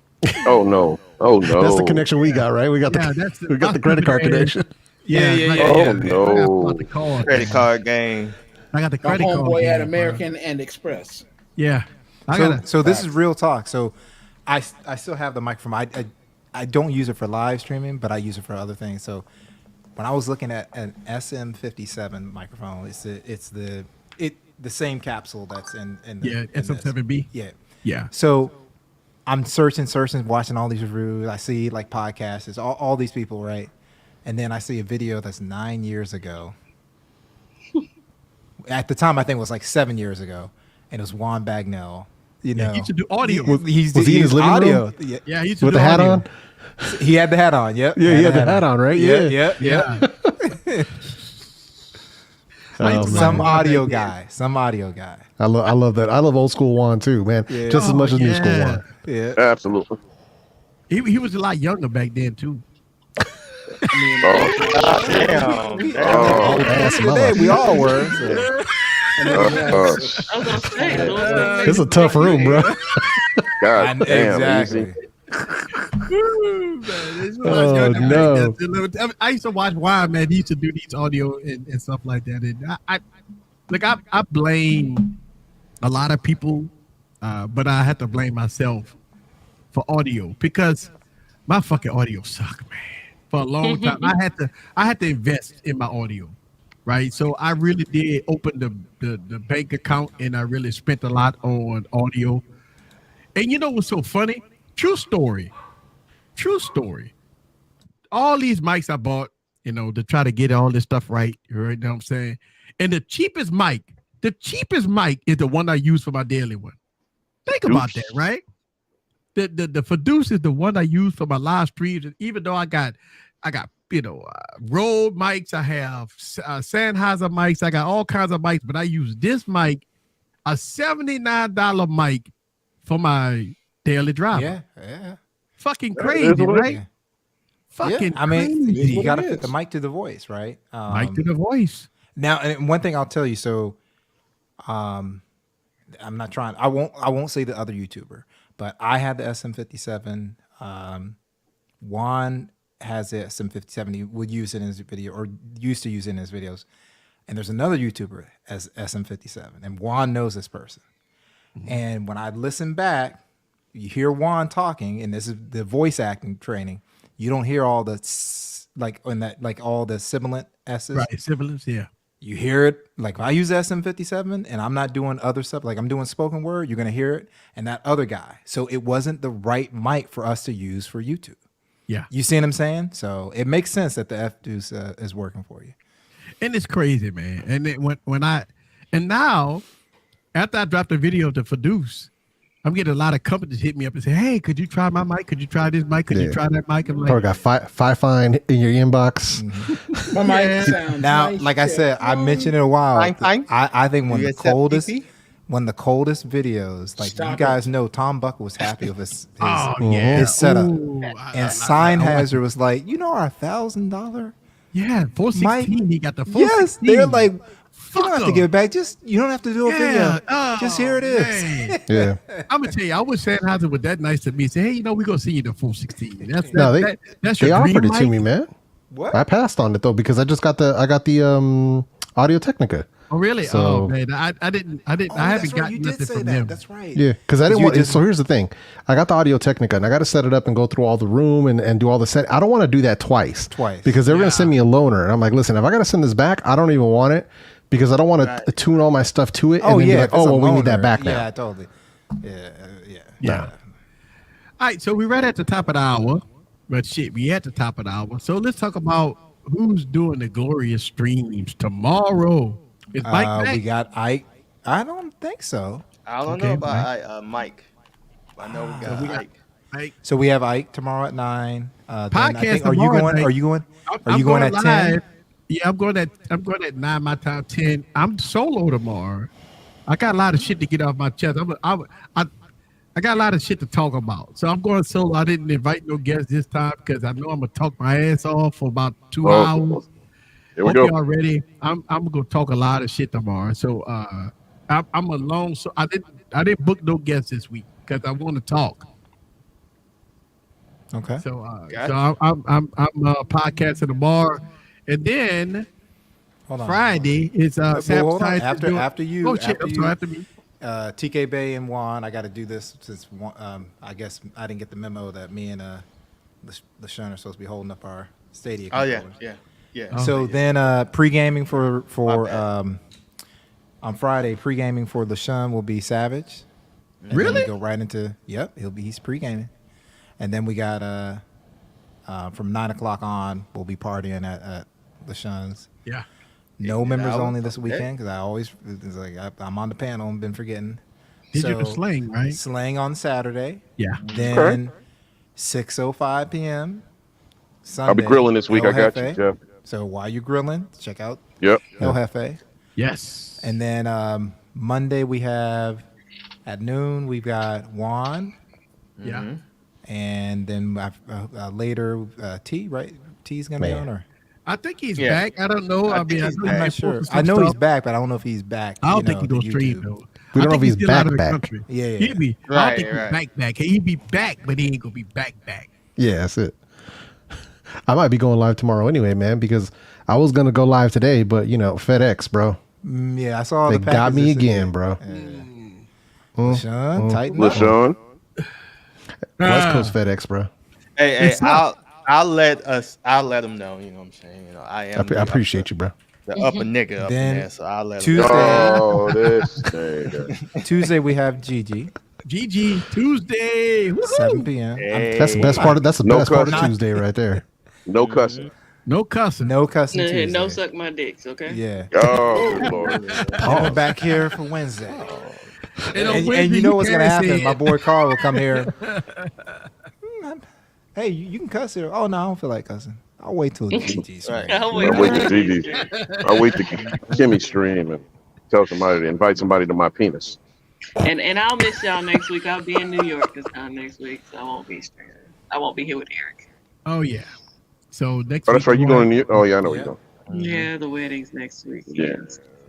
Oh no! Oh no! That's the connection we got, right? We got the credit card connection. Oh no! Credit card game. I got the credit card. My homeboy had game, American and Express. Yeah. So this is real talk. So I still have the microphone. I don't use it for live streaming, but I use it for other things. So when I was looking at an SM57 microphone, it's the same capsule that's in the SM7B. Yeah. So I'm searching, watching all these reviews. I see like podcasts, it's all these people, right? And then I see a video that's 9 years ago. At the time, I think it was like 7 years ago, and it was Juan Bagnell. You know, he used to do audio. Was he in his living audio. room? Yeah, he used to with do the hat audio. on. He had the hat on. Yep. Yeah, he had the hat on, right? Yeah. Some Oh, audio guy. I love that. I love old school Juan too, man. Yeah. Just as much as new school Juan. Yeah, absolutely. He was a lot younger back then too. Damn. We all were. So. It's a tough room, bro. God damn, exactly. Oh no! I used to watch Juan, man. He used to do these audio and stuff like that. And I blame a lot of people, but I had to blame myself for audio because my fucking audio sucked, man. For a long time, I had to invest in my audio, right? So I really did open the bank account, and I really spent a lot on audio. And you know what's so funny? True story. All these mics I bought, to try to get all this stuff right. You know what I'm saying? And the cheapest mic is the one I use for my daily one. Think about that, right? The Fiduce is the one I use for my live streams. And even though I got Rode mics, I have Sennheiser mics, I got all kinds of mics, but I use this mic, a $79 mic for my daily driver. Yeah. Fucking crazy, right? Yeah. Fucking I mean, crazy. you got to fit the mic to the voice, right? Mic to the voice. Now, and one thing I'll tell you, so I'm not trying, I won't say the other YouTuber, but I had the SM57. Juan has the SM57. He would use it in his video, or used to use it in his videos. And there's another YouTuber as SM57, and Juan knows this person. Mm-hmm. And when I listen back, you hear Juan talking, and this is the voice acting training. You don't hear all the all the sibilant S's. Right, sibilants, yeah. You hear it, like if I use SM57 and I'm not doing other stuff, like I'm doing spoken word, you're going to hear it, and that other guy. So it wasn't the right mic for us to use for YouTube. Yeah. You see what I'm saying? So it makes sense that the F-Deuce is working for you. And it's crazy, man. And it, now, after I dropped the video of the Fiduce, I'm getting a lot of companies hit me up and say, "Hey, could you try my mic? Could you try this mic? Could you try that mic?" I'm like, probably got Fi-Fine in your inbox. Mm-hmm. My mic sounds now, nice, like I said, I mentioned it a while. I think when the coldest videos, like you guys know, Tom Buckle was happy with his setup, and Sennheiser was like, our $1,000. Yeah, 416. He got the 416. Yes, they're like, you don't have to give it back. You don't have to do a video. Just here it is. Yeah. I'm gonna tell you, I wish Sennheiser was that nice to me. Say, hey, we're gonna send you the 416. That's they your offered it mic? to me, man. What? I passed on it though because I got the Audio Technica. Oh really? So, oh man, I haven't gotten nothing from them. That's right. Yeah, because I didn't want. So here's the thing: I got the Audio Technica, and I got to set it up and go through all the room and do all the set. I don't want to do that twice. Twice because they're gonna send me a loaner, and I'm like, listen, if I got to send this back, I don't even want it. because I don't want to tune all my stuff to it. Oh, and then yeah. be like, oh, well, we need that back now. Yeah, totally. Yeah. All right, so we're right at the top of the hour. But shit, we at the top of the hour. So let's talk about who's doing the glorious streams tomorrow. Is Mike back? We got Ike. I don't think so. I don't know about Mike. I know we got Ike. So we have Ike tomorrow at 9. Podcast are you going? night. Are you going? I'm you going at 10? Yeah, I'm going at 9 my time, 10. I'm solo tomorrow. I got a lot of shit to get off my chest. I got a lot of shit to talk about. So I'm going solo. I didn't invite no guests this time because I know I'm gonna talk my ass off for about 2 hours. Here we go. Y'all ready? I'm gonna talk a lot of shit tomorrow. So I'm alone. So I didn't book no guests this week because I want to talk. Okay. So I'm podcasting tomorrow, and then Friday is hold on. After you. Oh shit! After me. TK Bay and Juan, I got to do this since I guess I didn't get the memo that me and LaShawn are supposed to be holding up our Stadia. Oh yeah. So then pre-gaming for on Friday, pre-gaming for LaShawn will be Savage. And really? Then we go right into he's pre-gaming, and then we got from 9 o'clock on we'll be partying at LaShawn's. Yeah. No members only this weekend because I'm on the panel and been forgetting. Digital Slang, right? Slang on Saturday. Yeah. Then 6:05 p.m. Sunday. I'll be grilling this week. El I got Jefe. you, Jeff. So while you're grilling, check out El Jefe. Yes. And then Monday we have at noon we've got Juan. Yeah. And then later T, right? T's gonna be on or. I think he's back. I don't know. I'm not sure. I know he's back, but I don't know if he's back. I don't think he's gonna stream though. We don't know if he's back. Yeah. He'll be. I don't think he's back. He'll be back, but he ain't gonna be back. Yeah, that's it. I might be going live tomorrow anyway, man, because I was gonna go live today, but FedEx, bro. Yeah, I saw they got me again, bro. LaShawn, tighten up. LaShawn. West Coast FedEx, bro. Hey, I'll let them know. You know what I'm saying? I appreciate you, bro. The upper nigga up in there, so I'll let Tuesday. This nigga. Tuesday we have Gigi. Tuesday. 7 p.m. Hey. That's the best part. That's the best part of Tuesday right there. No cussing. No cussing. No cussing. Tuesday. No suck my dicks. Okay. Yeah. Oh Lord. I'm back here for Wednesday. And Wednesday, you know what's gonna happen? My boy Carl will come here. Hey, you can cuss here. Oh no, I don't feel like cussing. I'll wait till Gigi's. Right. I'll wait till Gigi's. I'll wait till Kimmy stream and tell somebody to invite somebody to my penis. And I'll miss y'all next week. I'll be in New York this time next week, so I won't be streaming. I won't be here with Eric. Oh yeah. So next. Oh, that's right. You going to? Oh yeah, I know where you're going. Yeah, the wedding's next week. Yeah.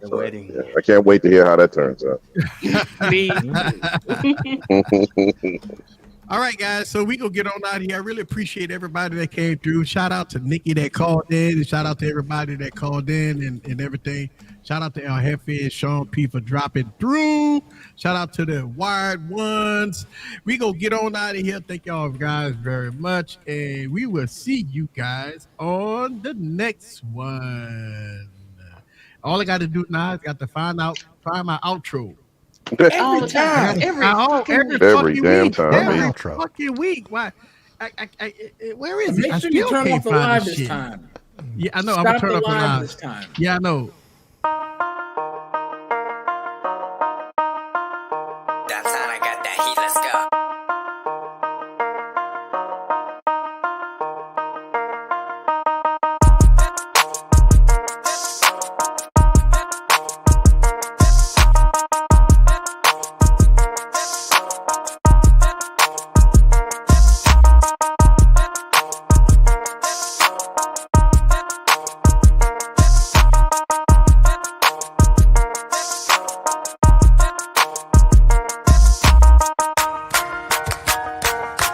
The wedding. Yeah. I can't wait to hear how that turns out. Me. All right, guys. So we gonna get on out of here. I really appreciate everybody that came through. Shout out to Nikki that called in, and shout out to everybody that called in and everything. Shout out to El Jefe and Sean P for dropping through. Shout out to the wired ones. We gonna get on out of here. Thank y'all guys very much, and we will see you guys on the next one. All I got to do now is find my outro. All the time. Every damn time. Every fucking week. Why? Where is it? Make sure you turn off the live this time. Yeah, I know. I'm gonna turn off the live this time. Yeah, I know.